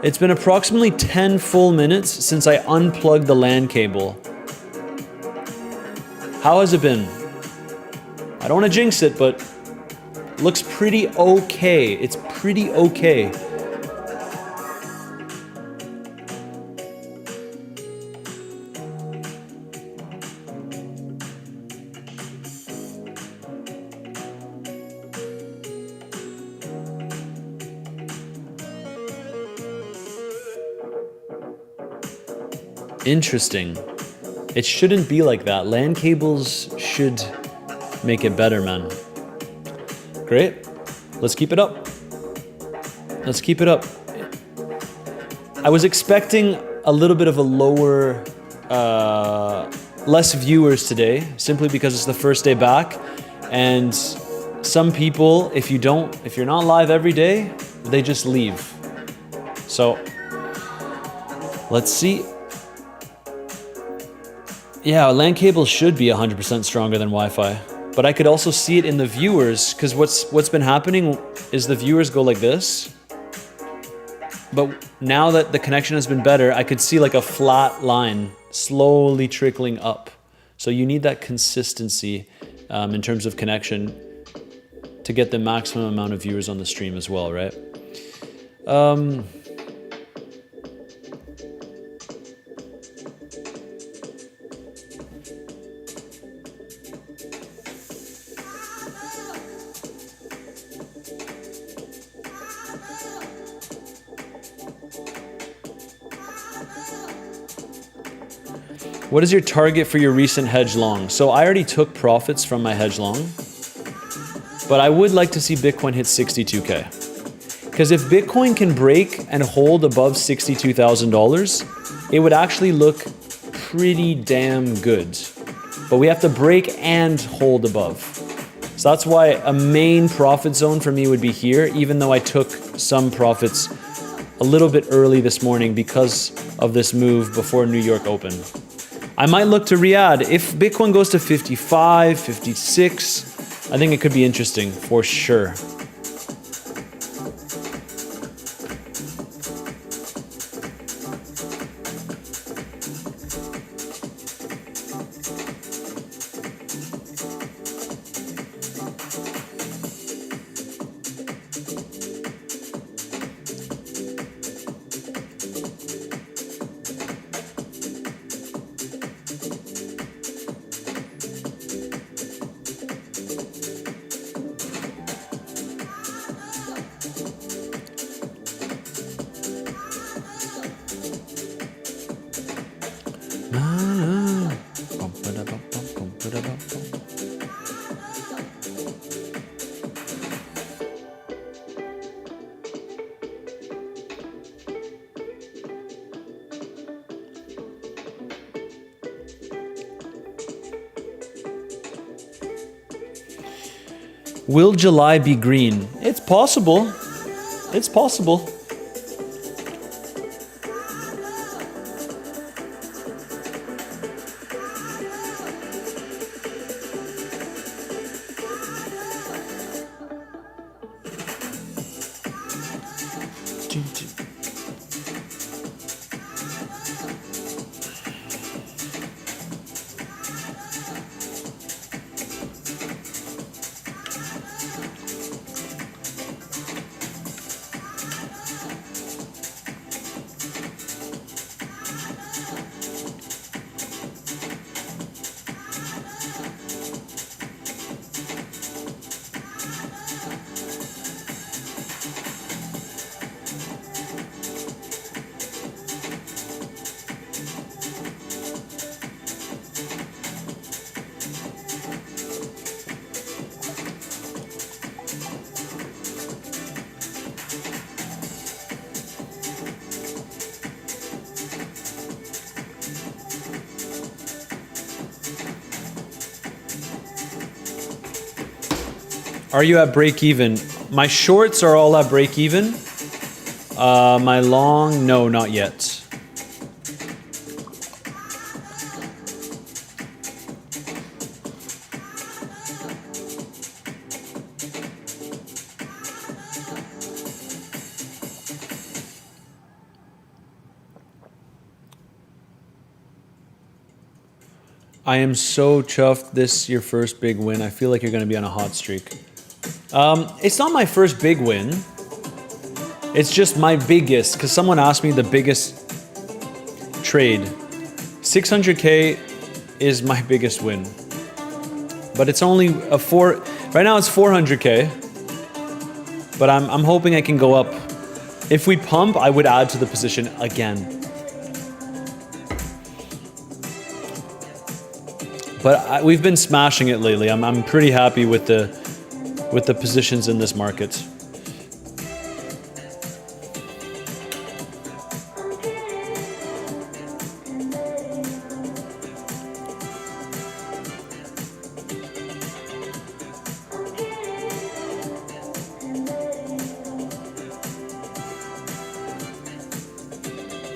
It's been approximately 10 full minutes since I unplugged the LAN cable. How has it been? I don't want to jinx it, but looks pretty okay. It's pretty okay. Interesting. It shouldn't be like that. LAN cables should make it better, man. Great. Let's keep it up. Let's keep it up. I was expecting a little bit of a lower, less viewers today, simply because it's the first day back. And some people, if you're not live every day, they just leave. So let's see. Yeah, LAN cables should be 100% stronger than Wi-Fi, but I could also see it in the viewers, because what's been happening is the viewers go like this, but now that the connection has been better, I could see like a flat line slowly trickling up. So you need that consistency in terms of connection to get the maximum amount of viewers on the stream as well, right? What is your target for your recent hedge long? So I already took profits from my hedge long, but I would like to see Bitcoin hit 62K. Because if Bitcoin can break and hold above $62,000, it would actually look pretty damn good. But we have to break and hold above. So that's why a main profit zone for me would be here, even though I took some profits a little bit early this morning because of this move before New York Open. I might look to Riyadh. If Bitcoin goes to 55, 56, I think it could be interesting for sure. Will July be green? It's possible. It's possible. Are you at break even? My shorts are all at break even. My long, no, not yet. I am so chuffed this your first big win. I feel like you're going to be on a hot streak. It's not my first big win. It's just my biggest, because someone asked me the biggest trade. 600K is my biggest win. But it's only right now it's 400K. But I'm hoping I can go up. If we pump, I would add to the position again. But we've been smashing it lately. I'm pretty happy with the positions in this market.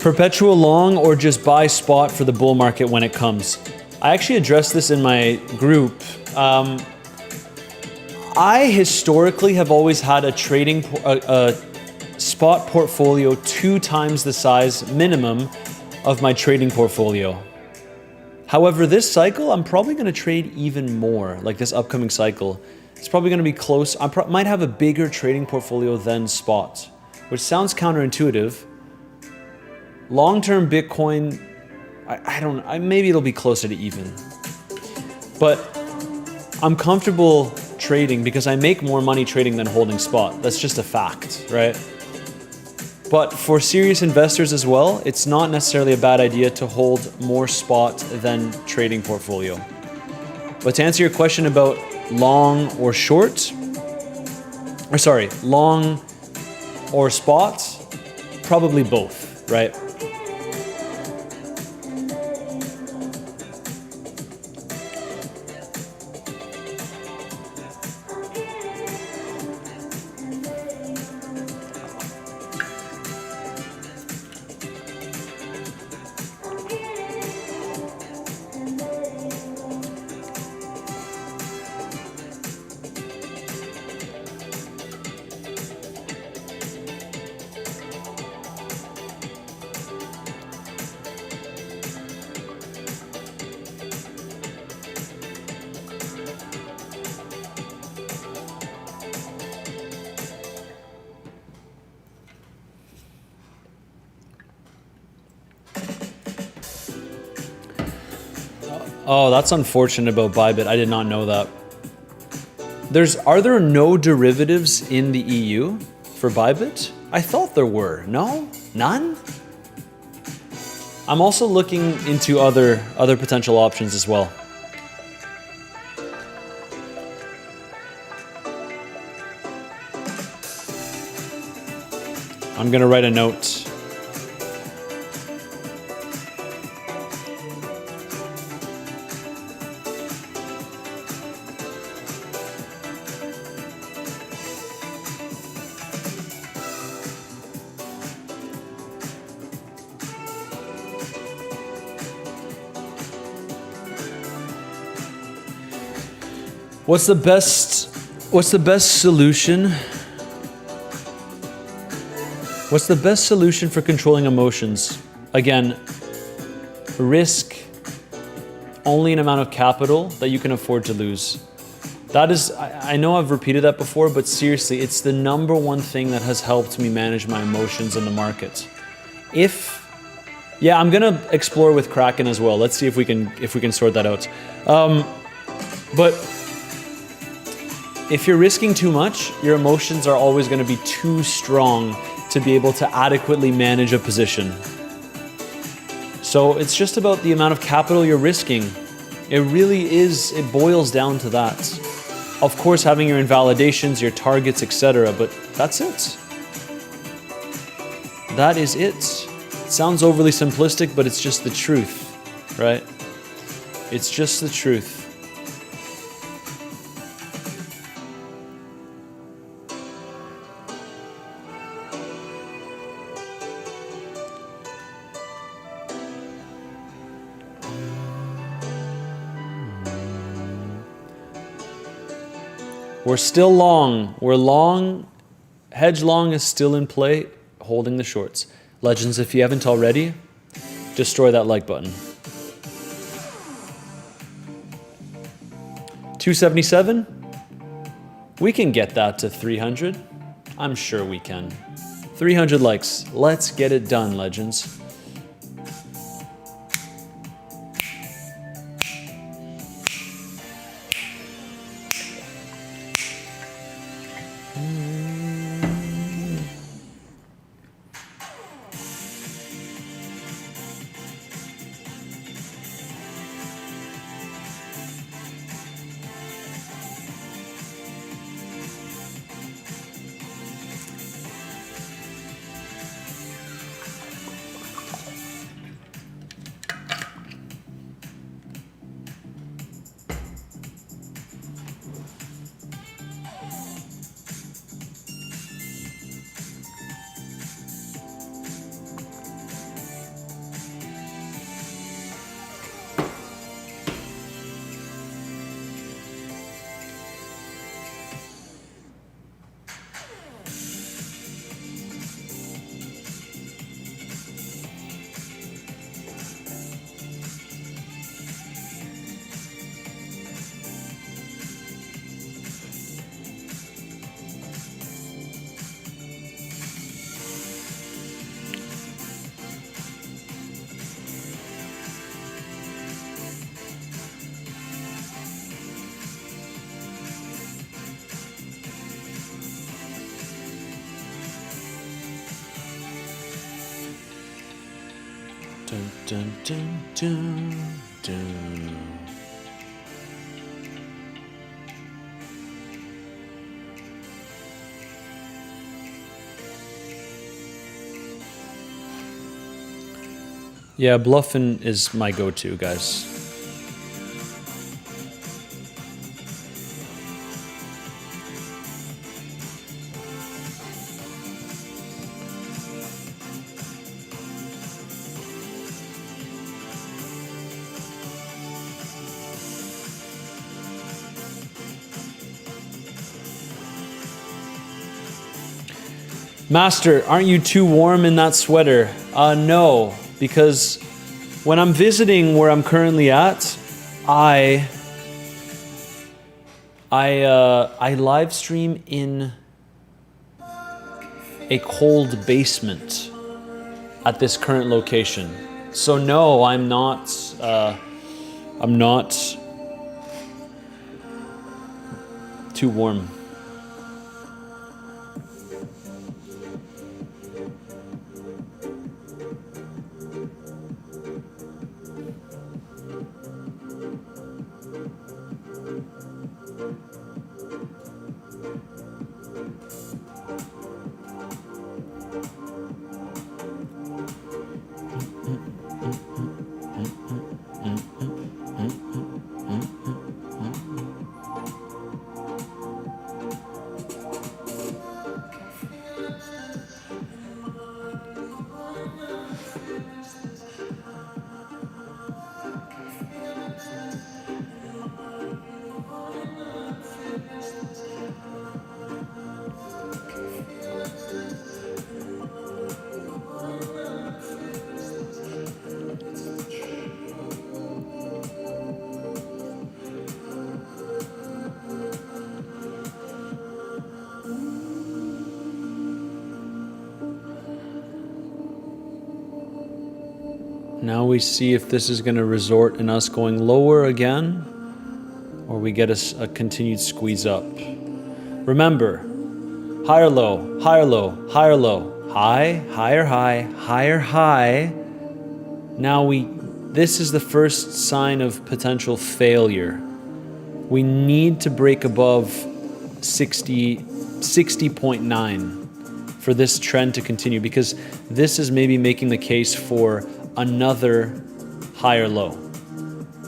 Perpetual long or just buy spot for the bull market when it comes? I actually addressed this in my group. I historically have always had a spot portfolio 2 times the size minimum of my trading portfolio. However, this cycle, I'm probably going to trade even more, like this upcoming cycle. It's probably going to be close. I might have a bigger trading portfolio than spot, which sounds counterintuitive. Long-term Bitcoin, maybe it'll be closer to even. But I'm comfortable trading because I make more money trading than holding spot. That's just a fact, right? But for serious investors as well, it's not necessarily a bad idea to hold more spot than trading portfolio. But to answer your question about long or short, long or spot, probably both, right? Oh, that's unfortunate about Bybit. I did not know that. Are there no derivatives in the EU for Bybit? I thought there were. No? None? I'm also looking into other potential options as well. I'm gonna write a note. What's the best solution? What's the best solution for controlling emotions? Again, risk only an amount of capital that you can afford to lose. That is, I know I've repeated that before, but seriously, it's the number one thing that has helped me manage my emotions in the market. I'm gonna explore with Kraken as well. Let's see if we can sort that out. But if you're risking too much, your emotions are always going to be too strong to be able to adequately manage a position. So it's just about the amount of capital you're risking. It really is, it boils down to that. Of course, having your invalidations, your targets, etc., but that's it. That is it. It sounds overly simplistic, but it's just the truth, right? It's just the truth. We're still long. We're long. Hedge long is still in play, holding the shorts. Legends, if you haven't already, destroy that like button. 277? We can get that to 300. I'm sure we can. 300 likes. Let's get it done, legends. Dun, dun, dun, dun, dun. Yeah, bluffing is my go-to, guys. Master, aren't you too warm in that sweater? No, because when I'm visiting where I'm currently at, I live stream in a cold basement at this current location. So no, I'm not too warm. Now we see if this is going to resort in us going lower again, or we get a continued squeeze up. Remember, higher low, higher low, higher low, high, higher high, higher high. Now this is the first sign of potential failure. We need to break above 60.9 for this trend to continue, because this is maybe making the case for another higher low.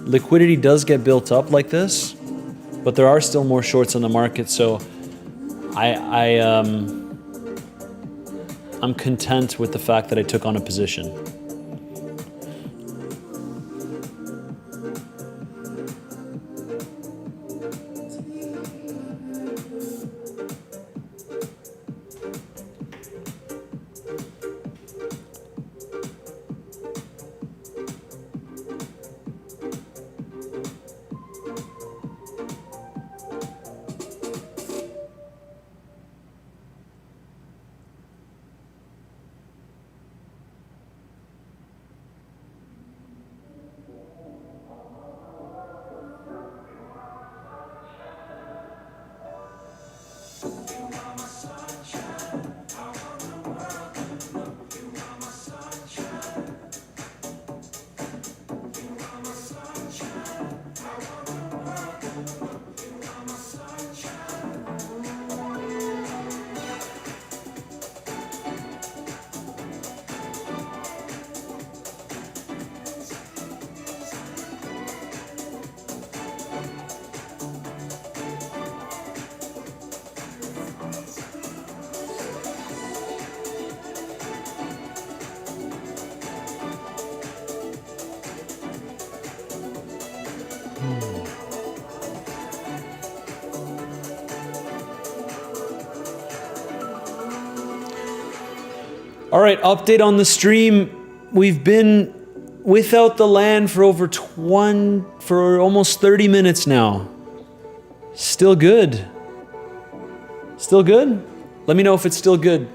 Liquidity does get built up like this, but there are still more shorts on the market, so I'm content with the fact that I took on a position. All right, update on the stream. We've been without the land for for almost 30 minutes now. Still good. Still good? Let me know if it's still good.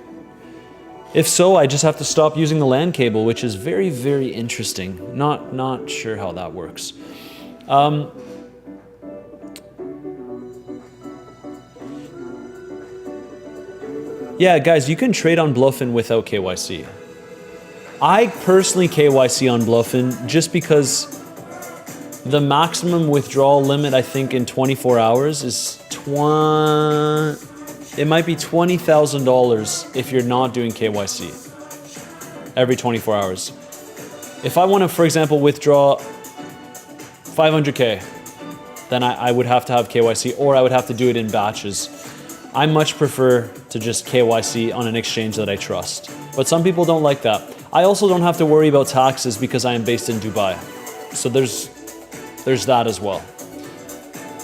If so, I just have to stop using the LAN cable, which is very, very interesting. Not sure how that works. Yeah, guys, you can trade on Bluffin without KYC. I personally KYC on Bluffin just because the maximum withdrawal limit, I think, in 24 hours is it might be $20,000 if you're not doing KYC every 24 hours. If I want to, for example, withdraw 500K, then I would have to have KYC, or I would have to do it in batches. I much prefer to just KYC on an exchange that I trust. But some people don't like that. I also don't have to worry about taxes because I am based in Dubai. So there's that as well.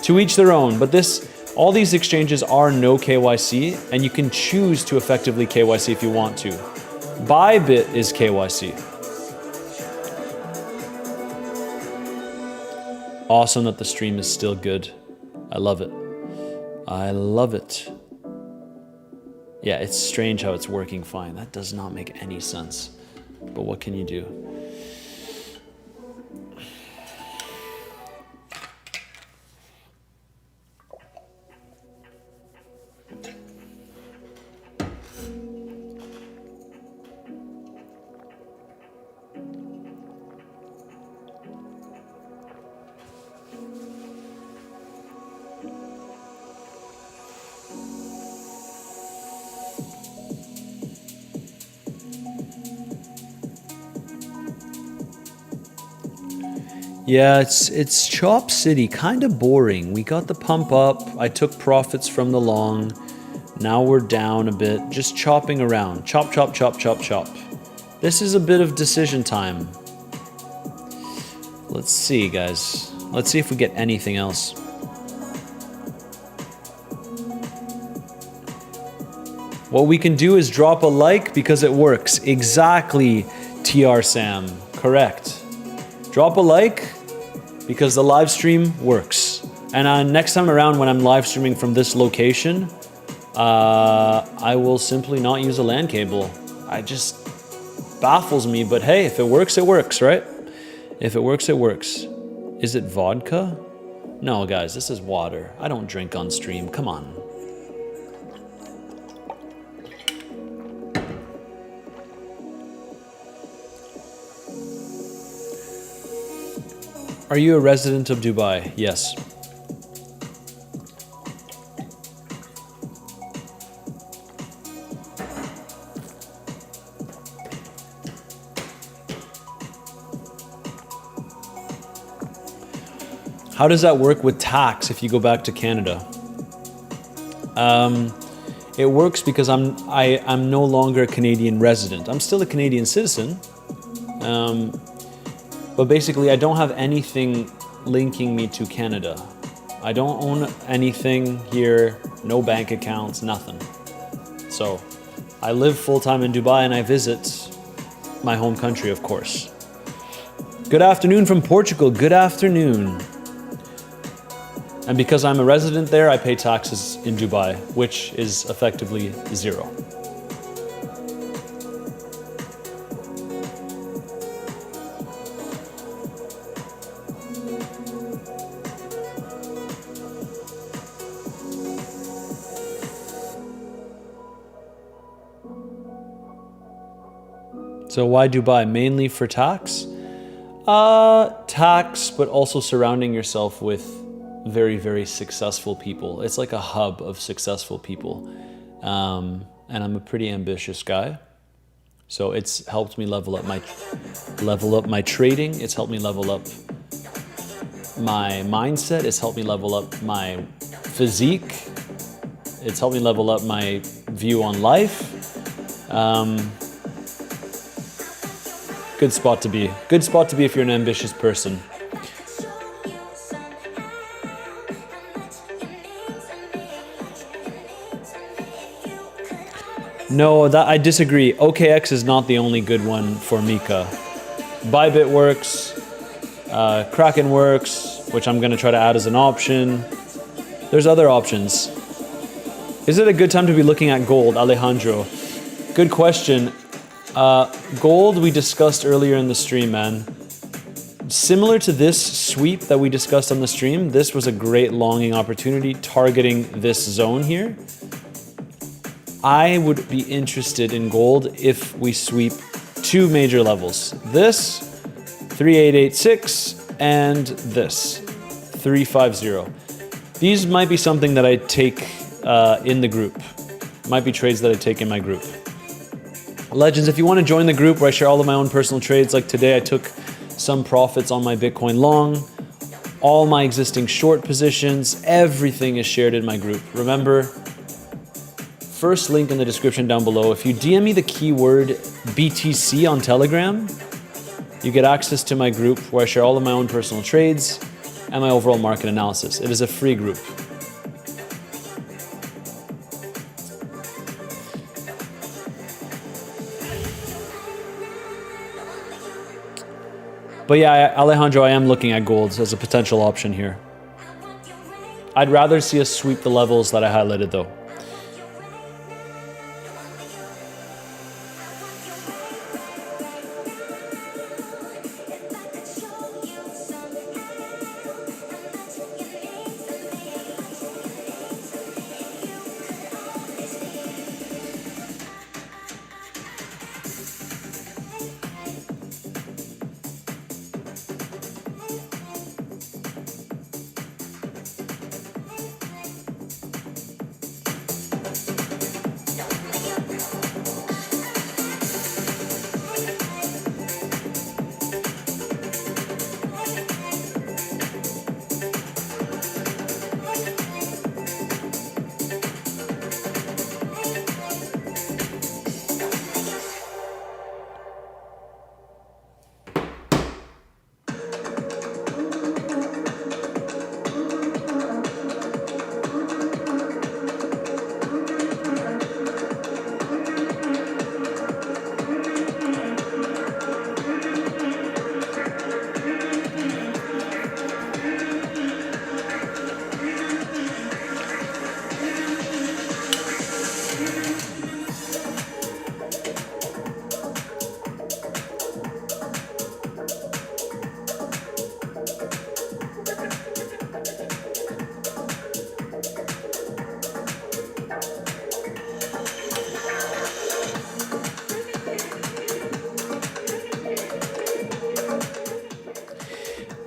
To each their own, but all these exchanges are no KYC, and you can choose to effectively KYC if you want to. Bybit is KYC. Awesome that the stream is still good. I love it. I love it. Yeah, it's strange how it's working fine. That does not make any sense. But what can you do? Yeah, it's Chop City, kind of boring. We got the pump up, I took profits from the long, now we're down a bit, just chopping around. Chop, chop, chop, chop, chop. This is a bit of decision time. Let's see, guys. Let's see if we get anything else. What we can do is drop a like because it works. Exactly, TR Sam. Correct. Drop a like because the live stream works. And next time around when I'm live streaming from this location, I will simply not use a LAN cable. It just baffles me, but hey, if it works, right? If it works, it works. Is it vodka? No, guys, this is water. I don't drink on stream, come on. Are you a resident of Dubai? Yes. How does that work with tax if you go back to Canada? It works because I'm no longer a Canadian resident. I'm still a Canadian citizen. But basically, I don't have anything linking me to Canada. I don't own anything here, no bank accounts, nothing. So I live full-time in Dubai and I visit my home country, of course. Good afternoon from Portugal, good afternoon. And because I'm a resident there, I pay taxes in Dubai, which is effectively zero. So why Dubai? Mainly for tax? Tax, but also surrounding yourself with very, very successful people. It's like a hub of successful people. And I'm a pretty ambitious guy. So it's helped me level up my trading. It's helped me level up my mindset. It's helped me level up my physique. It's helped me level up my view on life. Good spot to be. Good spot to be if you're an ambitious person. No, I disagree. OKX is not the only good one for Mika. Bybit works, Kraken works, which I'm gonna try to add as an option. There's other options. Is it a good time to be looking at gold, Alejandro? Good question. Gold we discussed earlier in the stream, man. Similar to this sweep that we discussed on the stream, this was a great longing opportunity targeting this zone here. I would be interested in gold if we sweep two major levels. This, 3886, and this, 350. These might be something that I take in the group. Might be trades that I take in my group. Legends, if you want to join the group where I share all of my own personal trades, like today I took some profits on my Bitcoin long, all my existing short positions, everything is shared in my group. Remember, first link in the description down below. If you DM me the keyword BTC on Telegram, you get access to my group where I share all of my own personal trades and my overall market analysis. It is a free group. But yeah, Alejandro, I am looking at gold as a potential option here. I'd rather see us sweep the levels that I highlighted though.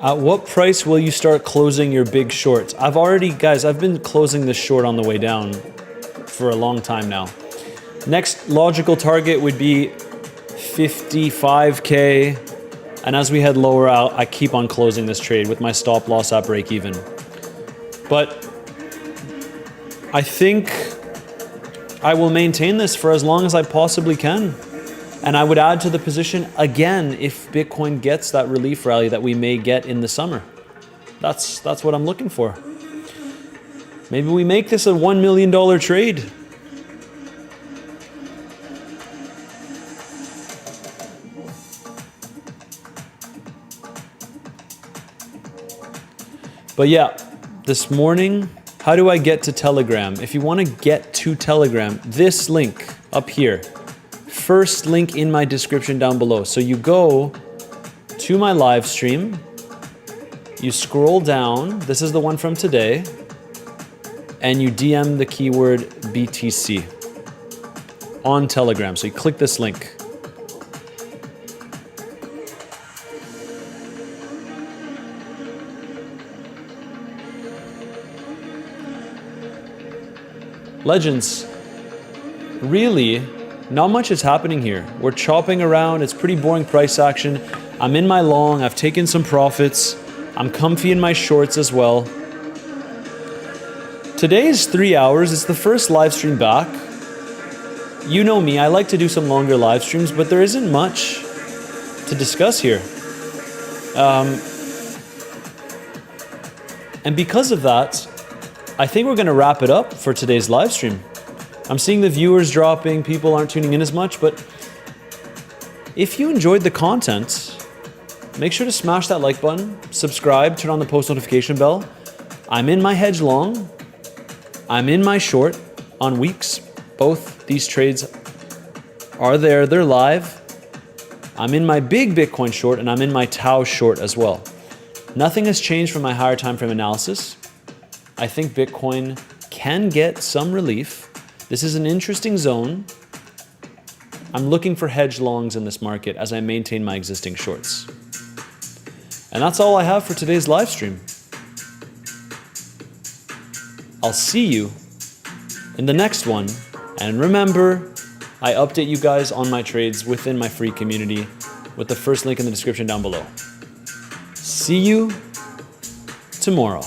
At what price will you start closing your big shorts? Guys, I've been closing this short on the way down for a long time now. Next logical target would be 55K. And as we head lower out, I keep on closing this trade with my stop loss at break even. But I think I will maintain this for as long as I possibly can. And I would add to the position again if Bitcoin gets that relief rally that we may get in the summer. That's what I'm looking for. Maybe we make this a $1 million trade. But yeah, this morning, how do I get to Telegram? If you want to get to Telegram, this link up here. First link in my description down below. So you go to my live stream, you scroll down, this is the one from today, and you DM the keyword BTC on Telegram. So you click this link. Legends, really, not much is happening here. We're chopping around. It's pretty boring price action. I'm in my long. I've taken some profits. I'm comfy in my shorts as well. Today is 3 hours. It's the first live stream back. You know me, I like to do some longer live streams, but there isn't much to discuss here. And because of that, I think we're going to wrap it up for today's live stream. I'm seeing the viewers dropping, people aren't tuning in as much, but if you enjoyed the content, make sure to smash that like button, subscribe, turn on the post notification bell. I'm in my hedge long, I'm in my short on weeks. Both these trades are there, they're live. I'm in my big Bitcoin short and I'm in my Tau short as well. Nothing has changed from my higher time frame analysis. I think Bitcoin can get some relief. This is an interesting zone. I'm looking for hedge longs in this market as I maintain my existing shorts. And that's all I have for today's live stream. I'll see you in the next one. And remember, I update you guys on my trades within my free community with the first link in the description down below. See you tomorrow.